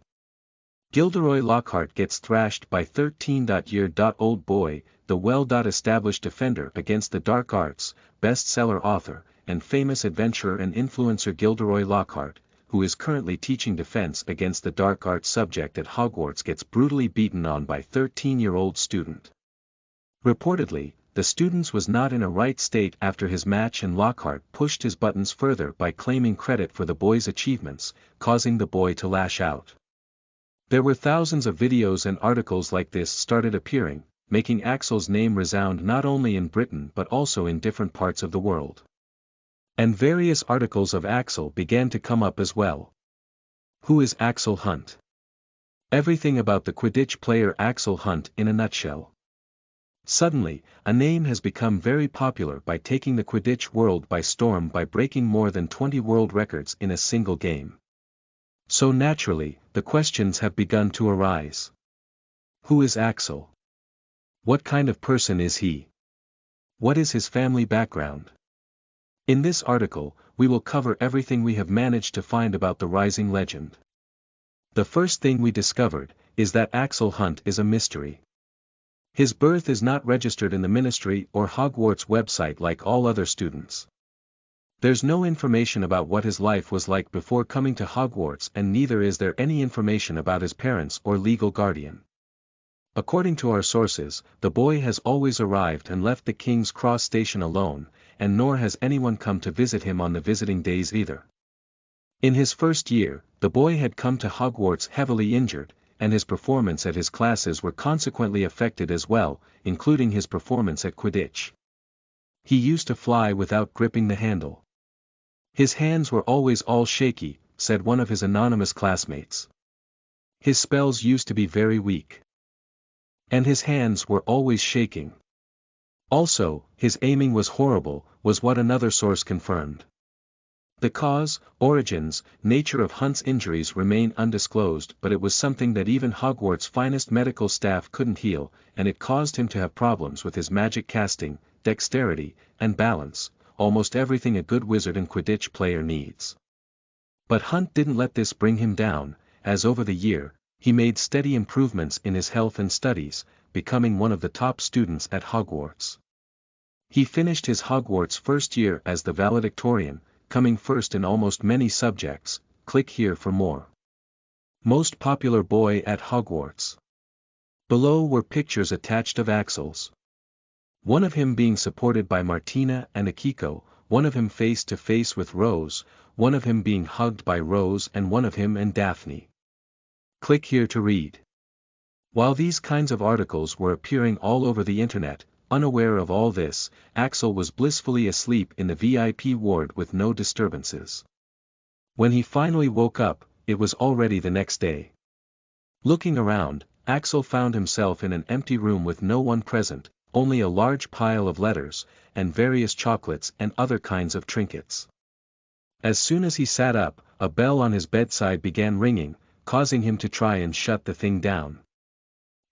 Gilderoy Lockhart gets thrashed by 13-year-old boy, the well-established defender against the dark arts, bestseller author, and famous adventurer and influencer Gilderoy Lockhart, who is currently teaching defense against the dark arts subject at Hogwarts, gets brutally beaten on by 13-year-old student. Reportedly, the student was not in a right state after his match, and Lockhart pushed his buttons further by claiming credit for the boy's achievements, causing the boy to lash out. There were thousands of videos and articles like this started appearing, making Axel's name resound not only in Britain but also in different parts of the world. And various articles of Axel began to come up as well. Who is Axel Hunt? Everything about the Quidditch player Axel Hunt in a nutshell. Suddenly, a name has become very popular by taking the Quidditch world by storm by breaking more than 20 world records in a single game. So naturally, the questions have begun to arise. Who is Axel? What kind of person is he? What is his family background? In this article, we will cover everything we have managed to find about the rising legend. The first thing we discovered is that Axel Hunt is a mystery. His birth is not registered in the Ministry or Hogwarts website like all other students. There's no information about what his life was like before coming to Hogwarts, and neither is there any information about his parents or legal guardian. According to our sources, the boy has always arrived and left the King's Cross station alone, and nor has anyone come to visit him on the visiting days either. In his first year, the boy had come to Hogwarts heavily injured, and his performance at his classes were consequently affected as well, including his performance at Quidditch. He used to fly without gripping the handle. His hands were always all shaky, said one of his anonymous classmates. His spells used to be very weak. And his hands were always shaking. Also, his aiming was horrible, was what another source confirmed. The cause, origins, nature of Hunt's injuries remain undisclosed, but it was something that even Hogwarts' finest medical staff couldn't heal, and it caused him to have problems with his magic casting, dexterity, and balance, almost everything a good wizard and Quidditch player needs. But Hunt didn't let this bring him down, as over the year, he made steady improvements in his health and studies, becoming one of the top students at Hogwarts. He finished his Hogwarts first year as the valedictorian, coming first in almost many subjects. Click here for more. Most popular boy at Hogwarts. Below were pictures attached of Axel's. One of him being supported by Martina and Akiko, one of him face to face with Rose, one of him being hugged by Rose, and one of him and Daphne. Click here to read. While these kinds of articles were appearing all over the internet, unaware of all this, Axel was blissfully asleep in the VIP ward with no disturbances. When he finally woke up, it was already the next day. Looking around, Axel found himself in an empty room with no one present, only a large pile of letters, and various chocolates and other kinds of trinkets. As soon as he sat up, a bell on his bedside began ringing, causing him to try and shut the thing down.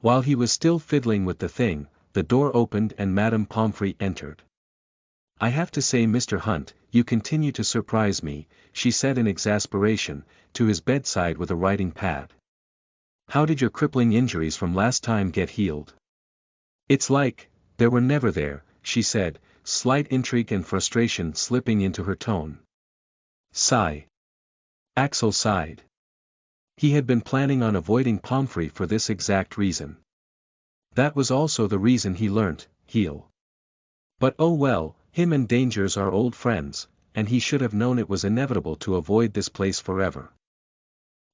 While he was still fiddling with the thing, the door opened and Madame Pomfrey entered. "I have to say, Mr. Hunt, you continue to surprise me," she said in exasperation, to his bedside with a writing pad. "How did your crippling injuries from last time get healed?" "It's like they were never there," she said, slight intrigue and frustration slipping into her tone. Sigh. Axel sighed. He had been planning on avoiding Pomfrey for this exact reason. That was also the reason he learnt, heal. But oh well, him and dangers are old friends, and he should have known it was inevitable to avoid this place forever.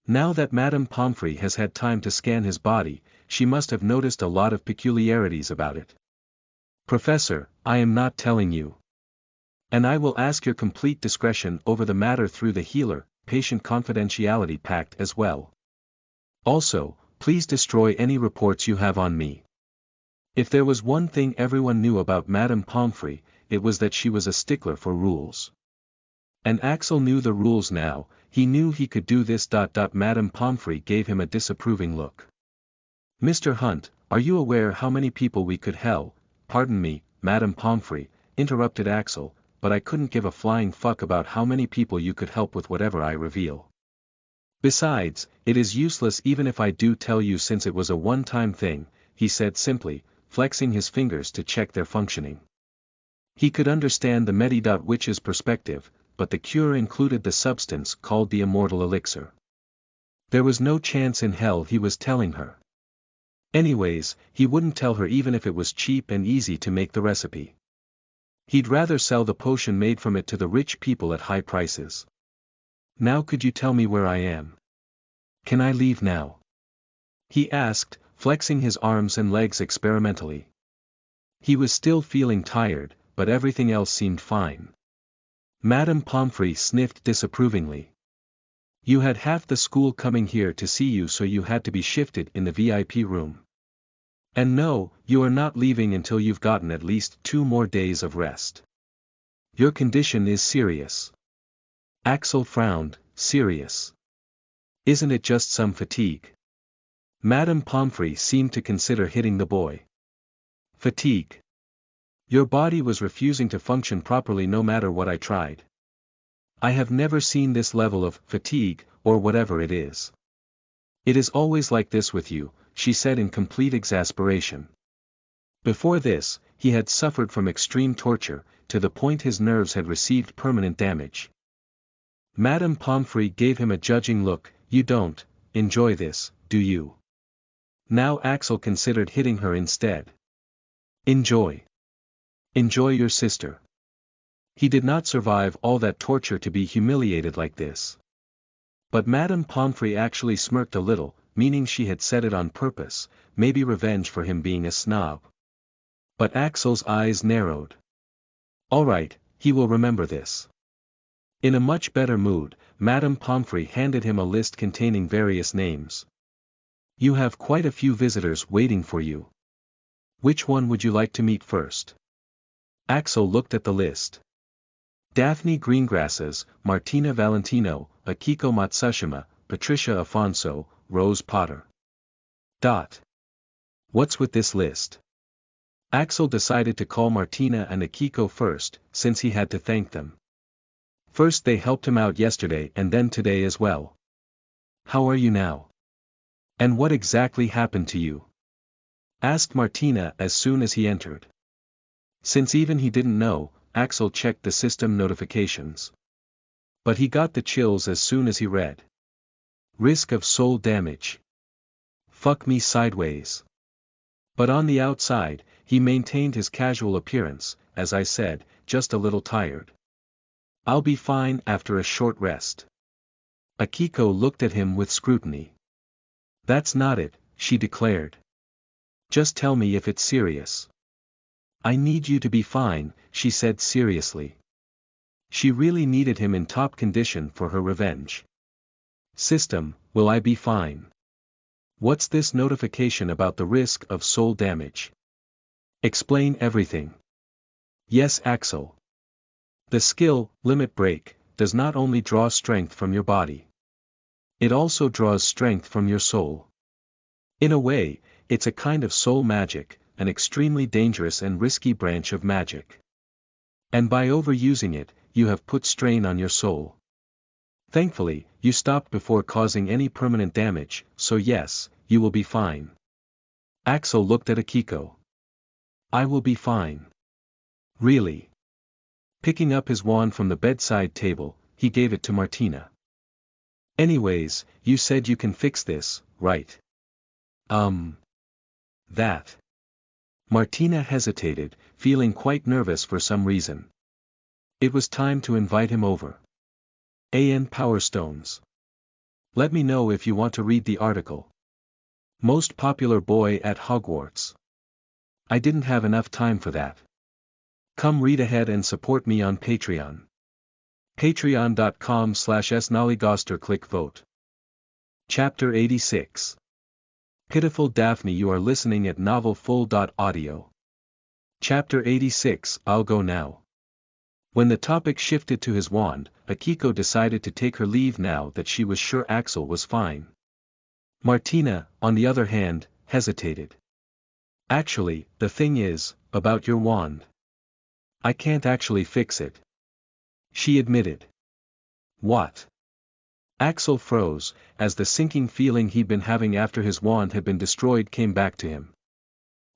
Now that Madame Pomfrey has had time to scan his body, she must have noticed a lot of peculiarities about it. "Professor, I am not telling you. And I will ask your complete discretion over the matter through the healer-patient confidentiality pact as well. Also, please destroy any reports you have on me." If there was one thing everyone knew about Madame Pomfrey, it was that she was a stickler for rules. And Axel knew the rules now. He knew he could do this. Madame Pomfrey gave him a disapproving look. "Mr. Hunt, are you aware how many people we could Pardon me, Madame Pomfrey," interrupted Axel, "but I couldn't give a flying fuck about how many people you could help with whatever I reveal. Besides, it is useless even if I do tell you, since it was a one-time thing," he said simply, flexing his fingers to check their functioning. He could understand the Medi.Witch's perspective, but the cure included the substance called the immortal elixir. There was no chance in hell he was telling her. Anyways, he wouldn't tell her even if it was cheap and easy to make the recipe. He'd rather sell the potion made from it to the rich people at high prices. "Now could you tell me where I am? Can I leave now?" he asked, flexing his arms and legs experimentally. He was still feeling tired, but everything else seemed fine. Madame Pomfrey sniffed disapprovingly. "You had half the school coming here to see you, so you had to be shifted in the VIP room. And no, you are not leaving until you've gotten at least 2 more days of rest. Your condition is serious." Axel frowned. "Serious? Isn't it just some fatigue?" Madame Pomfrey seemed to consider hitting the boy. Fatigue. Your body was refusing to function properly no matter what I tried. I have never seen this level of fatigue, or whatever it is. It is always like this with you, she said in complete exasperation. Before this, he had suffered from extreme torture, to the point his nerves had received permanent damage. Madame Pomfrey gave him a judging look. You don't enjoy this, do you? Now Axel considered hitting her instead. Enjoy. Enjoy your sister. He did not survive all that torture to be humiliated like this. But Madame Pomfrey actually smirked a little, meaning she had said it on purpose, maybe revenge for him being a snob. But Axel's eyes narrowed. All right, he will remember this. In a much better mood, Madame Pomfrey handed him a list containing various names. You have quite a few visitors waiting for you. Which one would you like to meet first? Axel looked at the list. Daphne Greengrasses, Martina Valentino, Akiko Matsushima, Patricia Afonso, Rose Potter. What's with this list? Axel decided to call Martina and Akiko first, since he had to thank them. First they helped him out yesterday and then today as well. How are you now? And what exactly happened to you? Asked Martina as soon as he entered. Since even he didn't know, Axel checked the system notifications. But he got the chills as soon as he read. Risk of soul damage. Fuck me sideways. But on the outside, he maintained his casual appearance, as I said, just a little tired. I'll be fine after a short rest. Akiko looked at him with scrutiny. That's not it, she declared. Just tell me if it's serious. I need you to be fine, she said seriously. She really needed him in top condition for her revenge. System, will I be fine? What's this notification about the risk of soul damage? Explain everything. Yes, Axel. The skill, Limit Break, does not only draw strength from your body. It also draws strength from your soul. In a way, it's a kind of soul magic, an extremely dangerous and risky branch of magic. And by overusing it, you have put strain on your soul. Thankfully, you stopped before causing any permanent damage, so yes, you will be fine. Axel looked at Akiko. I will be fine. Really? Picking up his wand from the bedside table, he gave it to Martina. Anyways, you said you can fix this, right? That. Martina hesitated, feeling quite nervous for some reason. It was time to invite him over. AN Power Stones. Let me know if you want to read the article. Most popular boy at Hogwarts. I didn't have enough time for that. Come read ahead and support me on Patreon. Patreon.com/snollygoster. Click vote. Chapter 86. Pitiful Daphne. You are listening at novelfull.audio. Chapter 86. I'll go now. When the topic shifted to his wand, Akiko decided to take her leave now that she was sure Axel was fine. Martina, on the other hand, hesitated. Actually, the thing is, about your wand. I can't actually fix it. She admitted. What? Axel froze, as the sinking feeling he'd been having after his wand had been destroyed came back to him.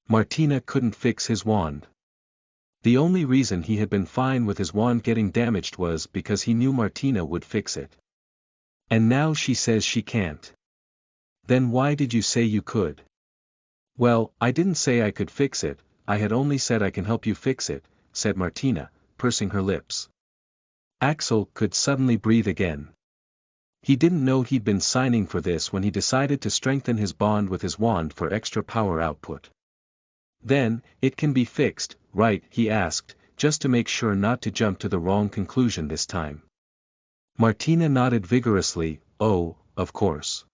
Martina couldn't fix his wand. The only reason he had been fine with his wand getting damaged was because he knew Martina would fix it. And now she says she can't. Then why did you say you could? Well, I didn't say I could fix it, I had only said I can help you fix it, said Martina, pursing her lips. Axel could suddenly breathe again. He didn't know he'd been signing for this when he decided to strengthen his bond with his wand for extra power output. Then, it can be fixed, right? He asked, just to make sure not to jump to the wrong conclusion this time. Martina nodded vigorously. Oh, of course.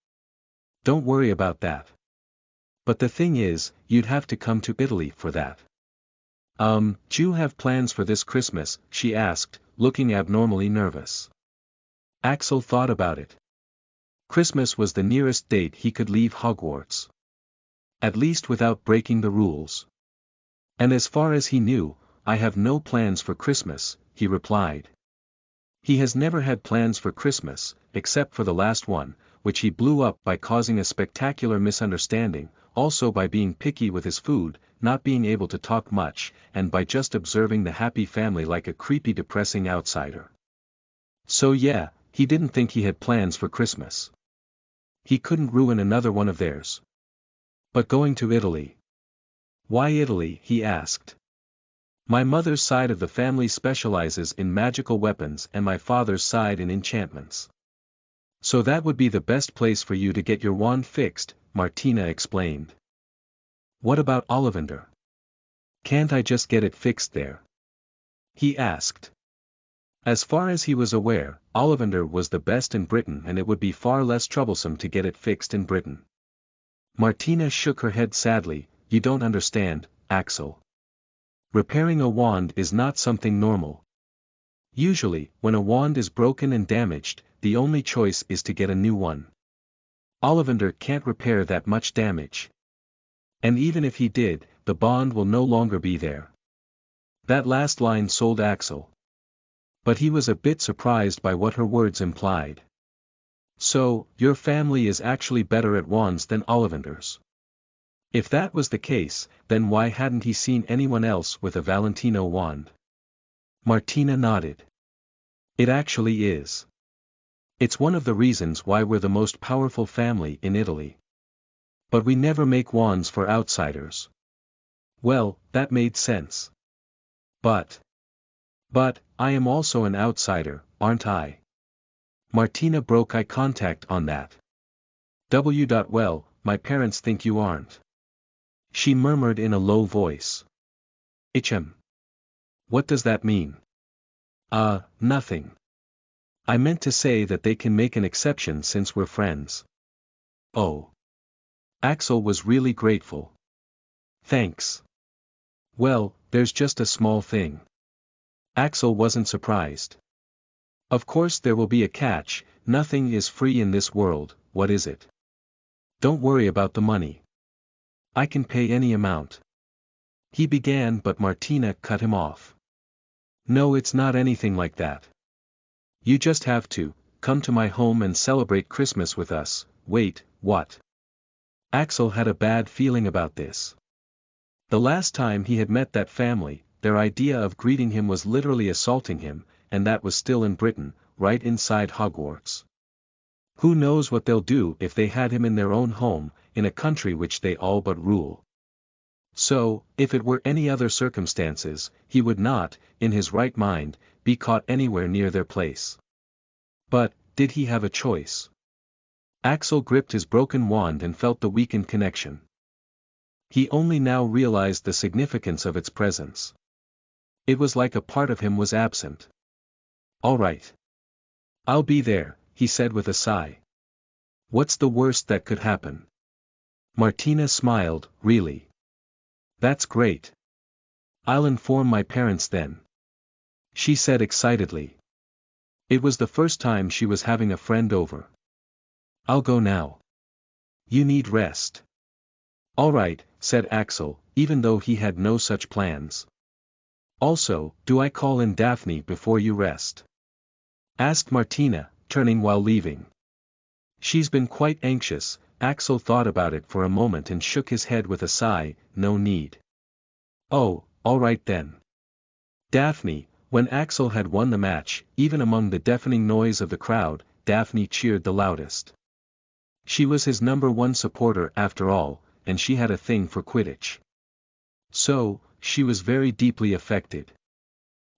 Don't worry about that. But the thing is, you'd have to come to Italy for that. Do you have plans for this Christmas? She asked, looking abnormally nervous. Axel thought about it. Christmas was the nearest date he could leave Hogwarts. At least without breaking the rules. And as far as he knew, I have no plans for Christmas, he replied. He has never had plans for Christmas, except for the last one, which he blew up by causing a spectacular misunderstanding, also by being picky with his food, not being able to talk much, and by just observing the happy family like a creepy depressing outsider. So yeah, he didn't think he had plans for Christmas. He couldn't ruin another one of theirs. But going to Italy. Why Italy? He asked. My mother's side of the family specializes in magical weapons and my father's side in enchantments. So that would be the best place for you to get your wand fixed, Martina explained. What about Ollivander? Can't I just get it fixed there? He asked. As far as he was aware, Ollivander was the best in Britain and it would be far less troublesome to get it fixed in Britain. Martina shook her head sadly. You don't understand, Axel. Repairing a wand is not something normal. Usually, when a wand is broken and damaged, the only choice is to get a new one. Ollivander can't repair that much damage. And even if he did, the bond will no longer be there. That last line sold Axel. But he was a bit surprised by what her words implied. So, your family is actually better at wands than Ollivander's. If that was the case, then why hadn't he seen anyone else with a Valentino wand? Martina nodded. It actually is. It's one of the reasons why we're the most powerful family in Italy. But we never make wands for outsiders. Well, that made sense. But I am also an outsider, aren't I? Martina broke eye contact on that. Well, my parents think you aren't. She murmured in a low voice. Ichem. What does that mean? Nothing. I meant to say that they can make an exception since we're friends. Oh. Axel was really grateful. Thanks. Well, there's just a small thing. Axel wasn't surprised. Of course there will be a catch, nothing is free in this world, what is it? Don't worry about the money. I can pay any amount. He began but Martina cut him off. No, it's not anything like that. You just have to, come to my home and celebrate Christmas with us. Wait, what? Axel had a bad feeling about this. The last time he had met that family, their idea of greeting him was literally assaulting him, and that was still in Britain, right inside Hogwarts. Who knows what they'll do if they had him in their own home, in a country which they all but rule. So, if it were any other circumstances, he would not, in his right mind, be caught anywhere near their place. But, did he have a choice? Axel gripped his broken wand and felt the weakened connection. He only now realized the significance of its presence. It was like a part of him was absent. All right. I'll be there, he said with a sigh. What's the worst that could happen? Martina smiled, really? That's great. I'll inform my parents then. She said excitedly. It was the first time she was having a friend over. I'll go now. You need rest. All right, said Axel, even though he had no such plans. Also, do I call in Daphne before you rest? Asked Martina, turning while leaving. She's been quite anxious. Axel thought about it for a moment and shook his head with a sigh. No need. Oh, all right then. Daphne. When Axel had won the match, even among the deafening noise of the crowd, Daphne cheered the loudest. She was his #1 supporter after all, and she had a thing for Quidditch. So, she was very deeply affected.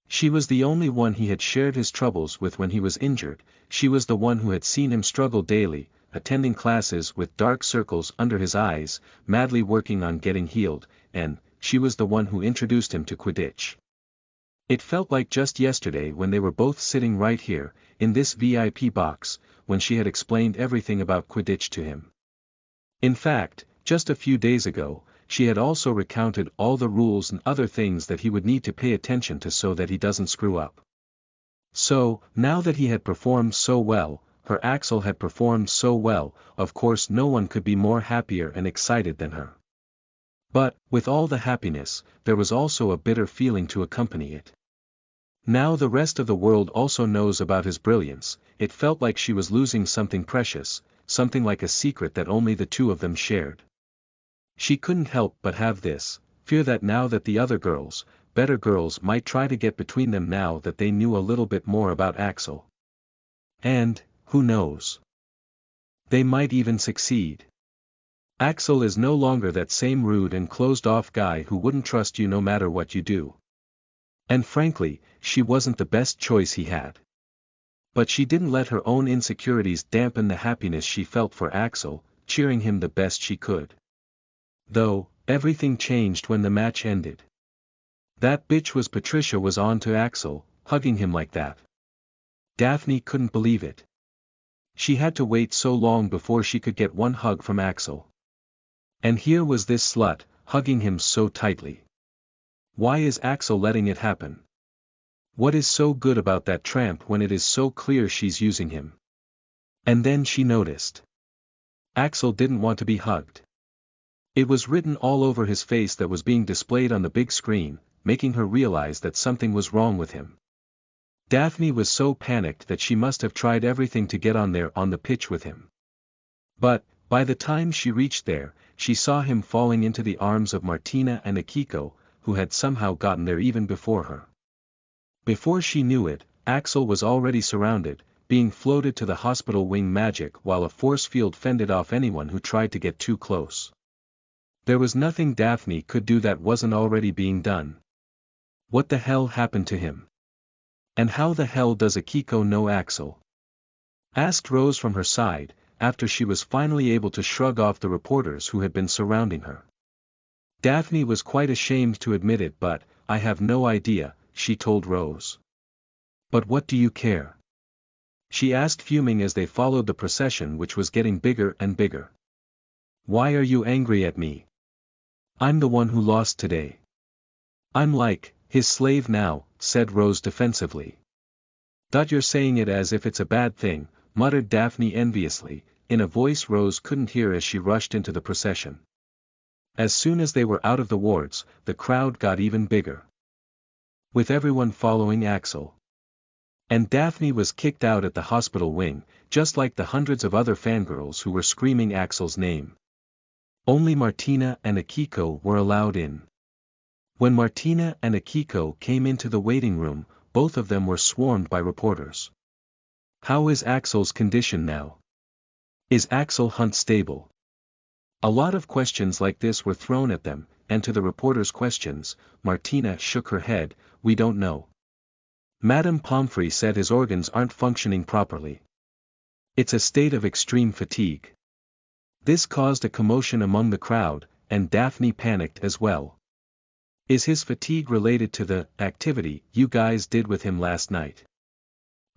She was the only one he had shared his troubles with when he was injured, she was the one who had seen him struggle daily, attending classes with dark circles under his eyes, madly working on getting healed, and, she was the one who introduced him to Quidditch. It felt like just yesterday when they were both sitting right here, in this VIP box, when she had explained everything about Quidditch to him. In fact, just a few days ago, she had also recounted all the rules and other things that he would need to pay attention to so that he doesn't screw up. So, now that he had performed so well, her Axel had performed so well, of course no one could be more happier and excited than her. But, with all the happiness, there was also a bitter feeling to accompany it. Now the rest of the world also knows about his brilliance. It felt like she was losing something precious, something like a secret that only the two of them shared. She couldn't help but have this fear that now that the other girls, better girls, might try to get between them now that they knew a little bit more about Axel. And, who knows? They might even succeed. Axel is no longer that same rude and closed-off guy who wouldn't trust you no matter what you do. And frankly, she wasn't the best choice he had. But she didn't let her own insecurities dampen the happiness she felt for Axel, cheering him the best she could. Though, everything changed when the match ended. That bitch was Patricia was on to Axel, hugging him like that. Daphne couldn't believe it. She had to wait so long before she could get one hug from Axel. And here was this slut, hugging him so tightly. Why is Axel letting it happen? What is so good about that tramp when it is so clear she's using him? And then she noticed. Axel didn't want to be hugged. It was written all over his face that was being displayed on the big screen, making her realize that something was wrong with him. Daphne was so panicked that she must have tried everything to get on there on the pitch with him. But, by the time she reached there, she saw him falling into the arms of Martina and Akiko, who had somehow gotten there even before her. Before she knew it, Axel was already surrounded, being floated to the hospital wing magic while a force field fended off anyone who tried to get too close. There was nothing Daphne could do that wasn't already being done. What the hell happened to him? And how the hell does Akiko know Axel? Asked Rose from her side, after she was finally able to shrug off the reporters who had been surrounding her. Daphne was quite ashamed to admit it, but, I have no idea, she told Rose. But what do you care? She asked, fuming as they followed the procession, which was getting bigger and bigger. Why are you angry at me? I'm the one who lost today. I'm like his slave now, said Rose defensively. You're saying it as if it's a bad thing, muttered Daphne enviously, in a voice Rose couldn't hear as she rushed into the procession. As soon as they were out of the wards, the crowd got even bigger, with everyone following Axel. And Daphne was kicked out at the hospital wing, just like the hundreds of other fangirls who were screaming Axel's name. Only Martina and Akiko were allowed in. When Martina and Akiko came into the waiting room, both of them were swarmed by reporters. How is Axel's condition now? Is Axel Hunt stable? A lot of questions like this were thrown at them, and to the reporters' questions, Martina shook her head, we don't know. Madame Pomfrey said his organs aren't functioning properly. It's a state of extreme fatigue. This caused a commotion among the crowd, and Daphne panicked as well. Is his fatigue related to the activity you guys did with him last night?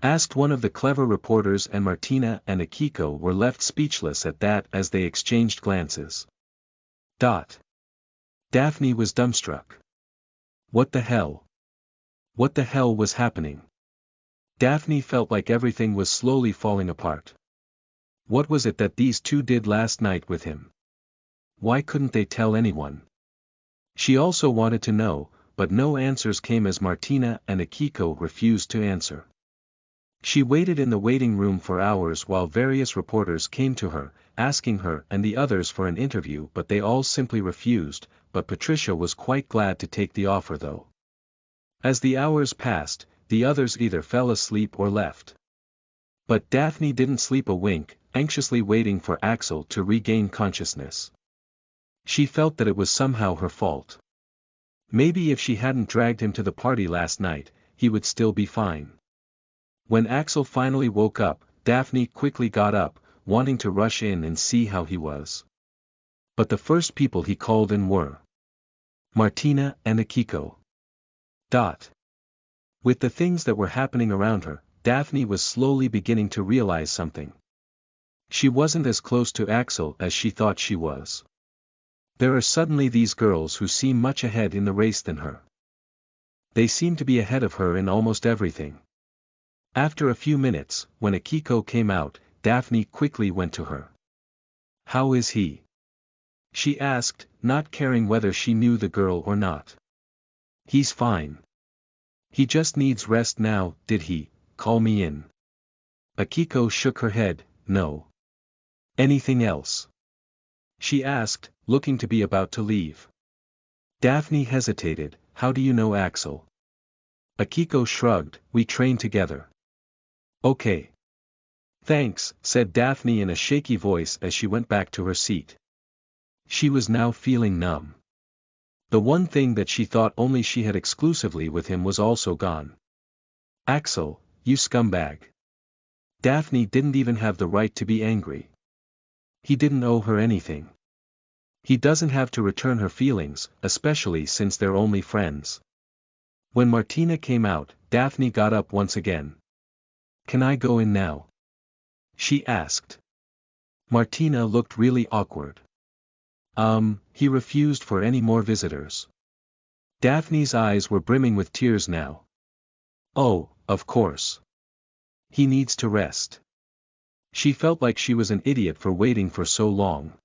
Asked one of the clever reporters, and Martina and Akiko were left speechless at that as they exchanged glances. Daphne was dumbstruck. What the hell? What the hell was happening? Daphne felt like everything was slowly falling apart. What was it that these two did last night with him? Why couldn't they tell anyone? She also wanted to know, but no answers came as Martina and Akiko refused to answer. She waited in the waiting room for hours while various reporters came to her, asking her and the others for an interview, but they all simply refused, but Patricia was quite glad to take the offer though. As the hours passed, the others either fell asleep or left. But Daphne didn't sleep a wink, anxiously waiting for Axel to regain consciousness. She felt that it was somehow her fault. Maybe if she hadn't dragged him to the party last night, he would still be fine. When Axel finally woke up, Daphne quickly got up, wanting to rush in and see how he was. But the first people he called in were Martina and Akiko. With the things that were happening around her, Daphne was slowly beginning to realize something. She wasn't as close to Axel as she thought she was. There are suddenly these girls who seem much ahead in the race than her. They seem to be ahead of her in almost everything. After a few minutes, when Akiko came out, Daphne quickly went to her. "How is he?" she asked, not caring whether she knew the girl or not. "He's fine. He just needs rest now." "Did he call me in?" Akiko shook her head. "No." "Anything else?" she asked, looking to be about to leave. Daphne hesitated. "How do you know Axel?" Akiko shrugged. "We train together." "Okay. Thanks," said Daphne in a shaky voice as she went back to her seat. She was now feeling numb. The one thing that she thought only she had exclusively with him was also gone. "Axel, you scumbag." Daphne didn't even have the right to be angry. He didn't owe her anything. He doesn't have to return her feelings, especially since they're only friends. When Martina came out, Daphne got up once again. "Can I go in now?" she asked. Martina looked really awkward. He refused for any more visitors. Daphne's eyes were brimming with tears now. "Oh, of course. He needs to rest." She felt like she was an idiot for waiting for so long.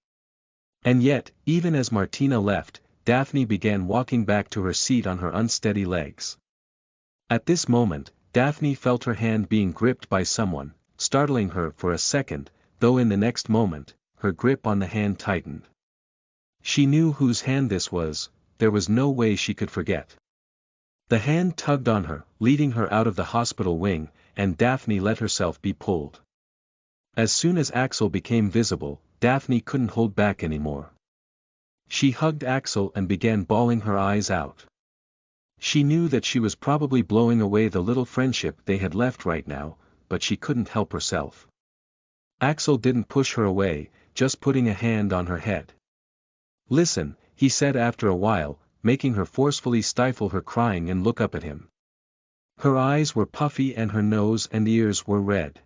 And yet, even as Martina left, Daphne began walking back to her seat on her unsteady legs. At this moment, Daphne felt her hand being gripped by someone, startling her for a second, though in the next moment, her grip on the hand tightened. She knew whose hand this was, there was no way she could forget. The hand tugged on her, leading her out of the hospital wing, and Daphne let herself be pulled. As soon as Axel became visible, Daphne couldn't hold back anymore. She hugged Axel and began bawling her eyes out. She knew that she was probably blowing away the little friendship they had left right now, but she couldn't help herself. Axel didn't push her away, just putting a hand on her head. "Listen," he said after a while, making her forcefully stifle her crying and look up at him. Her eyes were puffy and her nose and ears were red.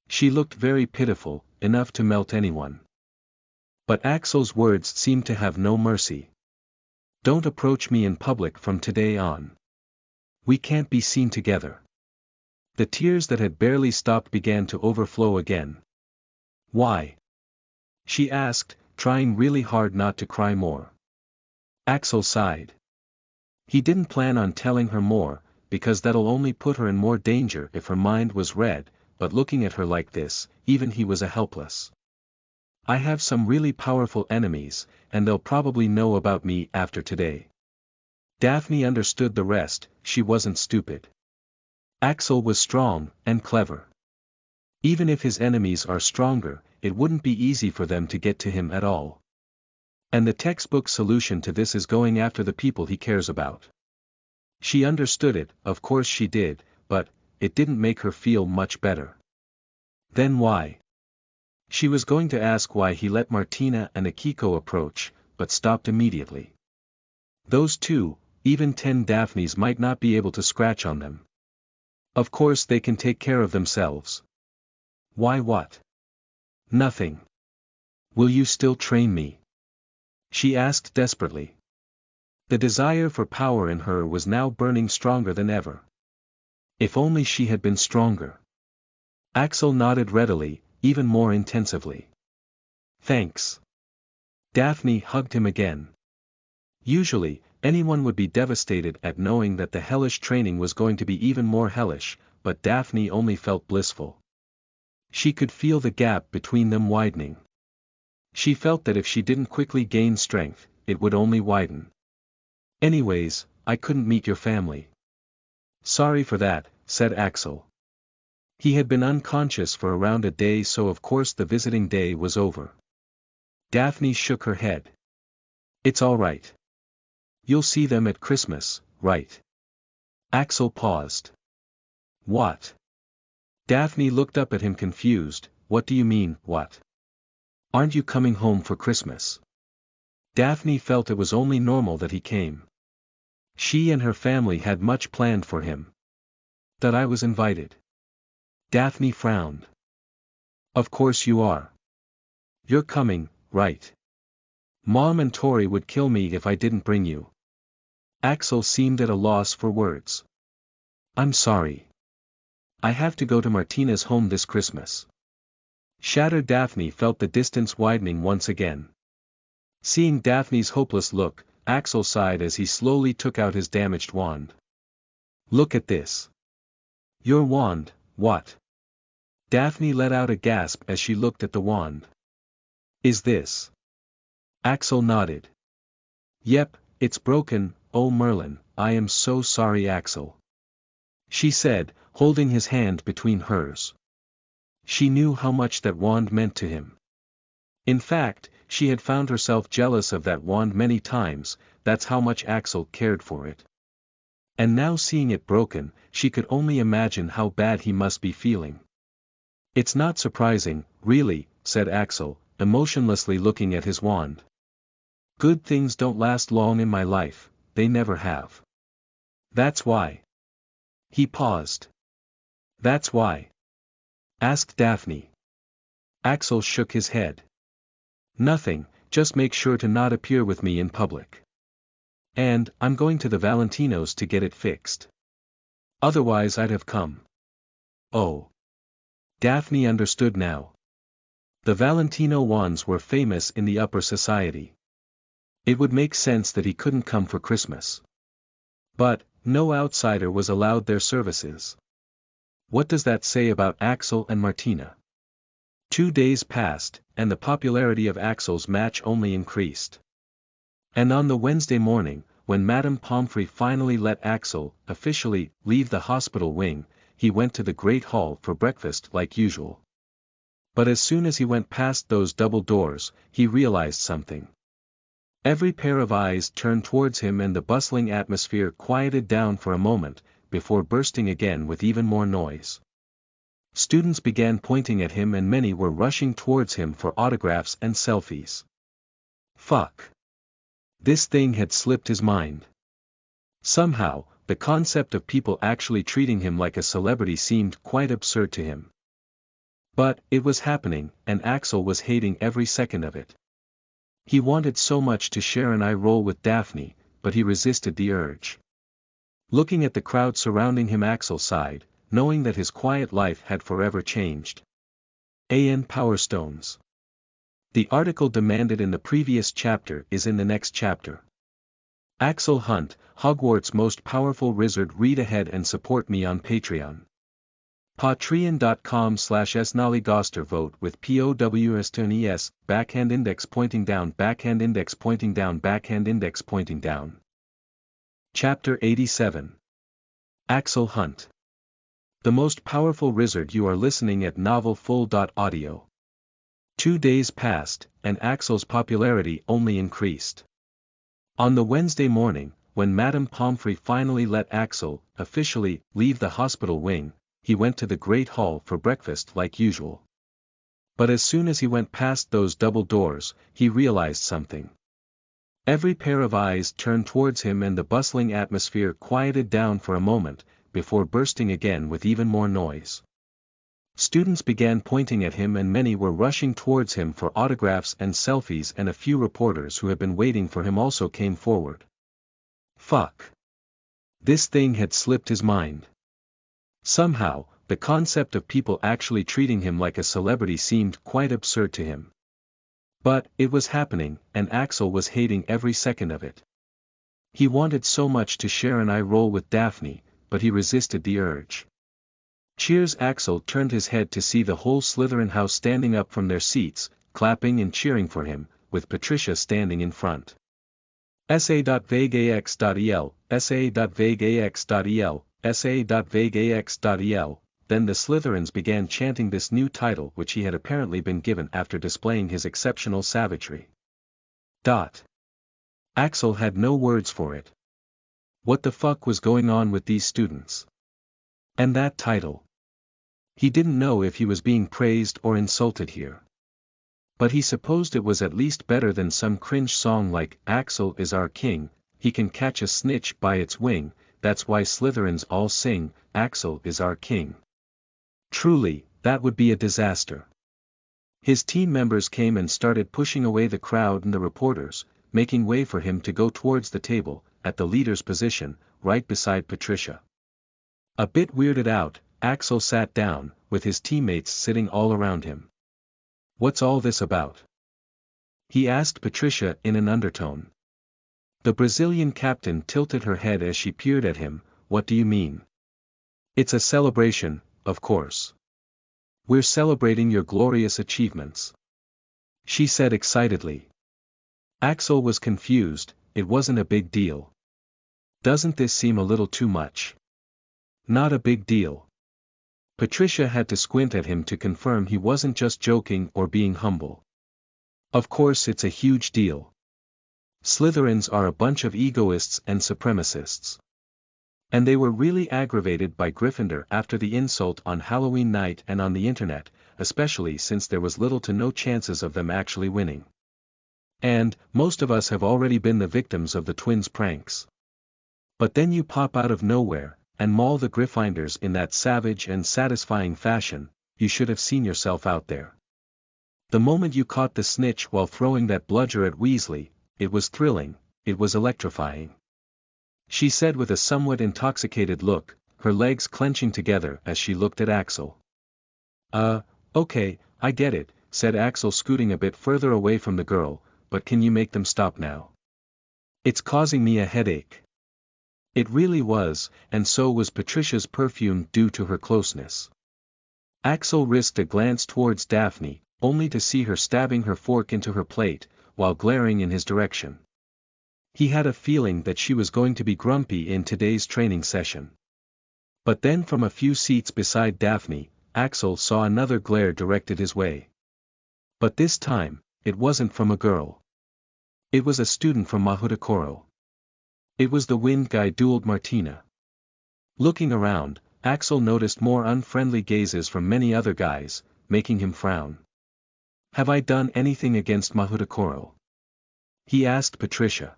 She looked very pitiful, enough to melt anyone. But Axel's words seemed to have no mercy. "Don't approach me in public from today on. We can't be seen together." The tears that had barely stopped began to overflow again. "Why?" she asked, trying really hard not to cry more. Axel sighed. He didn't plan on telling her more, because that'll only put her in more danger if her mind was red, but looking at her like this, even he was helpless. "I have some really powerful enemies, and they'll probably know about me after today." Daphne understood the rest. She wasn't stupid. Axel was strong, and clever. Even if his enemies are stronger, it wouldn't be easy for them to get to him at all. And the textbook solution to this is going after the people he cares about. She understood it, of course she did, but it didn't make her feel much better. Then why? She was going to ask why he let Martina and Akiko approach, but stopped immediately. Those two, even 10 Daphnes might not be able to scratch on them. Of course they can take care of themselves. Why what? Nothing. "Will you still train me?" she asked desperately. The desire for power in her was now burning stronger than ever. If only she had been stronger. Axel nodded readily, even more intensively. "Thanks." Daphne hugged him again. Usually, anyone would be devastated at knowing that the hellish training was going to be even more hellish, but Daphne only felt blissful. She could feel the gap between them widening. She felt that if she didn't quickly gain strength, it would only widen. "Anyways, I couldn't meet your family." "Sorry for that," said Axel. He had been unconscious for around a day, so of course the visiting day was over. Daphne shook her head. "It's all right. You'll see them at Christmas, right?" Axel paused. "What?" Daphne looked up at him confused. "What do you mean, what? Aren't you coming home for Christmas?" Daphne felt it was only normal that he came. She and her family had much planned for him. "That I was invited." Daphne frowned. "Of course you are. You're coming, right? Mom and Tori would kill me if I didn't bring you." Axel seemed at a loss for words. "I'm sorry. I have to go to Martina's home this Christmas. Shattered Daphne felt the distance widening once again. Seeing Daphne's hopeless look, Axel sighed as he slowly took out his damaged wand. Look at this. Your wand, what? Daphne let out a gasp as she looked at the wand. Is this? Axel nodded. Yep, it's broken, oh Merlin, I am so sorry Axel. She said, holding his hand between hers. She knew how much that wand meant to him. In fact, she had found herself jealous of that wand many times, that's how much Axel cared for it. And now seeing it broken, she could only imagine how bad he must be feeling. It's not surprising, really, said Axel, emotionlessly looking at his wand. Good things don't last long in my life, they never have. That's why. He paused. That's why? Asked Daphne. Axel shook his head. Nothing, just make sure to not appear with me in public. And, I'm going to the Valentinos to get it fixed. Otherwise I'd have come. Oh. Daphne understood now. The Valentino wands were famous in the upper society. It would make sense that he couldn't come for Christmas. But, no outsider was allowed their services. What does that say about Axel and Martina? 2 days passed, and the popularity of Axel's match only increased. And on the Wednesday morning, when Madame Pomfrey finally let Axel, officially, leave the hospital wing, he went to the Great Hall for breakfast like usual. But as soon as he went past those double doors, he realized something. Every pair of eyes turned towards him and the bustling atmosphere quieted down for a moment, before bursting again with even more noise. Students began pointing at him and many were rushing towards him for autographs and selfies. Fuck. This thing had slipped his mind. Somehow, the concept of people actually treating him like a celebrity seemed quite absurd to him. But, it was happening, and Axel was hating every second of it. He wanted so much to share an eye roll with Daphne, but he resisted the urge. Looking at the crowd surrounding him, Axel sighed, knowing that his quiet life had forever changed. AN Power Stones. The article demanded in the previous chapter is in the next chapter. Axel Hunt, Hogwarts' most powerful wizard. Read ahead and support me on Patreon. Patreon.com/snollygoster. Vote with POWSTONES, backhand index pointing down, backhand index pointing down, backhand index pointing down. Chapter 87. Axel Hunt. The most powerful wizard. You are listening at novelfull.audio. 2 days passed, and Axel's popularity only increased. On the Wednesday morning, when Madame Pomfrey finally let Axel, officially, leave the hospital wing, he went to the Great Hall for breakfast like usual. But as soon as he went past those double doors, he realized something. Every pair of eyes turned towards him and the bustling atmosphere quieted down for a moment, before bursting again with even more noise. Students began pointing at him and many were rushing towards him for autographs and selfies, and a few reporters who had been waiting for him also came forward. Fuck. This thing had slipped his mind. Somehow, the concept of people actually treating him like a celebrity seemed quite absurd to him. But, it was happening, and Axel was hating every second of it. He wanted so much to share an eye roll with Daphne, but he resisted the urge. Cheers. Axel turned his head to see the whole Slytherin house standing up from their seats, clapping and cheering for him, with Patricia standing in front. sa.vagueax.el, sa.vagueax.el, sa.vagueax.el. Then the Slytherins began chanting this new title which he had apparently been given after displaying his exceptional savagery. Axel had no words for it. What the fuck was going on with these students? And that title? He didn't know if he was being praised or insulted here. But he supposed it was at least better than some cringe song like, Axel is our king, he can catch a snitch by its wing, that's why Slytherins all sing, Axel is our king. Truly, that would be a disaster. His team members came and started pushing away the crowd and the reporters, making way for him to go towards the table, at the leader's position, right beside Patricia. A bit weirded out, Axel sat down, with his teammates sitting all around him. "What's all this about?" he asked Patricia in an undertone. The Brazilian captain tilted her head as she peered at him. "What do you mean?" "It's a celebration, of course. We're celebrating your glorious achievements," she said excitedly. Axel was confused. It wasn't a big deal. "Doesn't this seem a little too much?" "Not a big deal." Patricia had to squint at him to confirm he wasn't just joking or being humble. "Of course it's a huge deal. Slytherins are a bunch of egoists and supremacists. And they were really aggravated by Gryffindor after the insult on Halloween night and on the internet, especially since there was little to no chances of them actually winning. And, most of us have already been the victims of the twins' pranks. But then you pop out of nowhere, and maul the Gryffindors in that savage and satisfying fashion. You should have seen yourself out there. The moment you caught the snitch while throwing that bludger at Weasley, it was thrilling, it was electrifying," she said with a somewhat intoxicated look, her legs clenching together as she looked at Axel. Okay, I get it," said Axel, scooting a bit further away from the girl, "but can you make them stop now? It's causing me a headache." It really was, and so was Patricia's perfume due to her closeness. Axel risked a glance towards Daphne, only to see her stabbing her fork into her plate, while glaring in his direction. He had a feeling that she was going to be grumpy in today's training session. But then from a few seats beside Daphne, Axel saw another glare directed his way. But this time, it wasn't from a girl. It was a student from Mahudakoro. It was the wind guy dueled Martina. Looking around, Axel noticed more unfriendly gazes from many other guys, making him frown. "Have I done anything against Mahudakoro?" he asked Patricia.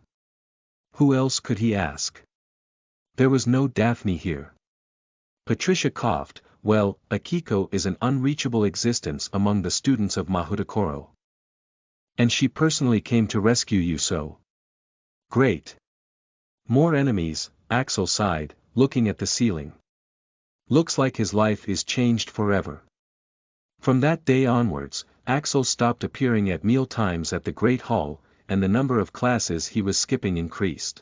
Who else could he ask? There was no Daphne here. Patricia coughed. "Well, Akiko is an unreachable existence among the students of Mahudakoro. And she personally came to rescue you, so." "Great. More enemies," Axel sighed, looking at the ceiling. Looks like his life is changed forever. From that day onwards, Axel stopped appearing at meal times at the Great Hall, and the number of classes he was skipping increased.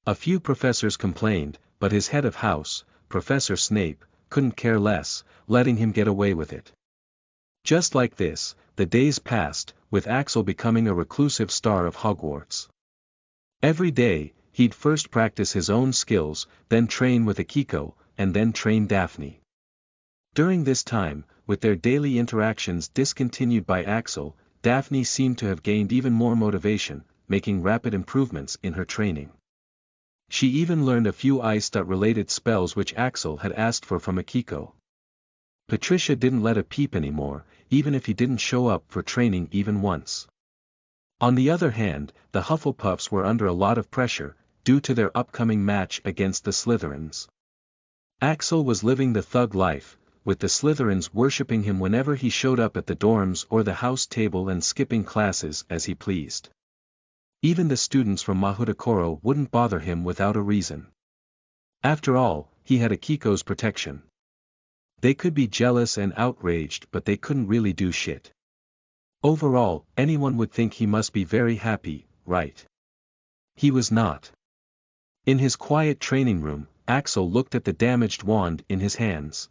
A few professors complained, but his head of house, Professor Snape, couldn't care less, letting him get away with it. Just like this, the days passed, with Axel becoming a reclusive star of Hogwarts. Every day, he'd first practice his own skills, then train with Akiko, and then train Daphne. During this time, with their daily interactions discontinued by Axel, Daphne seemed to have gained even more motivation, making rapid improvements in her training. She even learned a few ice-related spells which Axel had asked for from Akiko. Patricia didn't let a peep anymore, even if he didn't show up for training even once. On the other hand, the Hufflepuffs were under a lot of pressure, due to their upcoming match against the Slytherins. Axel was living the thug life, with the Slytherins worshipping him whenever he showed up at the dorms or the house table and skipping classes as he pleased. Even the students from Mahudakoro wouldn't bother him without a reason. After all, he had Akiko's protection. They could be jealous and outraged, but they couldn't really do shit. Overall, anyone would think he must be very happy, right? He was not. In his quiet training room, Axel looked at the damaged wand in his hands.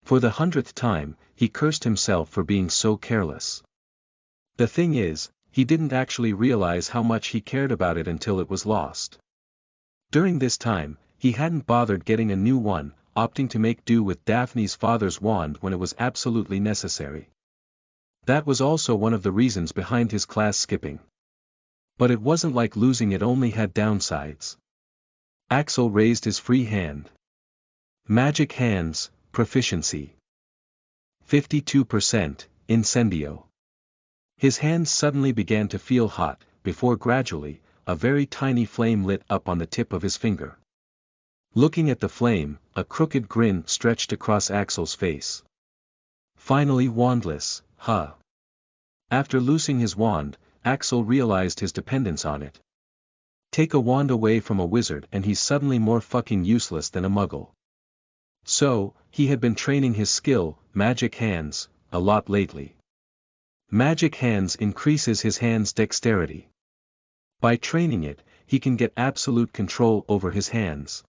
For the 100th time, he cursed himself for being so careless. The thing is, he didn't actually realize how much he cared about it until it was lost. During this time, he hadn't bothered getting a new one, opting to make do with Daphne's father's wand when it was absolutely necessary. That was also one of the reasons behind his class skipping. But it wasn't like losing it only had downsides. Axel raised his free hand. Magic hands, proficiency. 52%, incendio. His hands suddenly began to feel hot, before gradually, a very tiny flame lit up on the tip of his finger. Looking at the flame, a crooked grin stretched across Axel's face. Finally wandless, huh? After losing his wand, Axel realized his dependence on it. Take a wand away from a wizard and he's suddenly more fucking useless than a muggle. So, he had been training his skill, magic hands, a lot lately. Magic hands increases his hands' dexterity. By training it, he can get absolute control over his hands.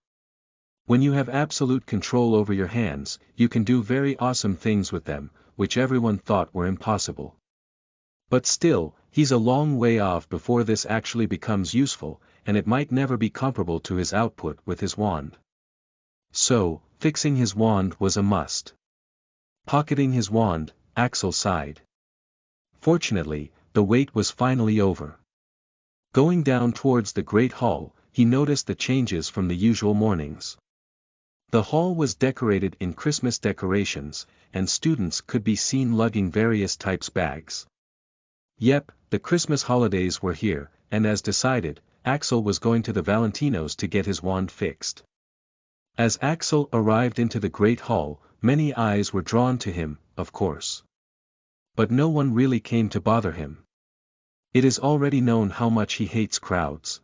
When you have absolute control over your hands, you can do very awesome things with them, which everyone thought were impossible. But still, he's a long way off before this actually becomes useful, and it might never be comparable to his output with his wand. So, fixing his wand was a must. Pocketing his wand, Axel sighed. Fortunately, the wait was finally over. Going down towards the great hall, he noticed the changes from the usual mornings. The hall was decorated in Christmas decorations, and students could be seen lugging various types bags. Yep, the Christmas holidays were here, and as decided, Axel was going to the Valentinos to get his wand fixed. As Axel arrived into the great hall, many eyes were drawn to him, of course. But no one really came to bother him. It is already known how much he hates crowds.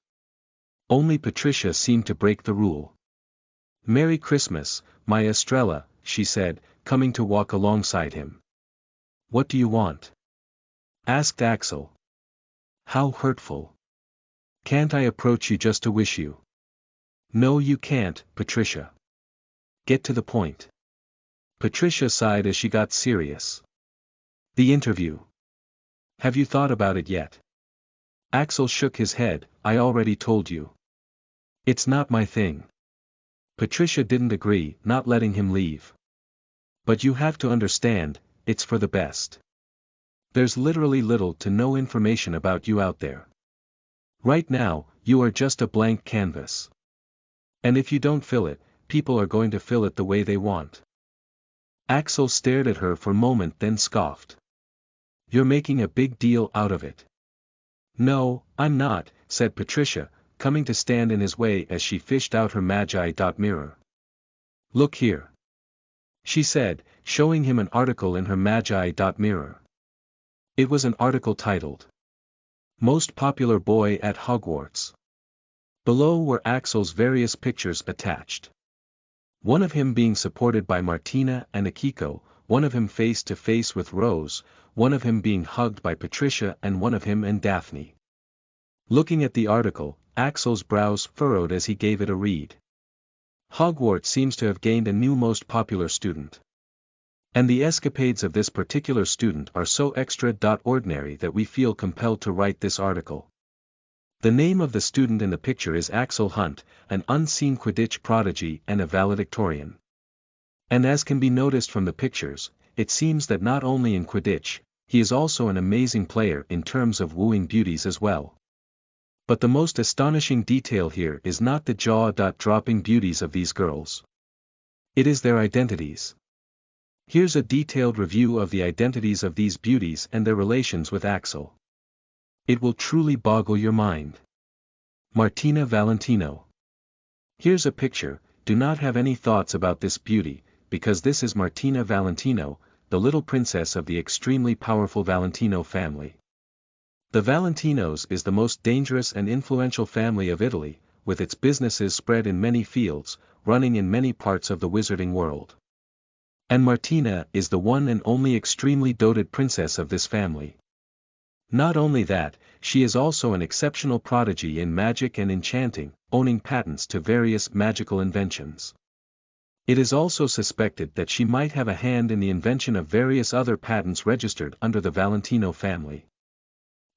Only Patricia seemed to break the rule. "Merry Christmas, my Estrella," she said, coming to walk alongside him. "What do you want?" asked Axel. "How hurtful. Can't I approach you just to wish you?" "No, you can't, Patricia. Get to the point." Patricia sighed as she got serious. "The interview. Have you thought about it yet?" Axel shook his head. "I already told you. It's not my thing." Patricia didn't agree, not letting him leave. "But you have to understand, it's for the best. There's literally little to no information about you out there. Right now, you are just a blank canvas. And if you don't fill it, people are going to fill it the way they want." Axel stared at her for a moment, then scoffed. "You're making a big deal out of it." "No, I'm not," said Patricia, coming to stand in his way as she fished out her magi mirror. "Look here," she said, showing him an article in her magi mirror. It was an article titled, "Most Popular Boy at Hogwarts." Below were Axel's various pictures attached. One of him being supported by Martina and Akiko, one of him face to face with Rose, one of him being hugged by Patricia, and one of him and Daphne. Looking at the article, Axel's brows furrowed as he gave it a read. Hogwarts seems to have gained a new most popular student. And the escapades of this particular student are so extraordinary that we feel compelled to write this article. The name of the student in the picture is Axel Hunt, an unseen Quidditch prodigy and a valedictorian. And as can be noticed from the pictures, it seems that not only in Quidditch, he is also an amazing player in terms of wooing beauties as well. But the most astonishing detail here is not the jaw-dropping beauties of these girls. It is their identities. Here's a detailed review of the identities of these beauties and their relations with Axel. It will truly boggle your mind. Martina Valentino. Here's a picture. Do not have any thoughts about this beauty, because this is Martina Valentino, the little princess of the extremely powerful Valentino family. The Valentinos is the most dangerous and influential family of Italy, with its businesses spread in many fields, running in many parts of the wizarding world. And Martina is the one and only extremely doted princess of this family. Not only that, she is also an exceptional prodigy in magic and enchanting, owning patents to various magical inventions. It is also suspected that she might have a hand in the invention of various other patents registered under the Valentino family.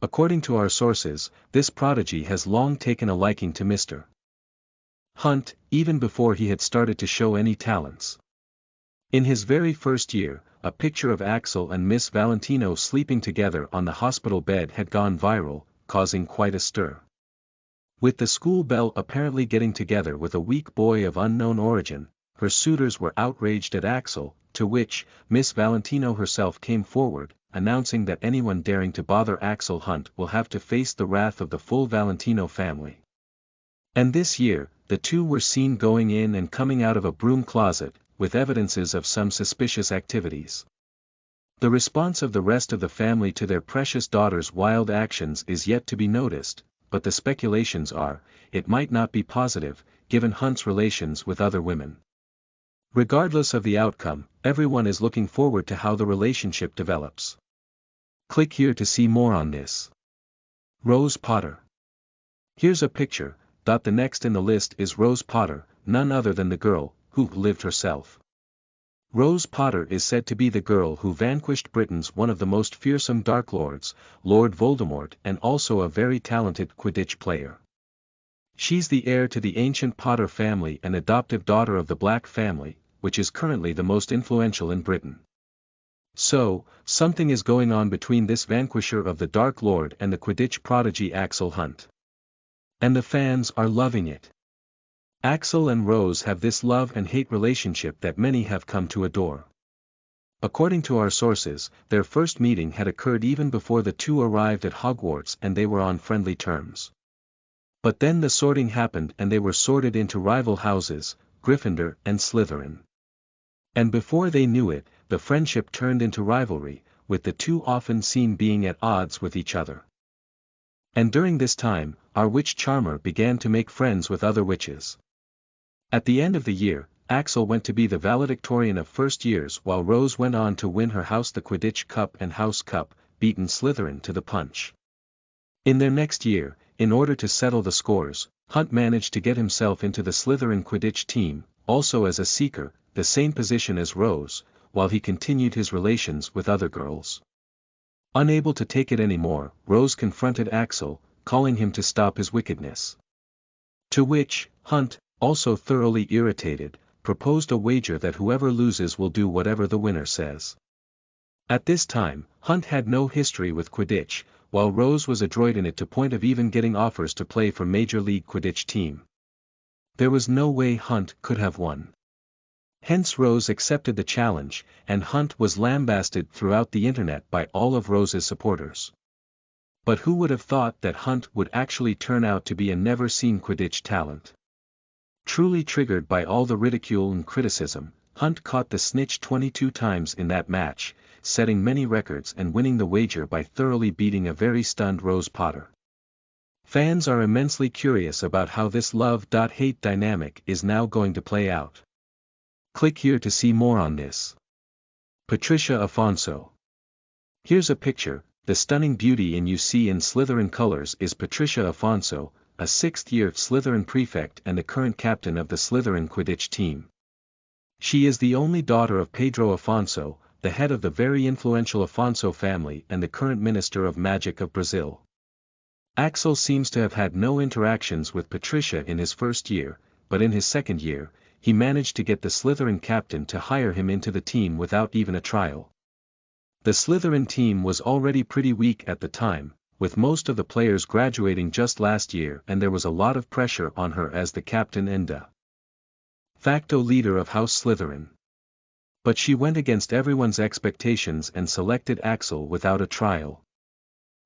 According to our sources, this prodigy has long taken a liking to Mr. Hunt, even before he had started to show any talents. In his very first year, a picture of Axel and Miss Valentino sleeping together on the hospital bed had gone viral, causing quite a stir. With the school belle apparently getting together with a weak boy of unknown origin, her suitors were outraged at Axel, to which, Miss Valentino herself came forward, announcing that anyone daring to bother Axel Hunt will have to face the wrath of the full Valentino family. And this year, the two were seen going in and coming out of a broom closet, with evidences of some suspicious activities. The response of the rest of the family to their precious daughter's wild actions is yet to be noticed, but the speculations are, it might not be positive, given Hunt's relations with other women. Regardless of the outcome, everyone is looking forward to how the relationship develops. Click here to see more on this. Rose Potter. Here's a picture. The next in the list is Rose Potter, none other than the girl who lived herself. Rose Potter is said to be the girl who vanquished Britain's one of the most fearsome Dark Lords, Lord Voldemort, and also a very talented Quidditch player. She's the heir to the ancient Potter family and adoptive daughter of the Black family, which is currently the most influential in Britain. So, something is going on between this vanquisher of the Dark Lord and the Quidditch prodigy Axel Hunt. And the fans are loving it. Axel and Rose have this love and hate relationship that many have come to adore. According to our sources, their first meeting had occurred even before the two arrived at Hogwarts and they were on friendly terms. But then the sorting happened and they were sorted into rival houses, Gryffindor and Slytherin. And before they knew it, the friendship turned into rivalry, with the two often seen being at odds with each other. And during this time, our witch charmer began to make friends with other witches. At the end of the year, Axel went to be the valedictorian of first years while Rose went on to win her house the Quidditch Cup and House Cup, beating Slytherin to the punch. In their next year, in order to settle the scores, Hunt managed to get himself into the Slytherin Quidditch team, also as a seeker, the same position as Rose, while he continued his relations with other girls. Unable to take it anymore, Rose confronted Axel, calling him to stop his wickedness. To which, Hunt, also thoroughly irritated, proposed a wager that whoever loses will do whatever the winner says. At this time, Hunt had no history with Quidditch, while Rose was adroit in it to point of even getting offers to play for Major League Quidditch team. There was no way Hunt could have won. Hence Rose accepted the challenge, and Hunt was lambasted throughout the internet by all of Rose's supporters. But who would have thought that Hunt would actually turn out to be a never-seen Quidditch talent? Truly triggered by all the ridicule and criticism, Hunt caught the snitch 22 times in that match, setting many records and winning the wager by thoroughly beating a very stunned Rose Potter. Fans are immensely curious about how this love-hate dynamic is now going to play out. Click here to see more on this. Patricia Afonso. Here's a picture. The stunning beauty you see in Slytherin colors is Patricia Afonso, a 6th-year Slytherin prefect and the current captain of the Slytherin Quidditch team. She is the only daughter of Pedro Afonso, the head of the very influential Afonso family and the current Minister of Magic of Brazil. Axel seems to have had no interactions with Patricia in his first year, but in his second year, he managed to get the Slytherin captain to hire him into the team without even a trial. The Slytherin team was already pretty weak at the time, with most of the players graduating just last year, and there was a lot of pressure on her as the captain and de facto leader of House Slytherin. But she went against everyone's expectations and selected Axel without a trial.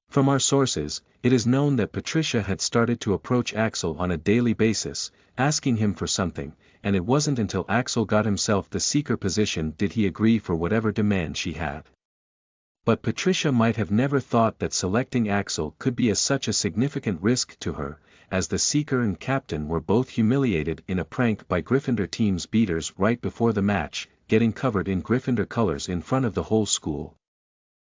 From our sources, it is known that Patricia had started to approach Axel on a daily basis, asking him for something, and it wasn't until Axel got himself the seeker position did he agree for whatever demand she had. But Patricia might have never thought that selecting Axel could be such a significant risk to her, as the seeker and captain were both humiliated in a prank by Gryffindor team's beaters right before the match, getting covered in Gryffindor colors in front of the whole school.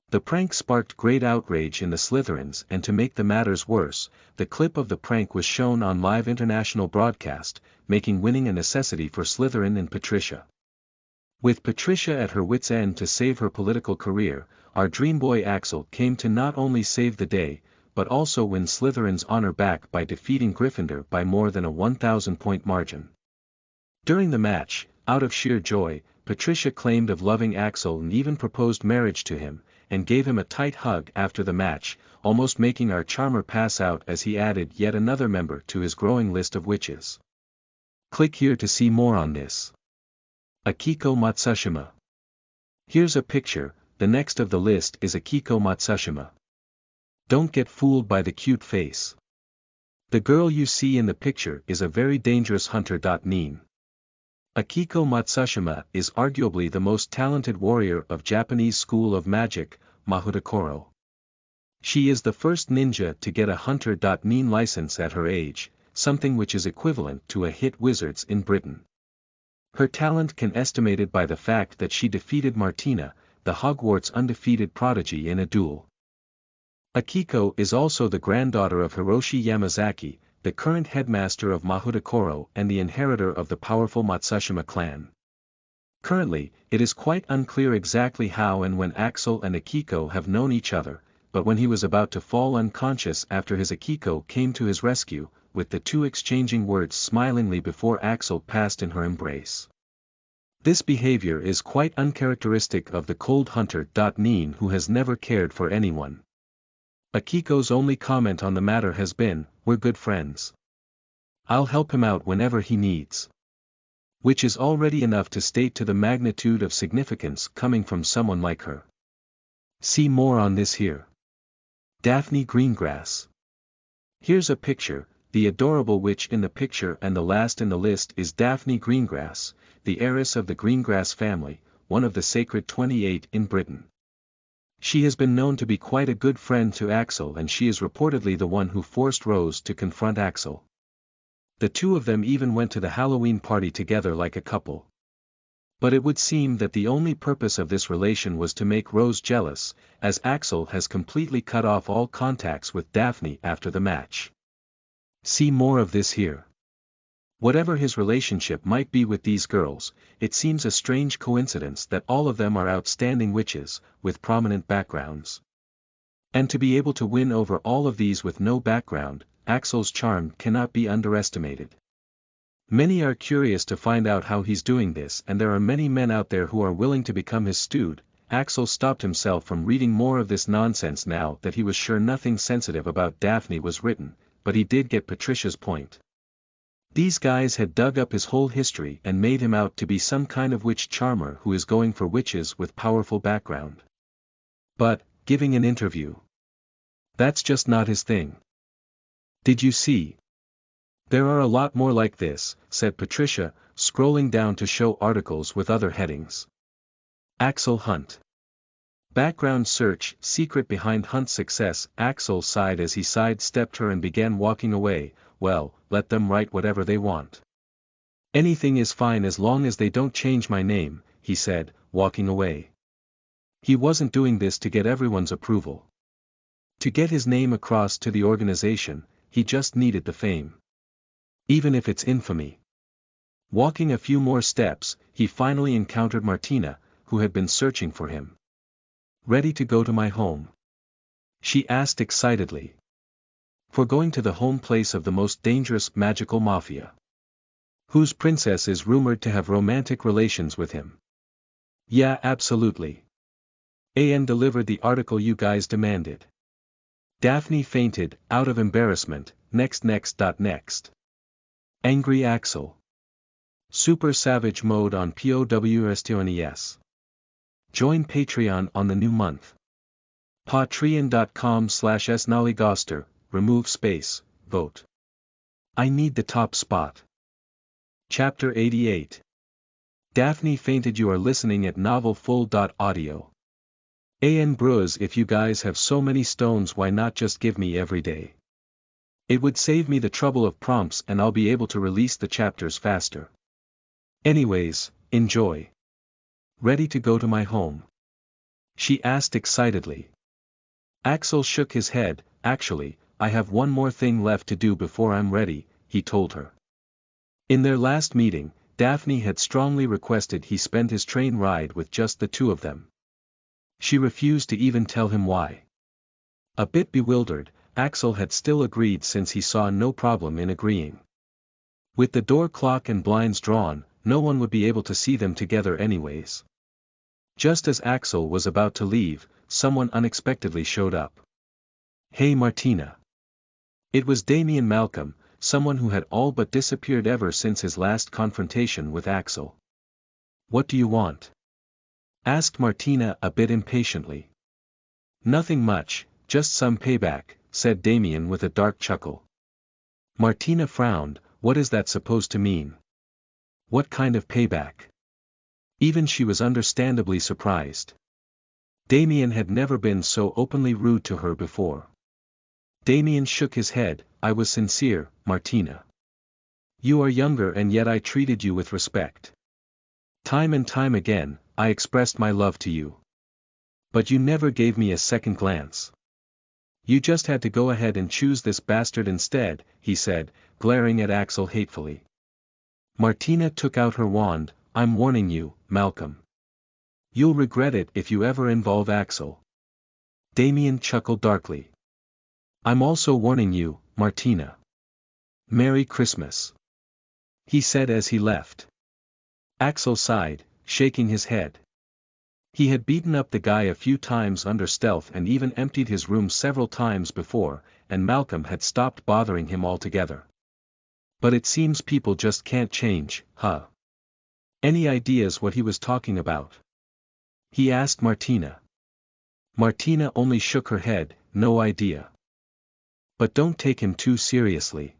The prank sparked great outrage in the Slytherins, and to make the matters worse, the clip of the prank was shown on live international broadcast, making winning a necessity for Slytherin and Patricia. With Patricia at her wits' end to save her political career, our dream boy Axel came to not only save the day, but also win Slytherin's honor back by defeating Gryffindor by more than a 1,000-point margin. During the match, out of sheer joy, Patricia claimed of loving Axel and even proposed marriage to him, and gave him a tight hug after the match, almost making our charmer pass out as he added yet another member to his growing list of witches. Click here to see more on this. Akiko Matsushima. Here's a picture. The next of the list is Akiko Matsushima. Don't get fooled by the cute face. The girl you see in the picture is a very dangerous hunter. Akiko Matsushima is arguably the most talented warrior of Japanese school of magic, Mahudakoro. She is the first ninja to get a hunter. License at her age, something which is equivalent to a hit wizards in Britain. Her talent can estimated by the fact that she defeated Martina, the Hogwarts undefeated prodigy in a duel. Akiko is also the granddaughter of Hiroshi Yamazaki, the current headmaster of Mahudakoro and the inheritor of the powerful Matsushima clan. Currently, it is quite unclear exactly how and when Axel and Akiko have known each other, but when he was about to fall unconscious after his Akiko came to his rescue, with the two exchanging words smilingly before Axel passed in her embrace. This behavior is quite uncharacteristic of the cold hunter. Nin, who has never cared for anyone. Akiko's only comment on the matter has been, "We're good friends. I'll help him out whenever he needs." Which is already enough to state to the magnitude of significance coming from someone like her. See more on this here. Daphne Greengrass. Here's a picture, the adorable witch in the picture and the last in the list is Daphne Greengrass, the heiress of the Greengrass family, one of the sacred 28 in Britain. She has been known to be quite a good friend to Axel and she is reportedly the one who forced Rose to confront Axel. The two of them even went to the Halloween party together like a couple. But it would seem that the only purpose of this relation was to make Rose jealous, as Axel has completely cut off all contacts with Daphne after the match. See more of this here. Whatever his relationship might be with these girls, it seems a strange coincidence that all of them are outstanding witches, with prominent backgrounds. And to be able to win over all of these with no background, Axel's charm cannot be underestimated. Many are curious to find out how he's doing this and there are many men out there who are willing to become his steward. Axel stopped himself from reading more of this nonsense now that he was sure nothing sensitive about Daphne was written, but he did get Patricia's point. These guys had dug up his whole history and made him out to be some kind of witch charmer who is going for witches with powerful background. But, giving an interview. That's just not his thing. Did you see? There are a lot more like this, said Patricia, scrolling down to show articles with other headings. Axel Hunt. Background search, secret behind Hunt's success. Axel sighed as he sidestepped her and began walking away. Well, let them write whatever they want. Anything is fine as long as they don't change my name, he said, walking away. He wasn't doing this to get everyone's approval. To get his name across to the organization, he just needed the fame. Even if it's infamy. Walking a few more steps, he finally encountered Martina, who had been searching for him. Ready to go to my home? She asked excitedly. For going to the home place of the most dangerous magical mafia. Whose princess is rumored to have romantic relations with him. Yeah, absolutely. AN delivered the article you guys demanded. Daphne fainted, out of embarrassment. Next. Angry Axel. Super Savage Mode on POWSTONES. Join Patreon on the new month. Patreon.com/snollygoster, remove space, vote. I need the top spot. Chapter 88. Daphne fainted. You are listening at novelfull.audio. AN Bruz, if you guys have so many stones, why not just give me every day? It would save me the trouble of prompts and I'll be able to release the chapters faster. Anyways, enjoy. Ready to go to my home? She asked excitedly. Axel shook his head. Actually, I have one more thing left to do before I'm ready, he told her. In their last meeting, Daphne had strongly requested he spend his train ride with just the two of them. She refused to even tell him why. A bit bewildered, Axel had still agreed since he saw no problem in agreeing. With the door clock and blinds drawn, no one would be able to see them together anyways. Just as Axel was about to leave, someone unexpectedly showed up. Hey Martina. It was Damien Malcolm, someone who had all but disappeared ever since his last confrontation with Axel. What do you want? Asked Martina a bit impatiently. Nothing much, just some payback, said Damien with a dark chuckle. Martina frowned. What is that supposed to mean? What kind of payback? Even she was understandably surprised. Damien had never been so openly rude to her before. Damien shook his head. I was sincere, Martina. You are younger and yet I treated you with respect. Time and time again, I expressed my love to you. But you never gave me a second glance. You just had to go ahead and choose this bastard instead, he said, glaring at Axel hatefully. Martina took out her wand. I'm warning you, Malcolm. You'll regret it if you ever involve Axel. Damien chuckled darkly. I'm also warning you, Martina. Merry Christmas. He said as he left. Axel sighed, shaking his head. He had beaten up the guy a few times under stealth and even emptied his room several times before, and Malcolm had stopped bothering him altogether. But it seems people just can't change, huh? Any ideas what he was talking about? He asked Martina. Martina only shook her head, no idea. But don't take him too seriously.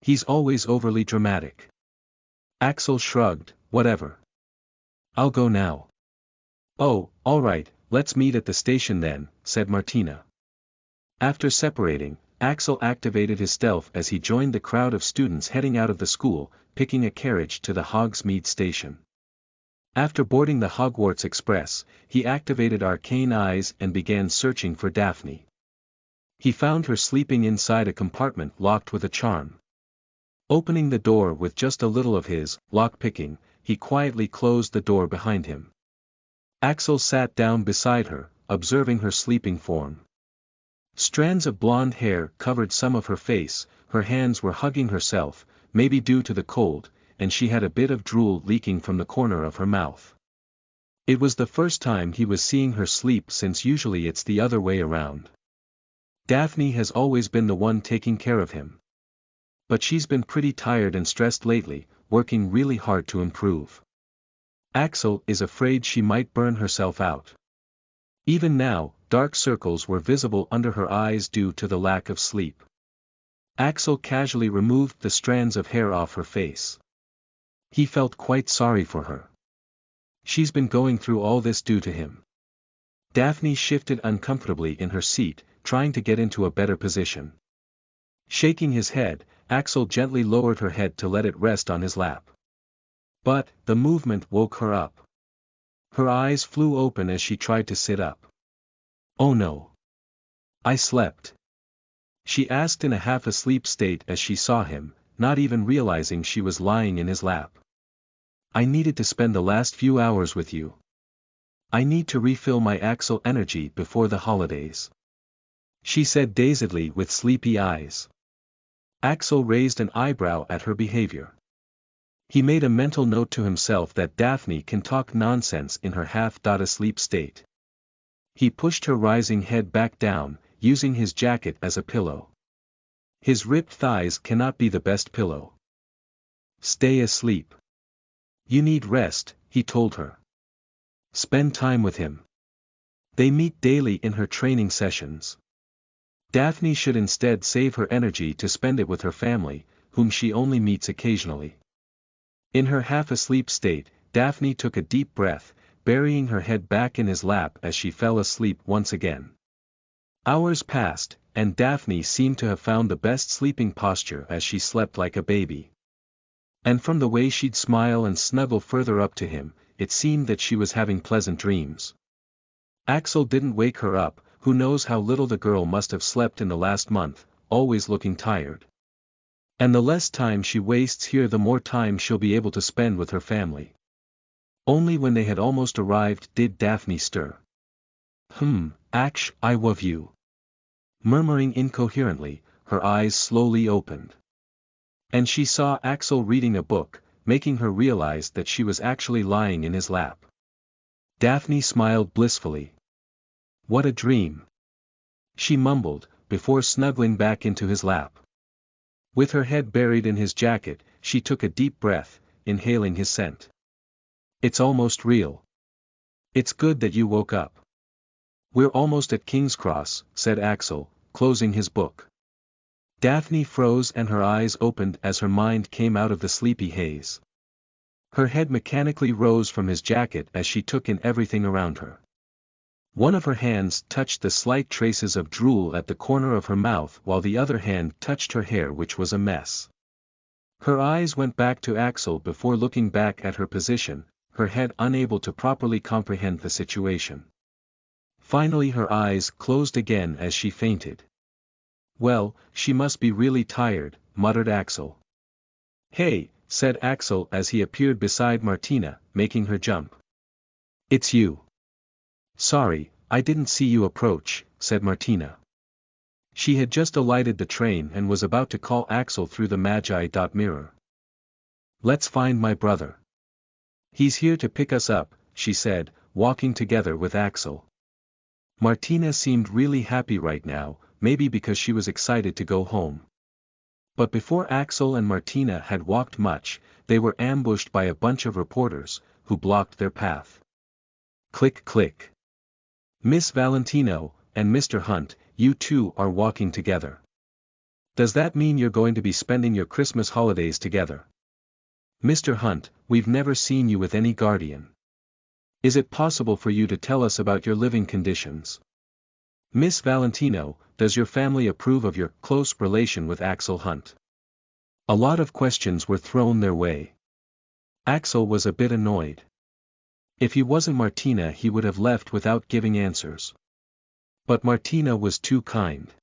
He's always overly dramatic. Axel shrugged, whatever. I'll go now. Oh, all right, let's meet at the station then, said Martina. After separating, Axel activated his stealth as he joined the crowd of students heading out of the school, picking a carriage to the Hogsmeade station. After boarding the Hogwarts Express, he activated Arcane Eyes and began searching for Daphne. He found her sleeping inside a compartment locked with a charm. Opening the door with just a little of his lock-picking, he quietly closed the door behind him. Axel sat down beside her, observing her sleeping form. Strands of blonde hair covered some of her face, her hands were hugging herself, maybe due to the cold, and she had a bit of drool leaking from the corner of her mouth. It was the first time he was seeing her sleep since usually it's the other way around. Daphne has always been the one taking care of him. But she's been pretty tired and stressed lately, working really hard to improve. Axel is afraid she might burn herself out. Even now, dark circles were visible under her eyes due to the lack of sleep. Axel casually removed the strands of hair off her face. He felt quite sorry for her. She's been going through all this due to him. Daphne shifted uncomfortably in her seat, trying to get into a better position. Shaking his head, Axel gently lowered her head to let it rest on his lap. But, the movement woke her up. Her eyes flew open as she tried to sit up. Oh no. I slept. She asked in a half-asleep state as she saw him, not even realizing she was lying in his lap. I needed to spend the last few hours with you. I need to refill my Axel energy before the holidays. She said dazedly with sleepy eyes. Axel raised an eyebrow at her behavior. He made a mental note to himself that Daphne can talk nonsense in her half-asleep state. He pushed her rising head back down, using his jacket as a pillow. His ripped thighs cannot be the best pillow. Stay asleep. You need rest, he told her. Spend time with him. They meet daily in her training sessions. Daphne should instead save her energy to spend it with her family, whom she only meets occasionally. In her half-asleep state, Daphne took a deep breath, burying her head back in his lap as she fell asleep once again. Hours passed, and Daphne seemed to have found the best sleeping posture as she slept like a baby. And from the way she'd smile and snuggle further up to him, it seemed that she was having pleasant dreams. Axel didn't wake her up, who knows how little the girl must have slept in the last month, always looking tired. And the less time she wastes here the more time she'll be able to spend with her family. Only when they had almost arrived did Daphne stir. Ax, I love you. Murmuring incoherently, her eyes slowly opened. And she saw Axel reading a book, making her realize that she was actually lying in his lap. Daphne smiled blissfully. What a dream. She mumbled, before snuggling back into his lap. With her head buried in his jacket, she took a deep breath, inhaling his scent. It's almost real. It's good that you woke up. We're almost at King's Cross, said Axel, closing his book. Daphne froze and her eyes opened as her mind came out of the sleepy haze. Her head mechanically rose from his jacket as she took in everything around her. One of her hands touched the slight traces of drool at the corner of her mouth while the other hand touched her hair, which was a mess. Her eyes went back to Axel before looking back at her position, her head unable to properly comprehend the situation. Finally her eyes closed again as she fainted. Well, she must be really tired, muttered Axel. Hey, said Axel as he appeared beside Martina, making her jump. It's you. Sorry, I didn't see you approach, said Martina. She had just alighted the train and was about to call Axel through the Magi.mirror. Let's find my brother. He's here to pick us up, she said, walking together with Axel. Martina seemed really happy right now, maybe because she was excited to go home. But before Axel and Martina had walked much, they were ambushed by a bunch of reporters, who blocked their path. Click click. Miss Valentino, and Mr. Hunt, you two are walking together. Does that mean you're going to be spending your Christmas holidays together? Mr. Hunt, we've never seen you with any guardian. Is it possible for you to tell us about your living conditions? Miss Valentino, does your family approve of your close relation with Axel Hunt? A lot of questions were thrown their way. Axel was a bit annoyed. If he wasn't Martina he would have left without giving answers. But Martina was too kind.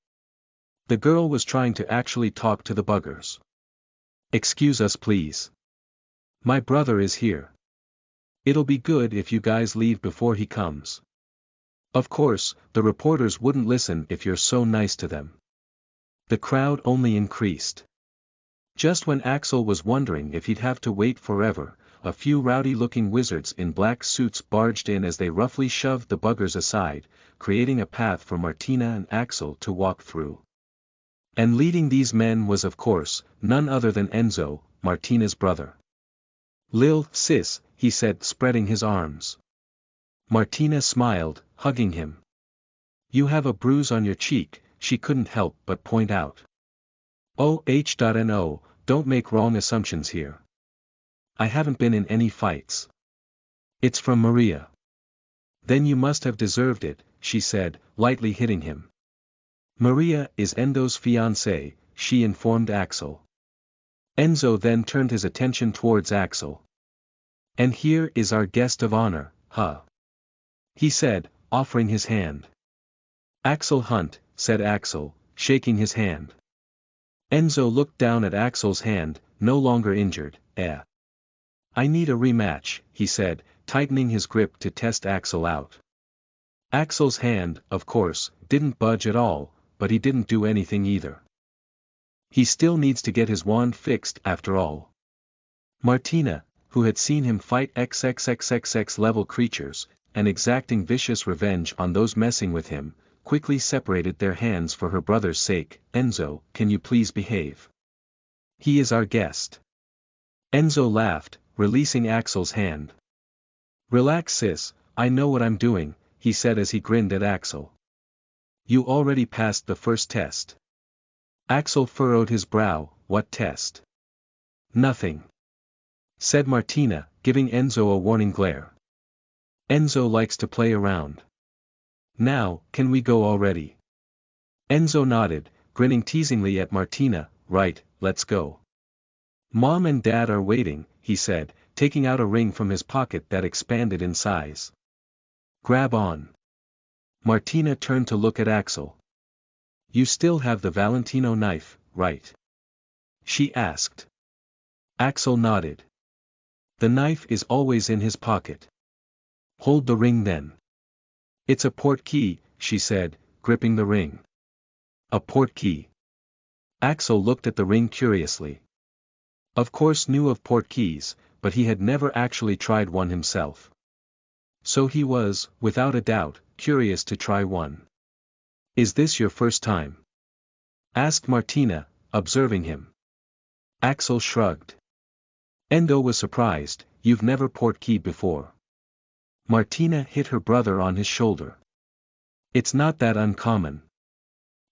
The girl was trying to actually talk to the buggers. Excuse us please. My brother is here. It'll be good if you guys leave before he comes. Of course, the reporters wouldn't listen if you're so nice to them. The crowd only increased. Just when Axel was wondering if he'd have to wait forever, a few rowdy-looking wizards in black suits barged in as they roughly shoved the buggers aside, creating a path for Martina and Axel to walk through. And leading these men was of course, none other than Enzo, Martina's brother. Lil, sis, he said spreading his arms. Martina smiled, hugging him. You have a bruise on your cheek, she couldn't help but point out. Oh, don't make wrong assumptions here. I haven't been in any fights. It's from Maria. Then you must have deserved it, she said, lightly hitting him. Maria is Enzo's fiancée, she informed Axel. Enzo then turned his attention towards Axel. And here is our guest of honor, huh? He said, offering his hand. Axel Hunt, said Axel, shaking his hand. Enzo looked down at Axel's hand, no longer injured. I need a rematch, he said, tightening his grip to test Axel out. Axel's hand, of course, didn't budge at all, but he didn't do anything either. He still needs to get his wand fixed after all. Martina, who had seen him fight XXXXX level creatures, and exacting vicious revenge on those messing with him, quickly separated their hands for her brother's sake. Enzo, can you please behave? He is our guest. Enzo laughed, releasing Axel's hand. Relax sis, I know what I'm doing, he said as he grinned at Axel. You already passed the first test. Axel furrowed his brow. What test? Nothing. Said Martina, giving Enzo a warning glare. Enzo likes to play around. Now, can we go already? Enzo nodded, grinning teasingly at Martina. Right, let's go. Mom and Dad are waiting, he said, taking out a ring from his pocket that expanded in size. Grab on. Martina turned to look at Axel. You still have the Valentino knife, right? She asked. Axel nodded. The knife is always in his pocket. Hold the ring then. It's a portkey, she said, gripping the ring. A portkey. Axel looked at the ring curiously. Of course knew of portkeys, but he had never actually tried one himself. So he was, without a doubt, curious to try one. Is this your first time? Asked Martina, observing him. Axel shrugged. Endo was surprised. You've never portkeyed before. Martina hit her brother on his shoulder. It's not that uncommon.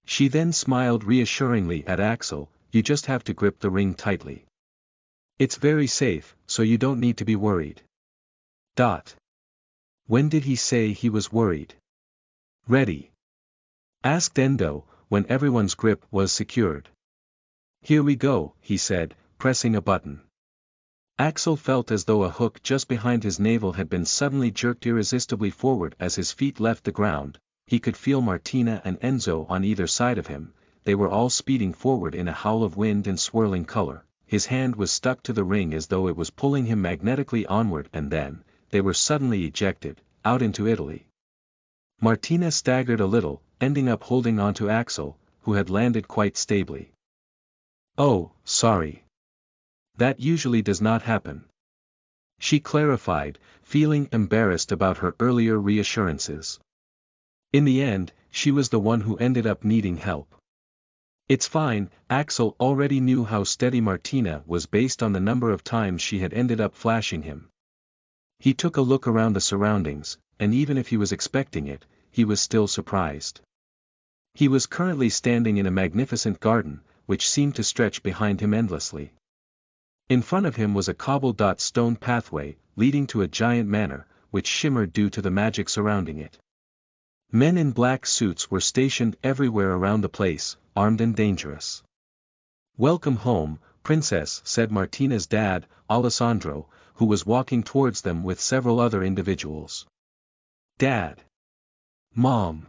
She then smiled reassuringly at Axel. You just have to grip the ring tightly. It's very safe, so you don't need to be worried. When did he say he was worried? Ready? Asked Endo, when everyone's grip was secured. Here we go, he said, pressing a button. Axel felt as though a hook just behind his navel had been suddenly jerked irresistibly forward as his feet left the ground. He could feel Martina and Enzo on either side of him. They were all speeding forward in a howl of wind and swirling color. His hand was stuck to the ring as though it was pulling him magnetically onward, and then, they were suddenly ejected, out into Italy. Martina staggered a little, ending up holding onto Axel, who had landed quite stably. "Oh, sorry. That usually does not happen," she clarified, feeling embarrassed about her earlier reassurances. In the end, she was the one who ended up needing help. "It's fine." Axel already knew how steady Martina was based on the number of times she had ended up flashing him. He took a look around the surroundings, and even if he was expecting it, he was still surprised. He was currently standing in a magnificent garden, which seemed to stretch behind him endlessly. In front of him was a cobbled stone pathway, leading to a giant manor, which shimmered due to the magic surrounding it. Men in black suits were stationed everywhere around the place, armed and dangerous. "Welcome home, princess," said Martina's dad, Alessandro, who was walking towards them with several other individuals. "Dad. Mom."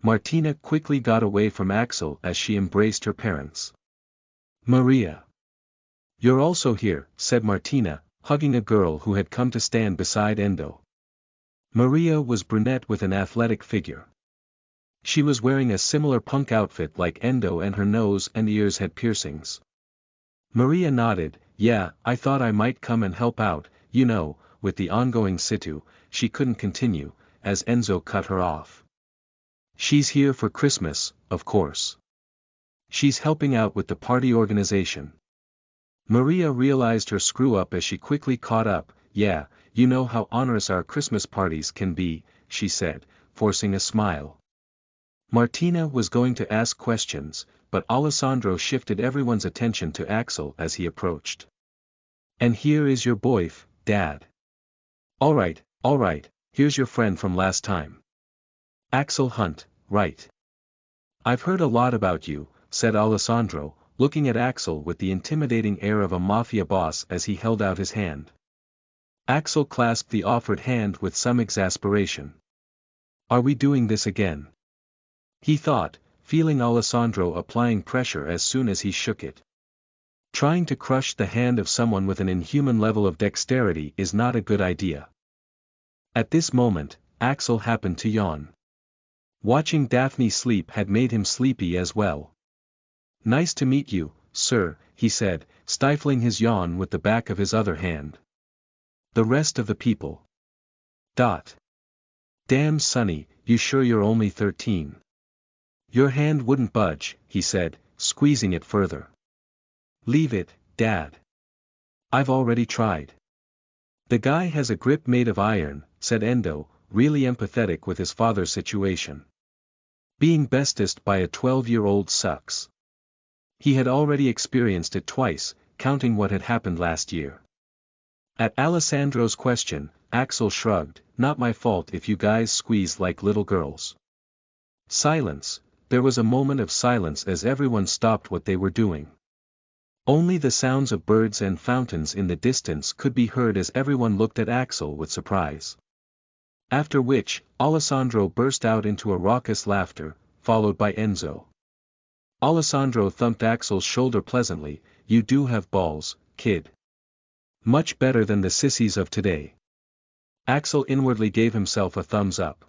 Martina quickly got away from Axel as she embraced her parents. "Maria. You're also here," said Martina, hugging a girl who had come to stand beside Endo. Maria was brunette with an athletic figure. She was wearing a similar punk outfit like Endo, and her nose and ears had piercings. Maria nodded. "Yeah, I thought I might come and help out, with the ongoing situ." She couldn't continue, as Enzo cut her off. "She's here for Christmas, of course. She's helping out with the party organization." Maria realized her screw-up as she quickly caught up. "Yeah, you know how onerous our Christmas parties can be," she said, forcing a smile. Martina was going to ask questions, but Alessandro shifted everyone's attention to Axel as he approached. "And here is your boyf, Dad." All right, here's your friend from last time. Axel Hunt, right? "I've heard a lot about you," said Alessandro, looking at Axel with the intimidating air of a mafia boss as he held out his hand. Axel clasped the offered hand with some exasperation. "Are we doing this again?" he thought, feeling Alessandro applying pressure as soon as he shook it. Trying to crush the hand of someone with an inhuman level of dexterity is not a good idea. At this moment, Axel happened to yawn. Watching Daphne sleep had made him sleepy as well. "Nice to meet you, sir," he said, stifling his yawn with the back of his other hand. "The rest of the people. Damn Sonny, you sure you're only 13? Your hand wouldn't budge," he said, squeezing it further. "Leave it, Dad. I've already tried." "The guy has a grip made of iron," said Endo, really empathetic with his father's situation. "Being bestest by a 12-year-old sucks." He had already experienced it twice, counting what had happened last year. At Alessandro's question, Axel shrugged. "Not my fault if you guys squeeze like little girls." Silence. There was a moment of silence as everyone stopped what they were doing. Only the sounds of birds and fountains in the distance could be heard as everyone looked at Axel with surprise. After which, Alessandro burst out into a raucous laughter, followed by Enzo. Alessandro thumped Axel's shoulder pleasantly. "You do have balls, kid. Much better than the sissies of today." Axel inwardly gave himself a thumbs up.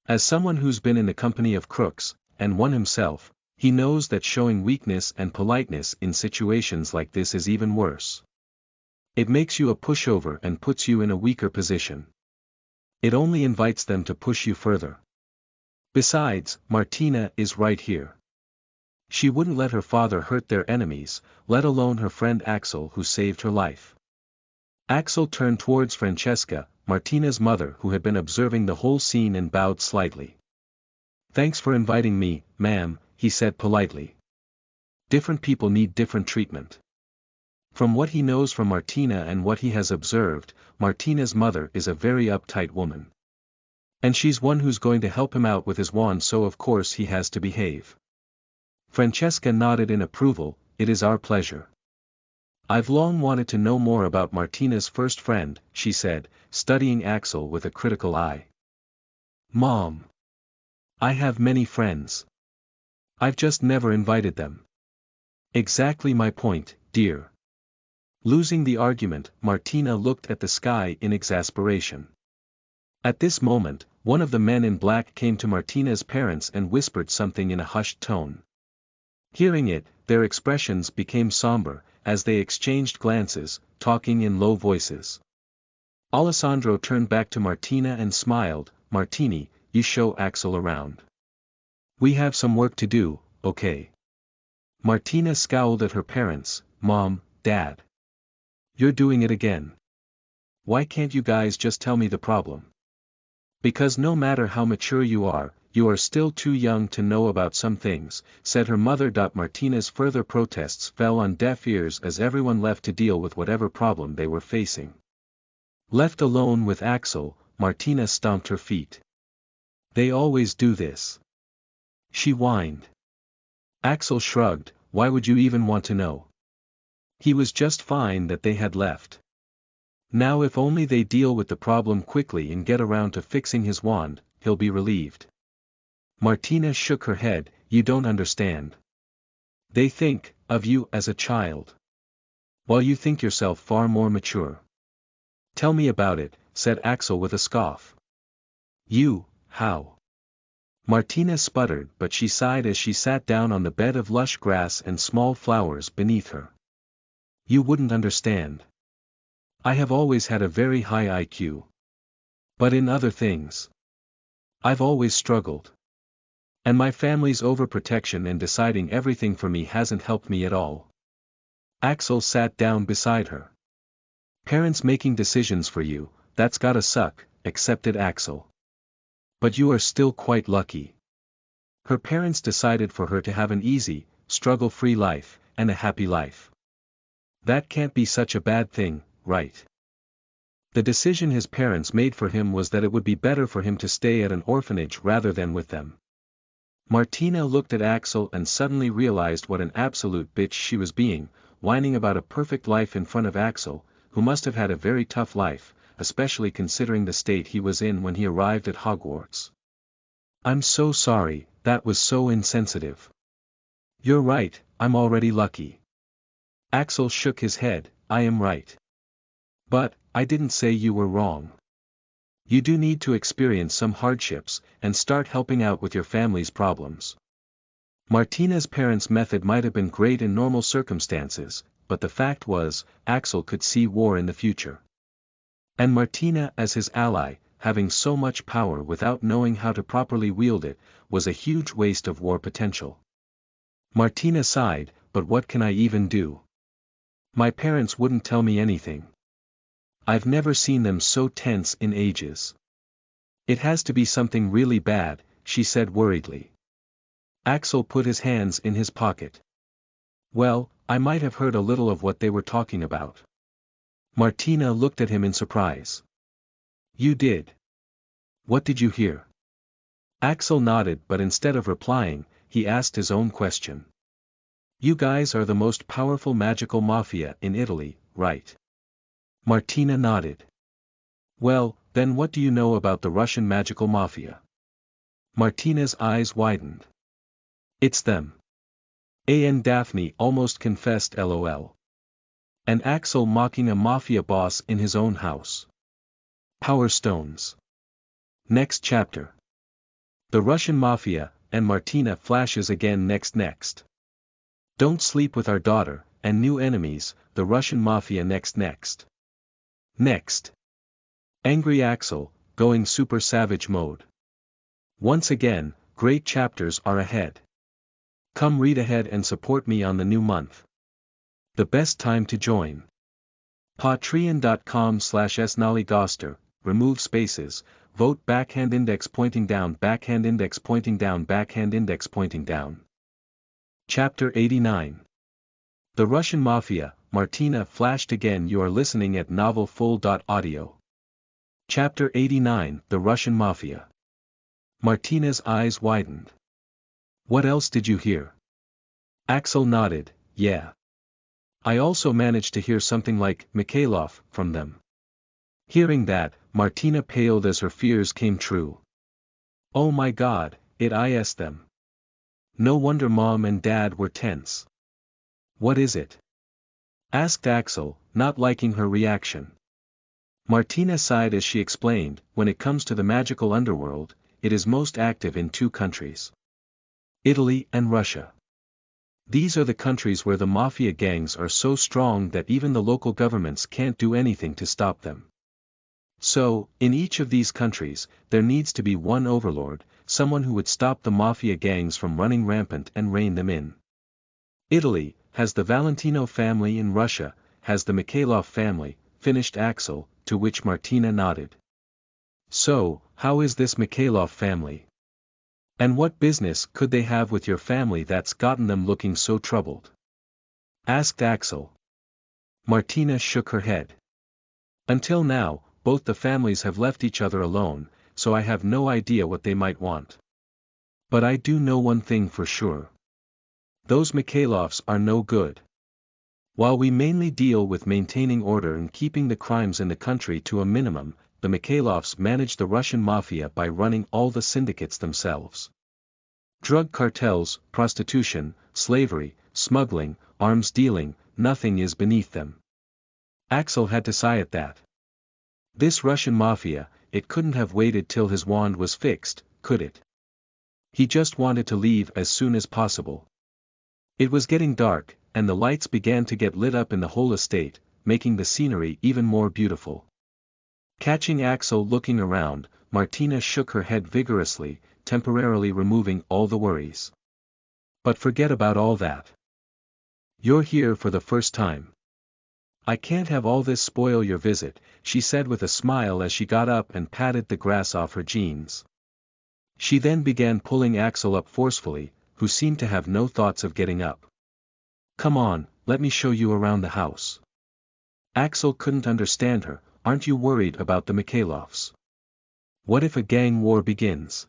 As someone who's been in the company of crooks, and one himself, he knows that showing weakness and politeness in situations like this is even worse. It makes you a pushover and puts you in a weaker position. It only invites them to push you further. Besides, Martina is right here. She wouldn't let her father hurt their enemies, let alone her friend Axel who saved her life. Axel turned towards Francesca, Martina's mother, who had been observing the whole scene, and bowed slightly. "Thanks for inviting me, ma'am," he said politely. "Different people need different treatment." From what he knows from Martina and what he has observed, Martina's mother is a very uptight woman. And she's one who's going to help him out with his wand, so of course he has to behave. Francesca nodded in approval. "It is our pleasure." I've long wanted to know more about Martina's first friend, she said, studying Axel with a critical eye. Mom. I have many friends. I've just never invited them. Exactly my point, dear. Losing the argument, Martina looked at the sky in exasperation. At this moment, one of the men in black came to Martina's parents and whispered something in a hushed tone. Hearing it, their expressions became somber, as they exchanged glances, talking in low voices. Alessandro turned back to Martina and smiled. Martini, you show Axel around. We have some work to do, okay? Martina scowled at her parents. Mom, Dad. You're doing it again. Why can't you guys just tell me the problem? Because no matter how mature you are still too young to know about some things, said her mother. Martina's further protests fell on deaf ears as everyone left to deal with whatever problem they were facing. Left alone with Axel, Martina stomped her feet. They always do this. She whined. Axel shrugged. Why would you even want to know? He was just fine that they had left. Now if only they deal with the problem quickly and get around to fixing his wand, he'll be relieved. Martina shook her head. You don't understand. They think of you as a child, while you think yourself far more mature. Tell me about it, said Axel with a scoff. You, how? Martina sputtered, but she sighed as she sat down on the bed of lush grass and small flowers beneath her. You wouldn't understand. I have always had a very high IQ. But in other things, I've always struggled. And my family's overprotection and deciding everything for me hasn't helped me at all. Axel sat down beside her. Parents making decisions for you, that's gotta suck, accepted Axel. But you are still quite lucky. Her parents decided for her to have an easy, struggle-free life, and a happy life. That can't be such a bad thing, right? The decision his parents made for him was that it would be better for him to stay at an orphanage rather than with them. Martina looked at Axel and suddenly realized what an absolute bitch she was being, whining about a perfect life in front of Axel, who must have had a very tough life, especially considering the state he was in when he arrived at Hogwarts. I'm so sorry, that was so insensitive. You're right, I'm already lucky. Axel shook his head. I am right. But, I didn't say you were wrong. You do need to experience some hardships, and start helping out with your family's problems. Martina's parents' method might have been great in normal circumstances, but the fact was, Axel could see war in the future. And Martina as his ally, having so much power without knowing how to properly wield it, was a huge waste of war potential. Martina sighed, but what can I even do? My parents wouldn't tell me anything. I've never seen them so tense in ages. It has to be something really bad, she said worriedly. Axel put his hands in his pocket. Well, I might have heard a little of what they were talking about. Martina looked at him in surprise. You did? What did you hear? Axel nodded, but instead of replying, he asked his own question. You guys are the most powerful magical mafia in Italy, right? Martina nodded. Well, then what do you know about the Russian magical mafia? Martina's eyes widened. It's them. Daphne almost confessed LOL. And Axel mocking a mafia boss in his own house. Power Stones. Next chapter. The Russian mafia, and Martina flashes again next. Don't sleep with our daughter, and new enemies, the Russian mafia next. Angry Axel, going super savage mode. Once again, great chapters are ahead. Come read ahead and support me on the new month. The best time to join. Patreon.com/snollygoster, remove spaces, vote backhand index pointing down. Chapter 89. The Russian Mafia, Martina flashed again. You are listening at novelfull.audio. Chapter 89. The Russian Mafia. Martina's eyes widened. What else did you hear? Axel nodded. Yeah. I also managed to hear something like Mikhailov from them. Hearing that, Martina paled as her fears came true. Oh my God, it is them. No wonder Mom and Dad were tense. What is it? Asked Axel, not liking her reaction. Martina sighed as she explained, when it comes to the magical underworld, it is most active in two countries. Italy and Russia. These are the countries where the mafia gangs are so strong that even the local governments can't do anything to stop them. So, in each of these countries, there needs to be one overlord, someone who would stop the mafia gangs from running rampant and rein them in. Italy has the Valentino family, in Russia has the Mikhailov family, finished Axel, to which Martina nodded. So, how is this Mikhailov family? And what business could they have with your family that's gotten them looking so troubled? Asked Axel. Martina shook her head. Until now, both the families have left each other alone, so I have no idea what they might want. But I do know one thing for sure. Those Mikhailovs are no good. While we mainly deal with maintaining order and keeping the crimes in the country to a minimum, the Mikhailovs manage the Russian mafia by running all the syndicates themselves. Drug cartels, prostitution, slavery, smuggling, arms dealing, nothing is beneath them. Axel had to sigh at that. This Russian mafia, it couldn't have waited till his wand was fixed, could it? He just wanted to leave as soon as possible. It was getting dark, and the lights began to get lit up in the whole estate, making the scenery even more beautiful. Catching Axel looking around, Martina shook her head vigorously, temporarily removing all the worries. But forget about all that. You're here for the first time. I can't have all this spoil your visit, she said with a smile as she got up and patted the grass off her jeans. She then began pulling Axel up forcefully, who seemed to have no thoughts of getting up. Come on, let me show you around the house. Axel couldn't understand her. Aren't you worried about the Mikhailovs? What if a gang war begins?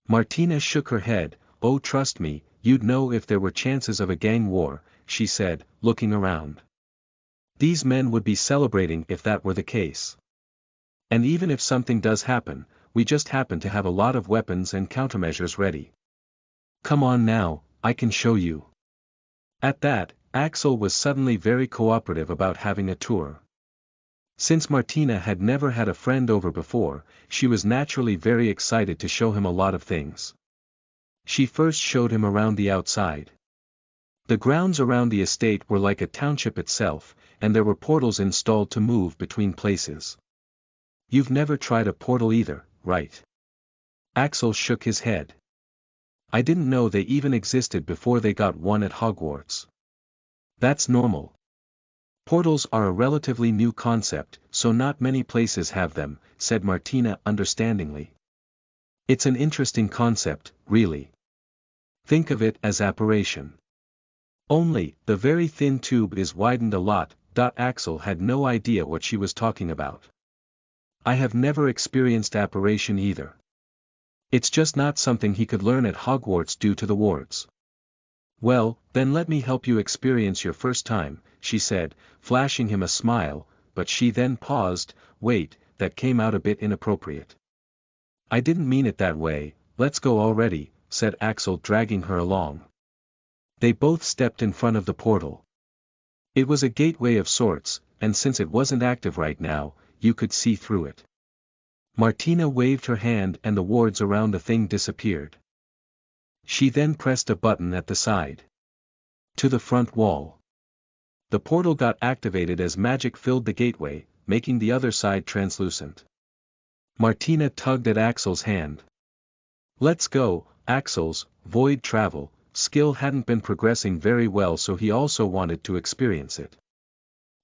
Martina shook her head. Oh, trust me, you'd know if there were chances of a gang war, she said, looking around. These men would be celebrating if that were the case. And even if something does happen, we just happen to have a lot of weapons and countermeasures ready. Come on now, I can show you. At that, Axel was suddenly very cooperative about having a tour. Since Martina had never had a friend over before, she was naturally very excited to show him a lot of things. She first showed him around the outside. The grounds around the estate were like a township itself, and there were portals installed to move between places. You've never tried a portal either, right? Axel shook his head. I didn't know they even existed before they got one at Hogwarts. That's normal. Portals are a relatively new concept, so not many places have them, said Martina understandingly. It's an interesting concept, really. Think of it as apparition. Only, the very thin tube is widened a lot. Axel had no idea what she was talking about. I have never experienced apparition either. It's just not something he could learn at Hogwarts due to the wards. Well, then let me help you experience your first time, she said, flashing him a smile, but she then paused. Wait, that came out a bit inappropriate. I didn't mean it that way, let's go already, said Axel, dragging her along. They both stepped in front of the portal. It was a gateway of sorts, and since it wasn't active right now, you could see through it. Martina waved her hand and the wards around the thing disappeared. She then pressed a button at the side. To the front wall. The portal got activated as magic filled the gateway, making the other side translucent. Martina tugged at Axel's hand. Let's go. Axel's void travel skill hadn't been progressing very well, so he also wanted to experience it.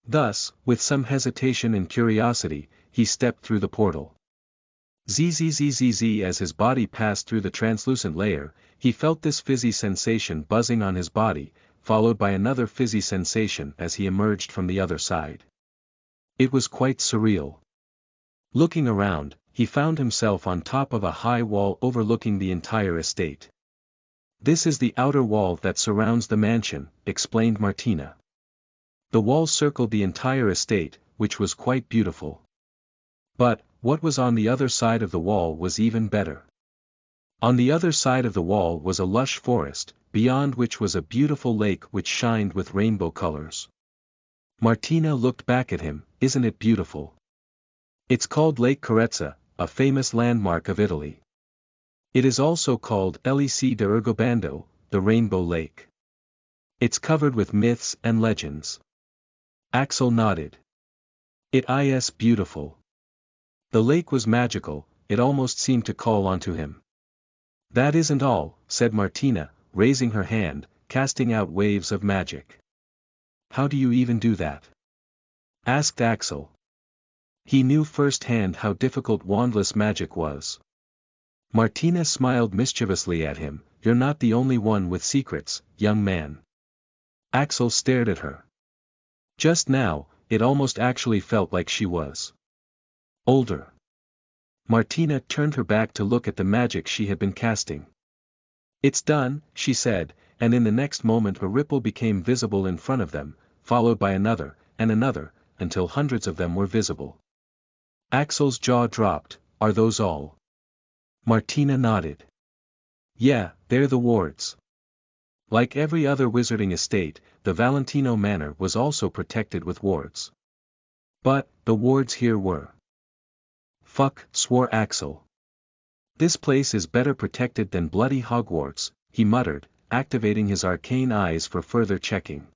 Thus, with some hesitation and curiosity, he stepped through the portal. Zzzzz, as his body passed through the translucent layer, he felt this fizzy sensation buzzing on his body, followed by another fizzy sensation as he emerged from the other side. It was quite surreal. Looking around, he found himself on top of a high wall overlooking the entire estate. This is the outer wall that surrounds the mansion, explained Martina. The wall circled the entire estate, which was quite beautiful. But, what was on the other side of the wall was even better. On the other side of the wall was a lush forest, beyond which was a beautiful lake which shined with rainbow colors. Martina looked back at him. Isn't it beautiful? It's called Lake Carezza, a famous landmark of Italy. It is also called Lec de Urgobando, the Rainbow Lake. It's covered with myths and legends. Axel nodded. It is beautiful. The lake was magical, it almost seemed to call onto him. That isn't all, said Martina, raising her hand, casting out waves of magic. How do you even do that? Asked Axel. He knew firsthand how difficult wandless magic was. Martina smiled mischievously at him. You're not the only one with secrets, young man. Axel stared at her. Just now, it almost actually felt like she was older. Martina turned her back to look at the magic she had been casting. It's done, she said, and in the next moment a ripple became visible in front of them, followed by another, and another, until hundreds of them were visible. Axel's jaw dropped. Are those all? Martina nodded. Yeah, they're the wards. Like every other wizarding estate, the Valentino Manor was also protected with wards. But, the wards here were. Fuck, swore Axel. This place is better protected than bloody Hogwarts, he muttered, activating his arcane eyes for further checking.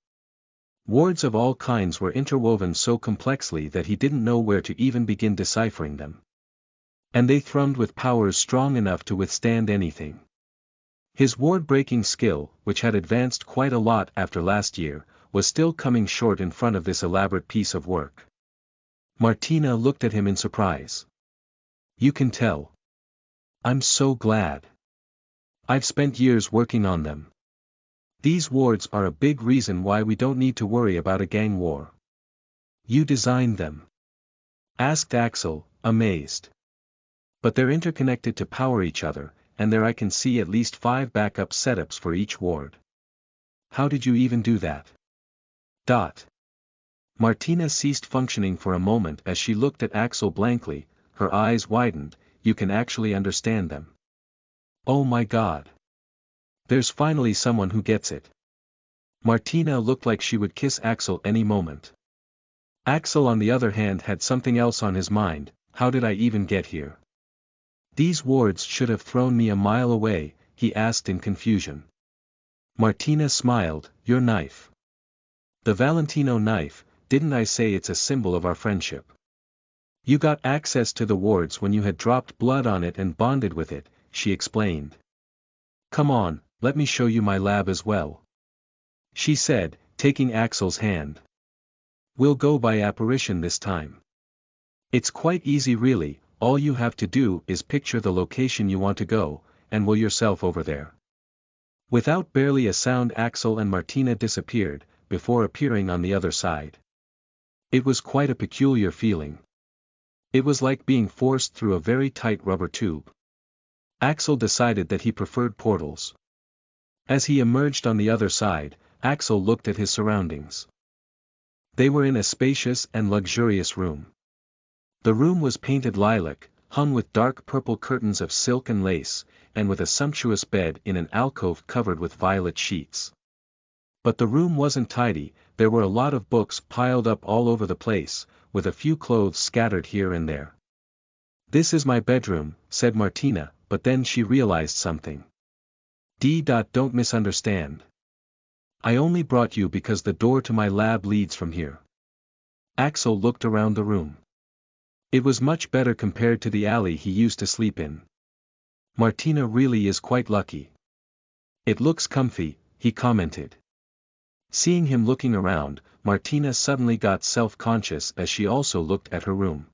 Wards of all kinds were interwoven so complexly that he didn't know where to even begin deciphering them. And they thrummed with powers strong enough to withstand anything. His ward-breaking skill, which had advanced quite a lot after last year, was still coming short in front of this elaborate piece of work. Martina looked at him in surprise. You can tell. I'm so glad. I've spent years working on them. These wards are a big reason why we don't need to worry about a gang war. You designed them? Asked Axel, amazed. But they're interconnected to power each other, and there I can see at least 5 backup setups for each ward. How did you even do that? Martina ceased functioning for a moment as she looked at Axel blankly, her eyes widened. You can actually understand them. Oh my god. There's finally someone who gets it. Martina looked like she would kiss Axel any moment. Axel on the other hand had something else on his mind. How did I even get here? These wards should have thrown me a mile away, he asked in confusion. Martina smiled. Your knife. The Valentino knife, didn't I say it's a symbol of our friendship? You got access to the wards when you had dropped blood on it and bonded with it, she explained. Come on, let me show you my lab as well. She said, taking Axel's hand. We'll go by apparition this time. It's quite easy really, all you have to do is picture the location you want to go, and will yourself over there. Without barely a sound Axel and Martina disappeared, before appearing on the other side. It was quite a peculiar feeling. It was like being forced through a very tight rubber tube. Axel decided that he preferred portals. As he emerged on the other side, Axel looked at his surroundings. They were in a spacious and luxurious room. The room was painted lilac, hung with dark purple curtains of silk and lace, and with a sumptuous bed in an alcove covered with violet sheets. But the room wasn't tidy. There were a lot of books piled up all over the place, with a few clothes scattered here and there. This is my bedroom, said Martina, but then she realized something. Don't misunderstand. I only brought you because the door to my lab leads from here. Axel looked around the room. It was much better compared to the alley he used to sleep in. Martina really is quite lucky. It looks comfy, he commented. Seeing him looking around, Martina suddenly got self-conscious as she also looked at her room.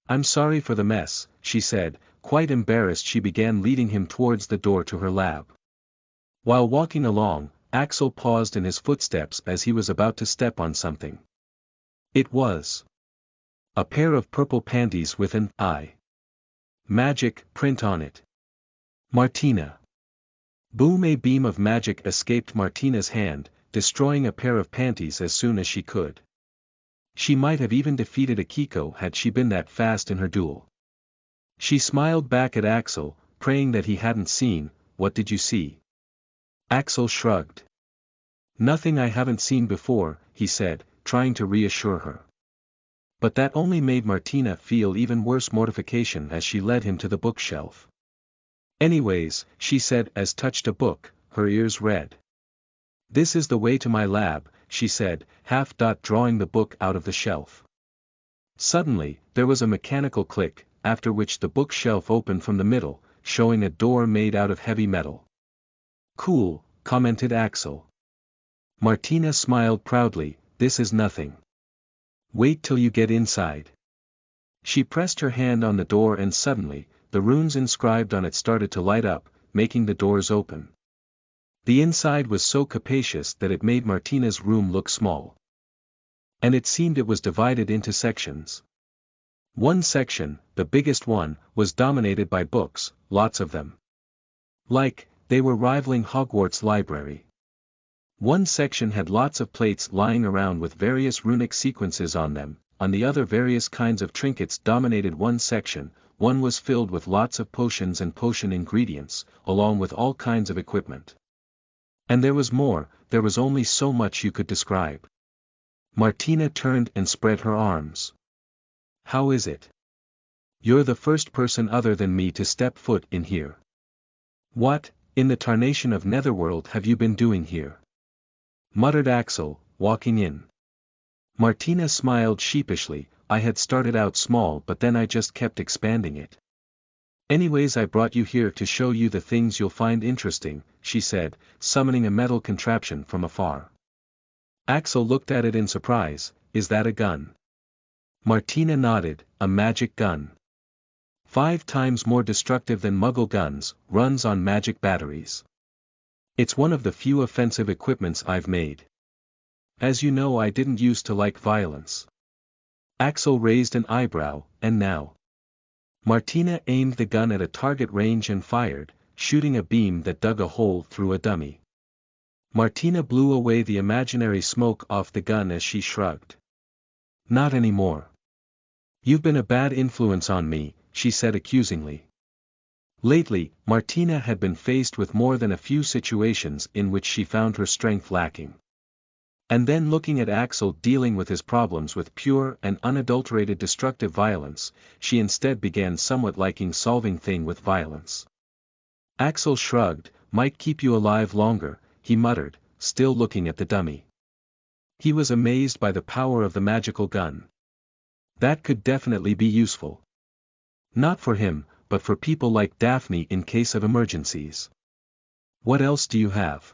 I'm sorry for the mess, she said, quite embarrassed. She began leading him towards the door to her lab. While walking along, Axel paused in his footsteps as he was about to step on something. It was a pair of purple panties with an "I" magic print on it. Martina. Boom! A beam of magic escaped Martina's hand, destroying a pair of panties as soon as she could. She might have even defeated Akiko had she been that fast in her duel. She smiled back at Axel, praying that he hadn't seen. What did you see? Axel shrugged. Nothing I haven't seen before, he said, trying to reassure her. But that only made Martina feel even worse mortification as she led him to the bookshelf. Anyways, she said as touched a book, her ears red. This is the way to my lab, she said, drawing the book out of the shelf. Suddenly, there was a mechanical click, after which the bookshelf opened from the middle, showing a door made out of heavy metal. Cool, commented Axel. Martina smiled proudly, this is nothing. Wait till you get inside. She pressed her hand on the door and suddenly, the runes inscribed on it started to light up, making the doors open. The inside was so capacious that it made Martina's room look small. And it seemed it was divided into sections. One section, the biggest one, was dominated by books, lots of them. Like, they were rivaling Hogwarts' library. One section had lots of plates lying around with various runic sequences on them, on the other various kinds of trinkets dominated one section, one was filled with lots of potions and potion ingredients, along with all kinds of equipment. And there was more, there was only so much you could describe. Martina turned and spread her arms. How is it? You're the first person other than me to step foot in here. What, in the tarnation of Netherworld have you been doing here? Muttered Axel, walking in. Martina smiled sheepishly, I had started out small but then I just kept expanding it. Anyways, I brought you here to show you the things you'll find interesting, she said, summoning a metal contraption from afar. Axel looked at it in surprise, is that a gun? Martina nodded, a magic gun. 5 times more destructive than Muggle guns, runs on magic batteries. It's one of the few offensive equipments I've made. As you know, I didn't used to like violence. Axel raised an eyebrow, and now? Martina aimed the gun at a target range and fired, shooting a beam that dug a hole through a dummy. Martina blew away the imaginary smoke off the gun as she shrugged. Not anymore. You've been a bad influence on me, she said accusingly. Lately, Martina had been faced with more than a few situations in which she found her strength lacking. And then looking at Axel dealing with his problems with pure and unadulterated destructive violence, she instead began somewhat liking solving things with violence. Axel shrugged, might keep you alive longer, he muttered, still looking at the dummy. He was amazed by the power of the magical gun. That could definitely be useful. Not for him, but for people like Daphne in case of emergencies. What else do you have?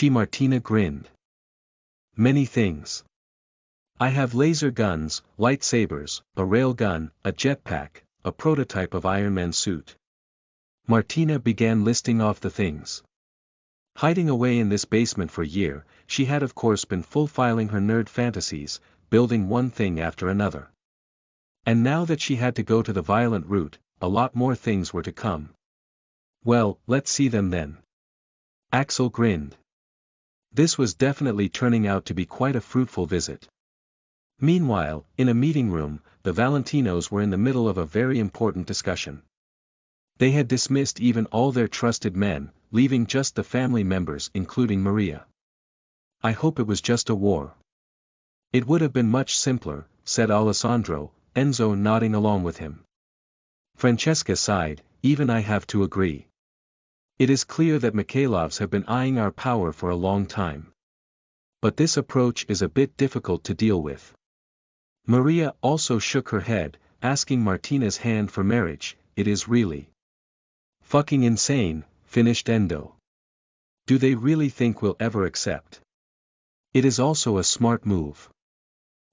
Martina grinned. Many things. I have laser guns, lightsabers, a railgun, a jetpack, a prototype of Iron Man suit. Martina began listing off the things. Hiding away in this basement for a year, she had of course been fulfilling her nerd fantasies, building one thing after another. And now that she had to go to the violent route, a lot more things were to come. Well, let's see them then. Axel grinned. This was definitely turning out to be quite a fruitful visit. Meanwhile, in a meeting room, the Valentinos were in the middle of a very important discussion. They had dismissed even all their trusted men, leaving just the family members including Maria. I hope it was just a war. It would have been much simpler, said Alessandro, Enzo nodding along with him. Francesca sighed, even I have to agree. It is clear that Mikhailovs have been eyeing our power for a long time. But this approach is a bit difficult to deal with. Maria also shook her head, asking Martina's hand for marriage, it is really fucking insane, finished Endo. Do they really think we'll ever accept? It is also a smart move.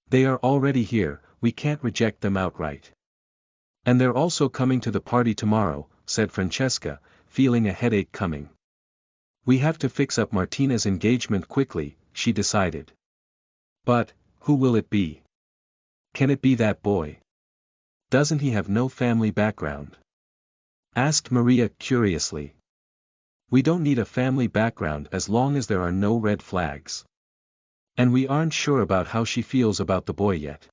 They are already here, we can't reject them outright. And they're also coming to the party tomorrow, said Francesca, feeling a headache coming. We have to fix up Martina's engagement quickly, she decided. But, who will it be? Can it be that boy? Doesn't he have no family background? Asked Maria curiously. We don't need a family background as long as there are no red flags. And we aren't sure about how she feels about the boy yet.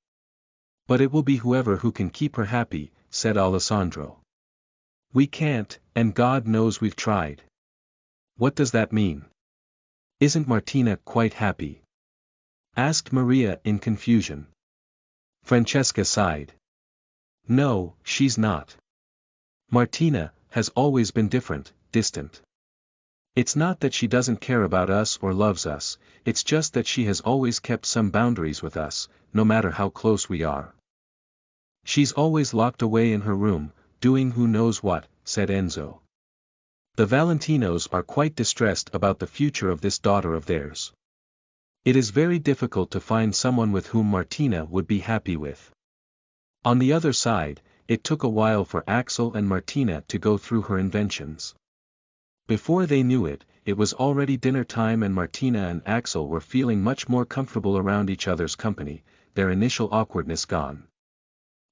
But it will be whoever who can keep her happy, said Alessandro. We can't, and God knows we've tried. What does that mean? Isn't Martina quite happy? Asked Maria in confusion. Francesca sighed. No, she's not. Martina has always been different, distant. It's not that she doesn't care about us or loves us, it's just that she has always kept some boundaries with us, no matter how close we are. She's always locked away in her room, doing who knows what, said Enzo. The Valentinos are quite distressed about the future of this daughter of theirs. It is very difficult to find someone with whom Martina would be happy with. On the other side, it took a while for Axel and Martina to go through her inventions. Before they knew it, it was already dinner time and Martina and Axel were feeling much more comfortable around each other's company, their initial awkwardness gone.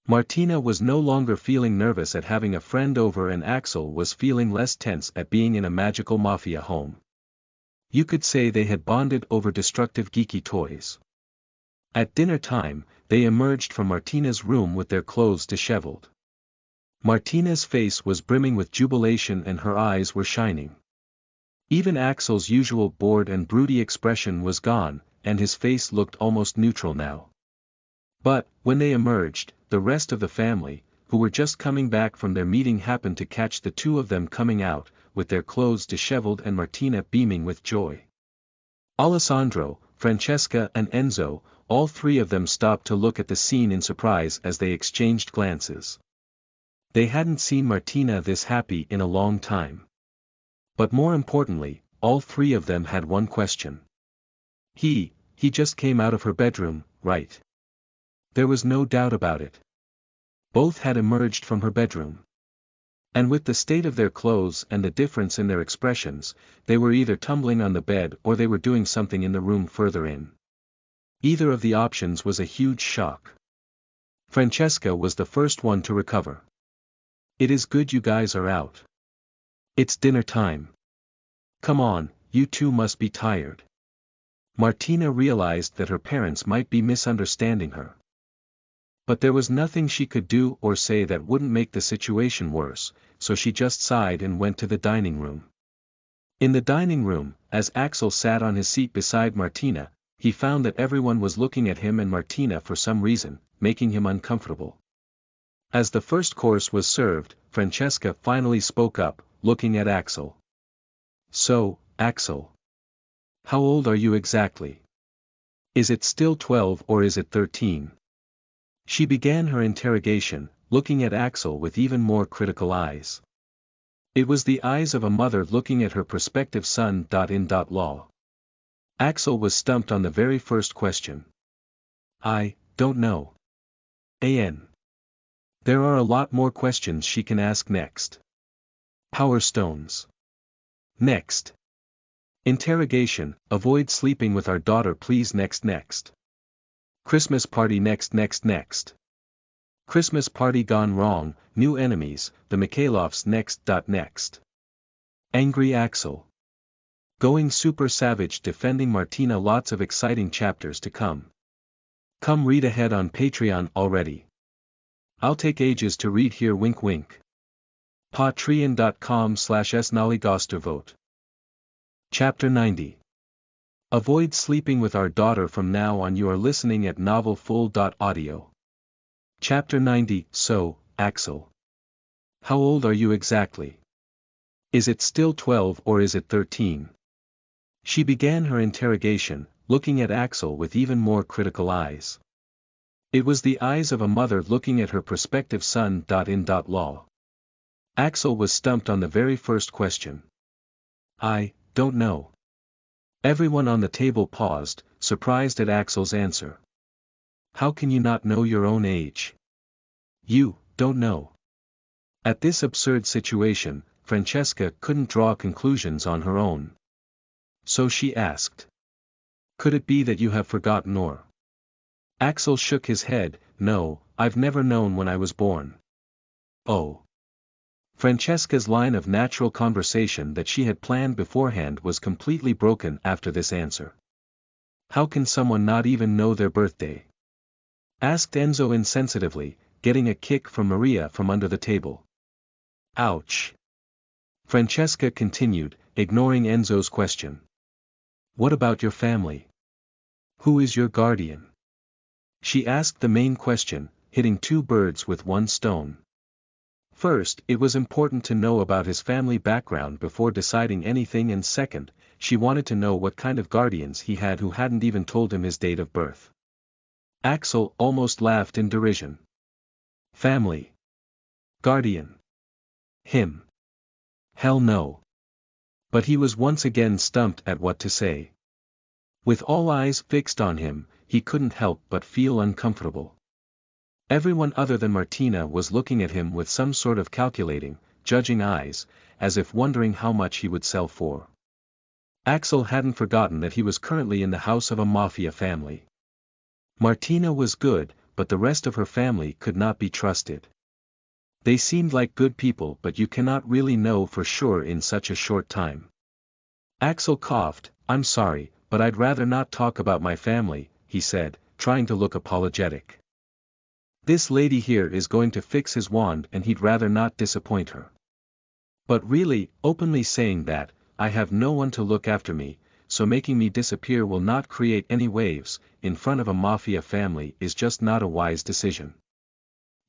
Martina was no longer feeling nervous at having a friend over and Axel was feeling less tense at being in a magical mafia home. You could say they had bonded over destructive geeky toys. At dinner time, they emerged from Martina's room with their clothes disheveled. Martina's face was brimming with jubilation and her eyes were shining. Even Axel's usual bored and broody expression was gone, and his face looked almost neutral now. But, when they emerged, the rest of the family, who were just coming back from their meeting happened to catch the two of them coming out, with their clothes disheveled and Martina beaming with joy. Alessandro, Francesca and Enzo, all three of them stopped to look at the scene in surprise as they exchanged glances. They hadn't seen Martina this happy in a long time. But more importantly, all three of them had one question. He just came out of her bedroom, right? There was no doubt about it. Both had emerged from her bedroom. And with the state of their clothes and the difference in their expressions, they were either tumbling on the bed or they were doing something in the room further in. Either of the options was a huge shock. Francesca was the first one to recover. It is good you guys are out. It's dinner time. Come on, you two must be tired. Martina realized that her parents might be misunderstanding her. But there was nothing she could do or say that wouldn't make the situation worse, so she just sighed and went to the dining room. In the dining room, as Axel sat on his seat beside Martina, he found that everyone was looking at him and Martina for some reason, making him uncomfortable. As the first course was served, Francesca finally spoke up, looking at Axel. So, Axel. How old are you exactly? Is it still 12 or is it 13? She began her interrogation, looking at Axel with even more critical eyes. It was the eyes of a mother looking at her prospective son. Law. Axel was stumped on the very first question. I don't know. There are a lot more questions she can ask next. Power stones. Next. Interrogation, avoid sleeping with our daughter please next. Christmas party next. Christmas party gone wrong, new enemies, the Mikhailovs next. Angry Axel. Going super savage defending Martina lots of exciting chapters to come. Come read ahead on Patreon already. I'll take ages to read here wink wink. Patreon.com/snaligostervote. Chapter 90. Avoid sleeping with our daughter from now on you are listening at novelfull.audio. Chapter 90. So, Axel. How old are you exactly? Is it still 12 or is it 13? She began her interrogation, looking at Axel with even more critical eyes. It was the eyes of a mother looking at her prospective son. Law. Axel was stumped on the very first question. I don't know. Everyone on the table paused, surprised at Axel's answer. How can you not know your own age? You don't know. At this absurd situation, Francesca couldn't draw conclusions on her own. So she asked. Could it be that you have forgotten or? Axel shook his head. No, I've never known when I was born. Oh. Francesca's line of natural conversation that she had planned beforehand was completely broken after this answer. How can someone not even know their birthday? Asked Enzo insensitively, getting a kick from Maria from under the table. Ouch! Francesca continued, ignoring Enzo's question. What about your family? Who is your guardian? She asked the main question, hitting two birds with one stone. First, it was important to know about his family background before deciding anything, and second, she wanted to know what kind of guardians he had who hadn't even told him his date of birth. Axel almost laughed in derision. Family. Guardian. Him. Hell no. But he was once again stumped at what to say. With all eyes fixed on him, he couldn't help but feel uncomfortable. Everyone other than Martina was looking at him with some sort of calculating, judging eyes, as if wondering how much he would sell for. Axel hadn't forgotten that he was currently in the house of a mafia family. Martina was good, but the rest of her family could not be trusted. They seemed like good people, but you cannot really know for sure in such a short time. Axel coughed. I'm sorry, but I'd rather not talk about my family, he said, trying to look apologetic. This lady here is going to fix his wand and he'd rather not disappoint her. But really, openly saying that, I have no one to look after me, so making me disappear will not create any waves, in front of a mafia family is just not a wise decision.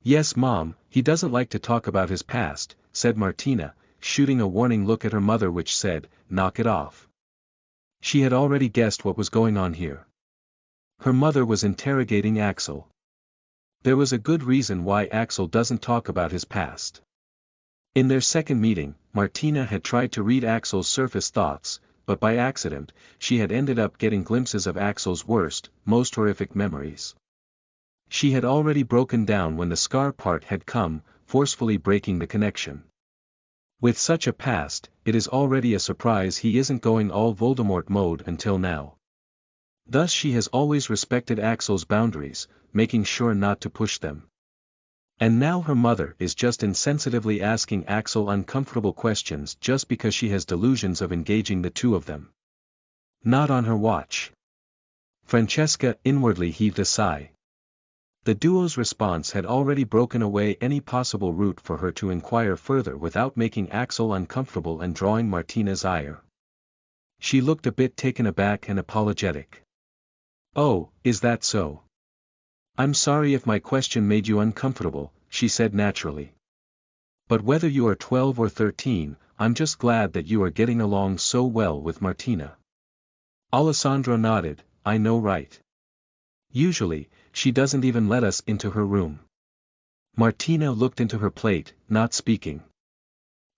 Yes, Mom, he doesn't like to talk about his past, said Martina, shooting a warning look at her mother which said, knock it off. She had already guessed what was going on here. Her mother was interrogating Axel. There was a good reason why Axel doesn't talk about his past. In their second meeting, Martina had tried to read Axel's surface thoughts, but by accident, she had ended up getting glimpses of Axel's worst, most horrific memories. She had already broken down when the scar part had come, forcefully breaking the connection. With such a past, it is already a surprise he isn't going all Voldemort mode until now. Thus she has always respected Axel's boundaries, making sure not to push them. And now her mother is just insensitively asking Axel uncomfortable questions just because she has delusions of engaging the two of them. Not on her watch. Francesca inwardly heaved a sigh. The duo's response had already broken away any possible route for her to inquire further without making Axel uncomfortable and drawing Martina's ire. She looked a bit taken aback and apologetic. Oh, is that so? I'm sorry if my question made you uncomfortable, she said naturally. But whether you are 12 or 13, I'm just glad that you are getting along so well with Martina. Alessandro nodded, I know, right? Usually, she doesn't even let us into her room. Martina looked into her plate, not speaking.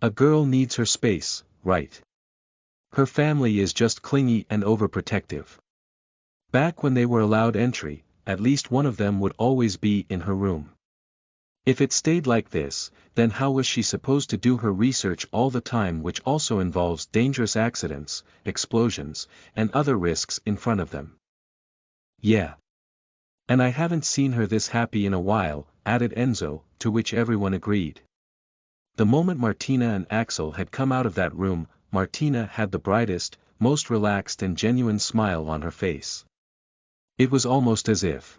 A girl needs her space, right? Her family is just clingy and overprotective. Back when they were allowed entry, at least one of them would always be in her room. If it stayed like this, then how was she supposed to do her research all the time, which also involves dangerous accidents, explosions, and other risks in front of them? Yeah. And I haven't seen her this happy in a while, added Enzo, to which everyone agreed. The moment Martina and Axel had come out of that room, Martina had the brightest, most relaxed and genuine smile on her face. It was almost as if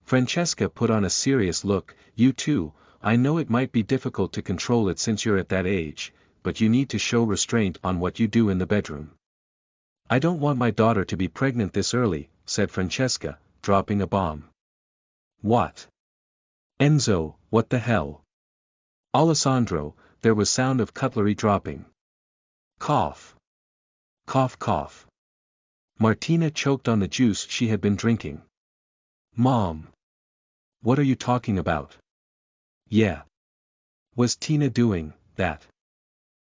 Francesca put on a serious look. You too, I know it might be difficult to control it since you're at that age, but you need to show restraint on what you do in the bedroom. I don't want my daughter to be pregnant this early, said Francesca, dropping a bomb. What? Enzo, what the hell? Alessandro, there was sound of cutlery dropping. Cough. Cough cough. Martina choked on the juice she had been drinking. Mom. What are you talking about? Yeah. Was Tina doing that?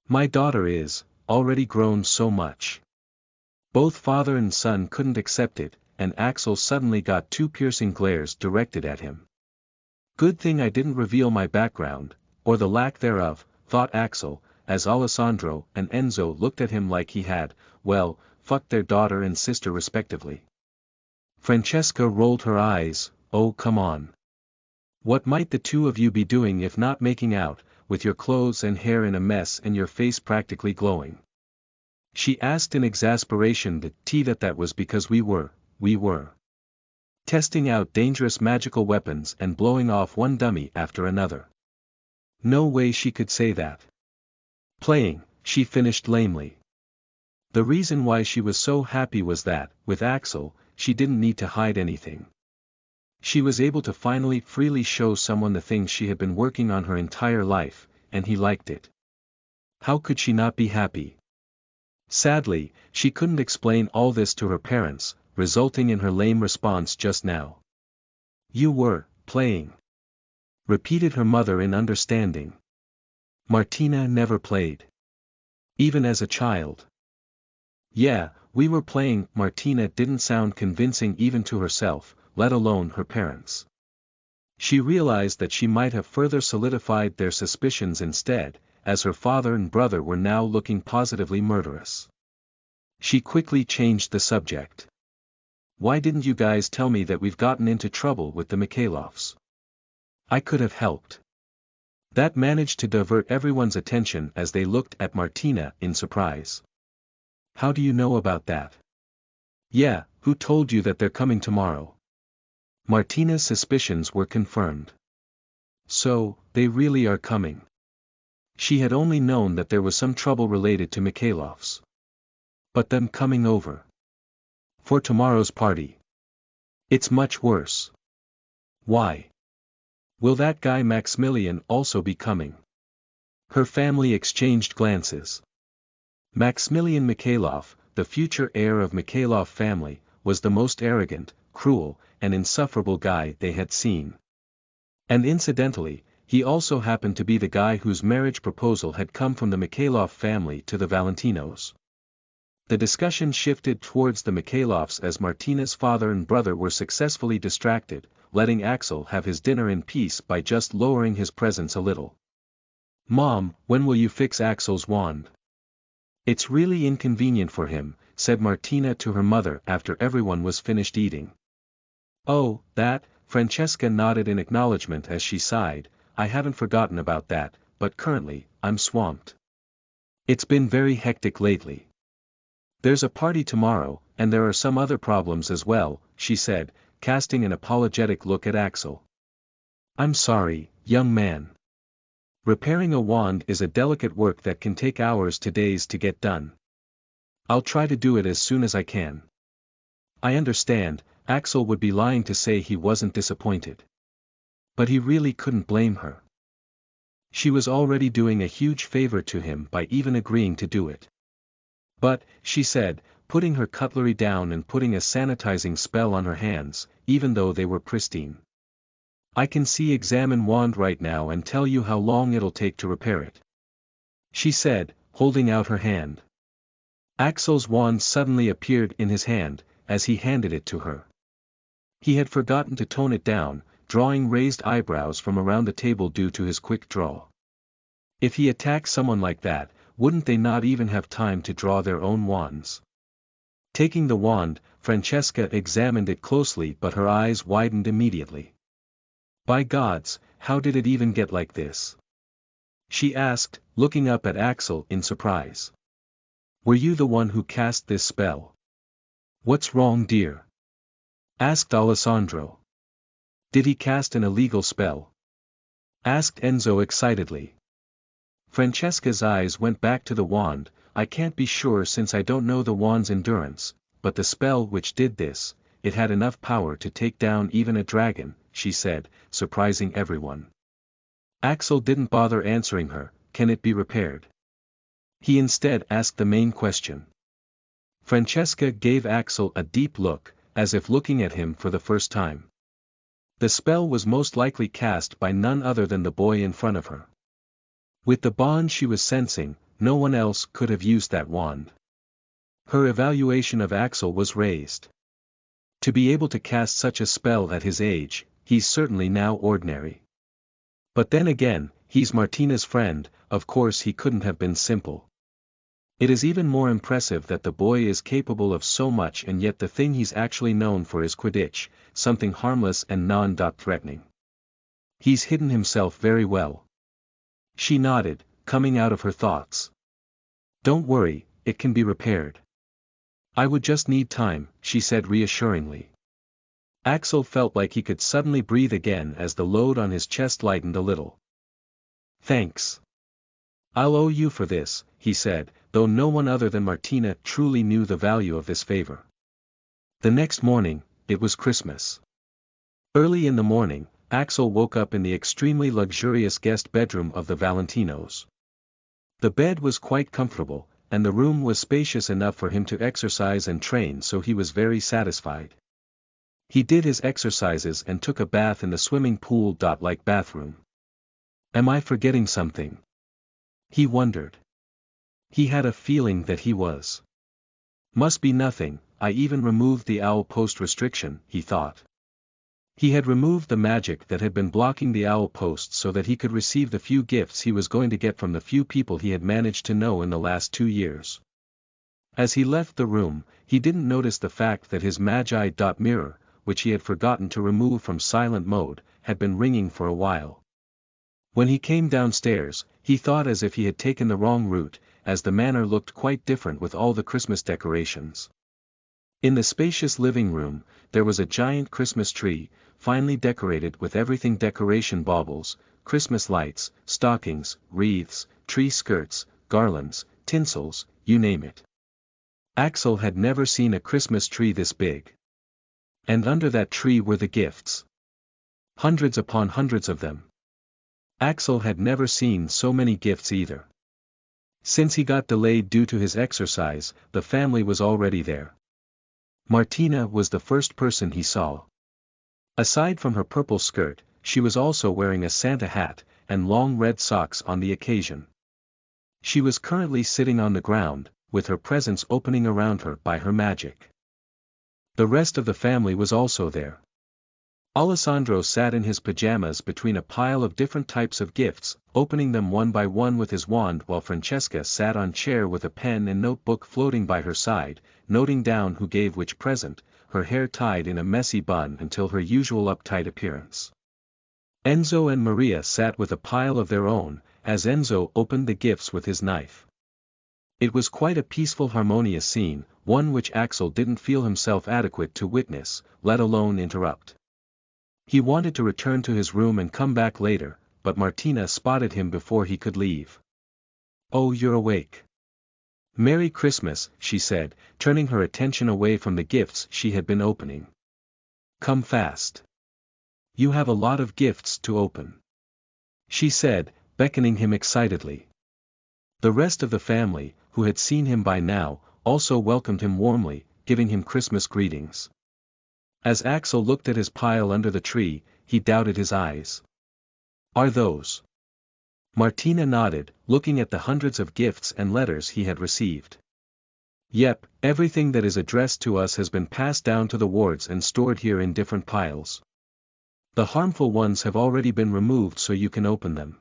My daughter is already grown so much. Both father and son couldn't accept it, and Axel suddenly got two piercing glares directed at him. Good thing I didn't reveal my background, or the lack thereof, thought Axel, as Alessandro and Enzo looked at him like he had, well, fucked their daughter and sister respectively. Francesca rolled her eyes. Oh come on. What might the two of you be doing if not making out, with your clothes and hair in a mess and your face practically glowing?" She asked in exasperation. That was because we were testing out dangerous magical weapons and blowing off one dummy after another. No way she could say that. Playing, she finished lamely. The reason why she was so happy was that, with Axel, she didn't need to hide anything. She was able to finally freely show someone the things she had been working on her entire life, and he liked it. How could she not be happy? Sadly, she couldn't explain all this to her parents, resulting in her lame response just now. "You were playing," repeated her mother in understanding. "Martina never played. Even as a child." "Yeah, we were playing." Martina didn't sound convincing even to herself, let alone her parents. She realized that she might have further solidified their suspicions instead, as her father and brother were now looking positively murderous. She quickly changed the subject. "Why didn't you guys tell me that we've gotten into trouble with the Mikhailovs? I could have helped." That managed to divert everyone's attention as they looked at Martina in surprise. "How do you know about that?" "Yeah, who told you that they're coming tomorrow?" Martina's suspicions were confirmed. So, they really are coming. She had only known that there was some trouble related to Mikhailovs. But them coming over for tomorrow's party? It's much worse. Why? Will that guy Maximilian also be coming? Her family exchanged glances. Maximilian Mikhailov, the future heir of Mikhailov family, was the most arrogant, cruel, and insufferable guy they had seen. And incidentally, he also happened to be the guy whose marriage proposal had come from the Mikhailov family to the Valentinos. The discussion shifted towards the Mikhailovs as Martina's father and brother were successfully distracted, letting Axel have his dinner in peace by just lowering his presence a little. "Mom, when will you fix Axel's wand? It's really inconvenient for him," said Martina to her mother after everyone was finished eating. "Oh, that," Francesca nodded in acknowledgement as she sighed, "I haven't forgotten about that, but currently, I'm swamped. It's been very hectic lately. There's a party tomorrow, and there are some other problems as well," she said, casting an apologetic look at Axel. "I'm sorry, young man. Repairing a wand is a delicate work that can take hours to days to get done. I'll try to do it as soon as I can." I understand, Axel would be lying to say he wasn't disappointed. But he really couldn't blame her. She was already doing a huge favor to him by even agreeing to do it. "But," she said, putting her cutlery down and putting a sanitizing spell on her hands, even though they were pristine, "I can examine wand right now and tell you how long it'll take to repair it," she said, holding out her hand. Axel's wand suddenly appeared in his hand, as he handed it to her. He had forgotten to tone it down, drawing raised eyebrows from around the table due to his quick draw. If he attacked someone like that, wouldn't they not even have time to draw their own wands? Taking the wand, Francesca examined it closely, but her eyes widened immediately. "By gods, how did it even get like this?" she asked, looking up at Axel in surprise. "Were you the one who cast this spell?" "What's wrong, dear?" asked Alessandro. "Did he cast an illegal spell?" asked Enzo excitedly. Francesca's eyes went back to the wand. "I can't be sure since I don't know the wand's endurance, but the spell which did this, it had enough power to take down even a dragon," she said, surprising everyone. Axel didn't bother answering her, "Can it be repaired?" He instead asked the main question. Francesca gave Axel a deep look, as if looking at him for the first time. The spell was most likely cast by none other than the boy in front of her. With the bond she was sensing, no one else could have used that wand. Her evaluation of Axel was raised. To be able to cast such a spell at his age, he's certainly now ordinary. But then again, he's Martina's friend, of course he couldn't have been simple. It is even more impressive that the boy is capable of so much, and yet the thing he's actually known for is Quidditch, something harmless and non-threatening. He's hidden himself very well. She nodded, coming out of her thoughts. Don't worry, it can be repaired. I would just need time, she said reassuringly. Axel felt like he could suddenly breathe again as the load on his chest lightened a little. Thanks. I'll owe you for this, he said, though no one other than Martina truly knew the value of this favor. The next morning, it was Christmas. Early in the morning, Axel woke up in the extremely luxurious guest bedroom of the Valentinos. The bed was quite comfortable, and the room was spacious enough for him to exercise and train, so he was very satisfied. He did his exercises and took a bath in the swimming pool-like bathroom. Am I forgetting something? He wondered. He had a feeling that he was. Must be nothing. I even removed the owl post restriction, he thought. He had removed the magic that had been blocking the owl post so that he could receive the few gifts he was going to get from the few people he had managed to know in the last 2 years. As he left the room, he didn't notice the fact that his Magi.mirror, which he had forgotten to remove from silent mode, had been ringing for a while. When he came downstairs, he thought as if he had taken the wrong route, as the manor looked quite different with all the Christmas decorations. In the spacious living room, there was a giant Christmas tree, finely decorated with everything decoration baubles, Christmas lights, stockings, wreaths, tree skirts, garlands, tinsels, you name it. Axel had never seen a Christmas tree this big. And under that tree were the gifts. Hundreds upon hundreds of them. Axel had never seen so many gifts either. Since he got delayed due to his exercise, the family was already there. Martina was the first person he saw. Aside from her purple skirt, she was also wearing a Santa hat, and long red socks on the occasion. She was currently sitting on the ground, with her presents opening around her by her magic. The rest of the family was also there. Alessandro sat in his pajamas between a pile of different types of gifts, opening them one by one with his wand, while Francesca sat on chair with a pen and notebook floating by her side, noting down who gave which present, her hair tied in a messy bun until her usual uptight appearance. Enzo and Maria sat with a pile of their own, as Enzo opened the gifts with his knife. It was quite a peaceful, harmonious scene, one which Axel didn't feel himself adequate to witness, let alone interrupt. He wanted to return to his room and come back later, but Martina spotted him before he could leave. "Oh, you're awake. Merry Christmas," she said, turning her attention away from the gifts she had been opening. "Come fast. You have a lot of gifts to open," she said, beckoning him excitedly. The rest of the family, who had seen him by now, also welcomed him warmly, giving him Christmas greetings. As Axel looked at his pile under the tree, he doubted his eyes. "Are those?" Martina nodded, looking at the hundreds of gifts and letters he had received. "Yep, everything that is addressed to us has been passed down to the wards and stored here in different piles. The harmful ones have already been removed so you can open them."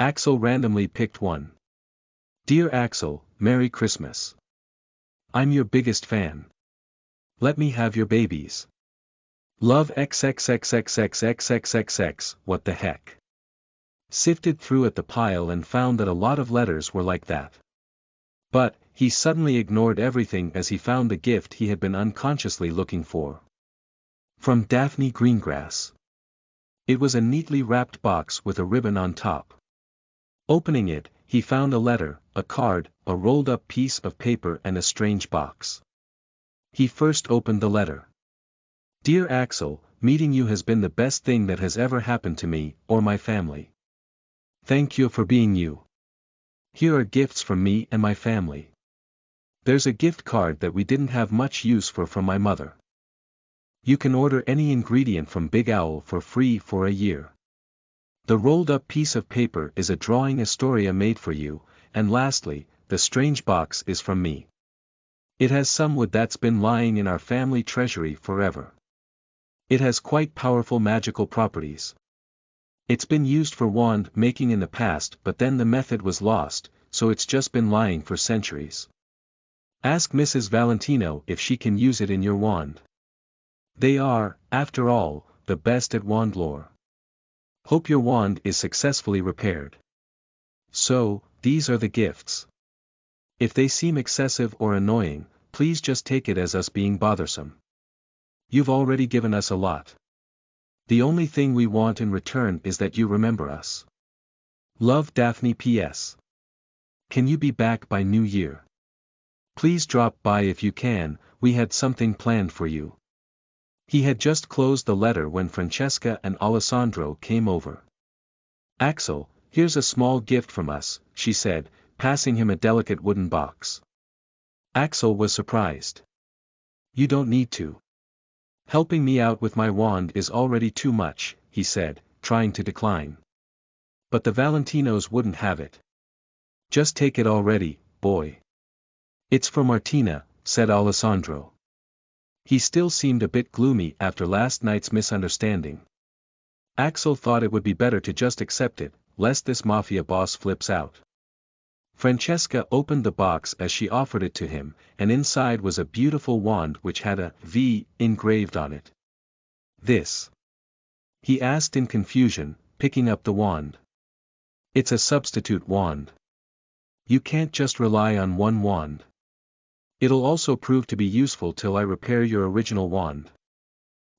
Axel randomly picked one. "Dear Axel, Merry Christmas. I'm your biggest fan. Let me have your babies. Love XXXXXXXXX, what the heck?" Sifted through at the pile and found that a lot of letters were like that. But, he suddenly ignored everything as he found the gift he had been unconsciously looking for. From Daphne Greengrass. It was a neatly wrapped box with a ribbon on top. Opening it, he found a letter, a card, a rolled-up piece of paper and a strange box. He first opened the letter. "Dear Axel, meeting you has been the best thing that has ever happened to me, or my family. Thank you for being you. Here are gifts from me and my family. There's a gift card that we didn't have much use for from my mother. You can order any ingredient from Big Owl for free for a year. The rolled-up piece of paper is a drawing Astoria made for you, and lastly, the strange box is from me. It has some wood that's been lying in our family treasury forever. It has quite powerful magical properties. It's been used for wand making in the past, but then the method was lost, so it's just been lying for centuries. Ask Mrs. Valentino if she can use it in your wand. They are, after all, the best at wand lore. Hope your wand is successfully repaired. So, these are the gifts. If they seem excessive or annoying, please just take it as us being bothersome. You've already given us a lot. The only thing we want in return is that you remember us. Love, Daphne. P.S. Can you be back by New Year? Please drop by if you can, we had something planned for you. He had just closed the letter when Francesca and Alessandro came over. Axel, here's a small gift from us, she said, passing him a delicate wooden box. Axel was surprised. You don't need to. Helping me out with my wand is already too much, he said, trying to decline. But the Valentinos wouldn't have it. Just take it already, boy. It's for Martina, said Alessandro. He still seemed a bit gloomy after last night's misunderstanding. Axel thought it would be better to just accept it, lest this mafia boss flips out. Francesca opened the box as she offered it to him, and inside was a beautiful wand which had a V engraved on it. This? He asked in confusion, picking up the wand. It's a substitute wand. You can't just rely on one wand. It'll also prove to be useful till I repair your original wand.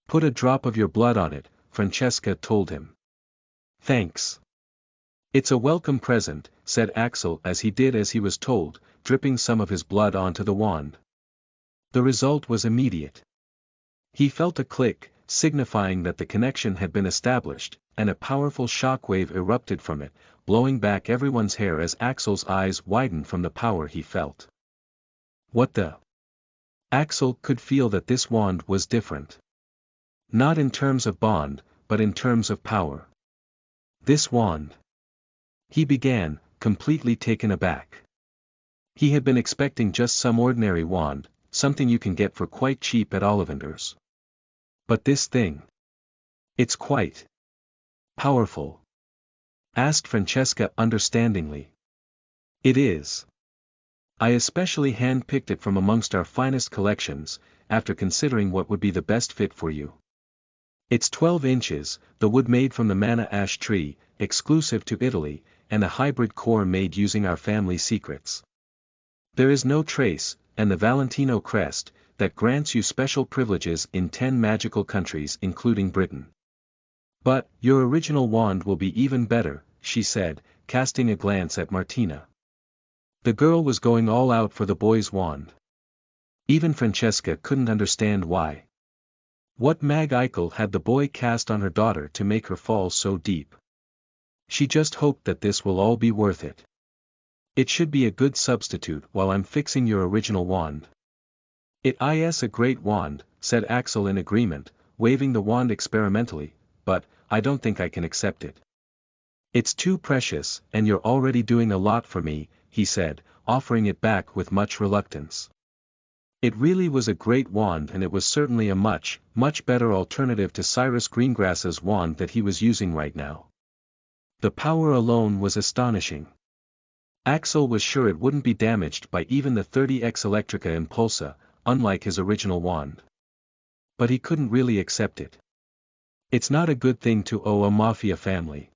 Put a drop of your blood on it, Francesca told him. Thanks. It's a welcome present, said Axel as he did as he was told, dripping some of his blood onto the wand. The result was immediate. He felt a click, signifying that the connection had been established, and a powerful shockwave erupted from it, blowing back everyone's hair as Axel's eyes widened from the power he felt. What the? Axel could feel that this wand was different. Not in terms of bond, but in terms of power. This wand. He began, completely taken aback. He had been expecting just some ordinary wand, something you can get for quite cheap at Ollivander's. But this thing. It's quite powerful. Asked Francesca understandingly. It is. I especially hand-picked it from amongst our finest collections, after considering what would be the best fit for you. It's 12 inches, the wood made from the manna ash tree, exclusive to Italy, and a hybrid core made using our family secrets. There is no trace, and the Valentino crest, that grants you special privileges in 10 magical countries including Britain. But, your original wand will be even better, she said, casting a glance at Martina. The girl was going all out for the boy's wand. Even Francesca couldn't understand why. What mag-icle had the boy cast on her daughter to make her fall so deep? She just hoped that this will all be worth it. It should be a good substitute while I'm fixing your original wand. It is a great wand, said Axel in agreement, waving the wand experimentally, but, I don't think I can accept it. It's too precious, and you're already doing a lot for me, he said, offering it back with much reluctance. It really was a great wand, and it was certainly a much, much better alternative to Cyrus Greengrass's wand that he was using right now. The power alone was astonishing. Axel was sure it wouldn't be damaged by even the 30x Electrica Impulsa, unlike his original wand. But he couldn't really accept it. It's not a good thing to owe a mafia family.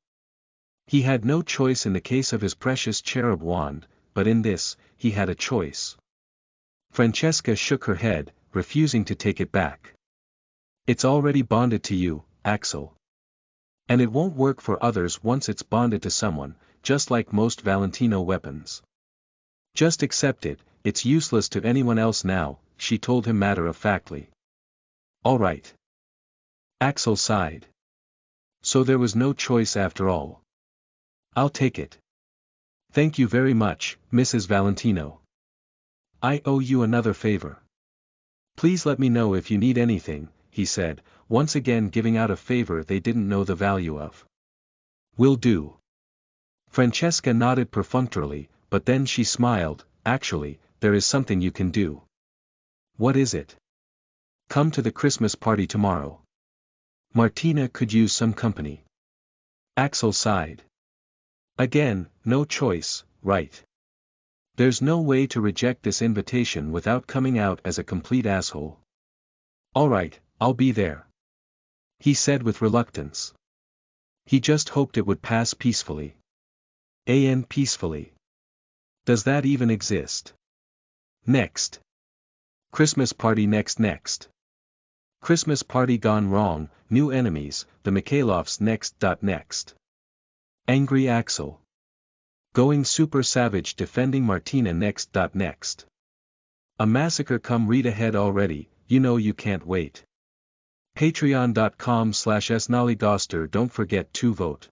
He had no choice in the case of his precious cherub wand, but in this, he had a choice. Francesca shook her head, refusing to take it back. It's already bonded to you, Axel. And it won't work for others once it's bonded to someone, just like most Valentino weapons. Just accept it, it's useless to anyone else now, she told him matter-of-factly. All right. Axel sighed. So there was no choice after all. I'll take it. Thank you very much, Mrs. Valentino. I owe you another favor. Please let me know if you need anything, he said, once again giving out a favor they didn't know the value of. Will do. Francesca nodded perfunctorily, but then she smiled. Actually, there is something you can do. What is it? Come to the Christmas party tomorrow. Martina could use some company. Axel sighed. Again, no choice, right? There's no way to reject this invitation without coming out as a complete asshole. All right, I'll be there. He said with reluctance. He just hoped it would pass peacefully. An peacefully. Does that even exist? Next. Christmas party next. Christmas party gone wrong, new enemies, the Mikhailovs next. Angry Axel. Going super savage defending Martina next. A massacre, come read ahead already, you know you can't wait. Patreon.com/snollygoster. Don't forget to vote.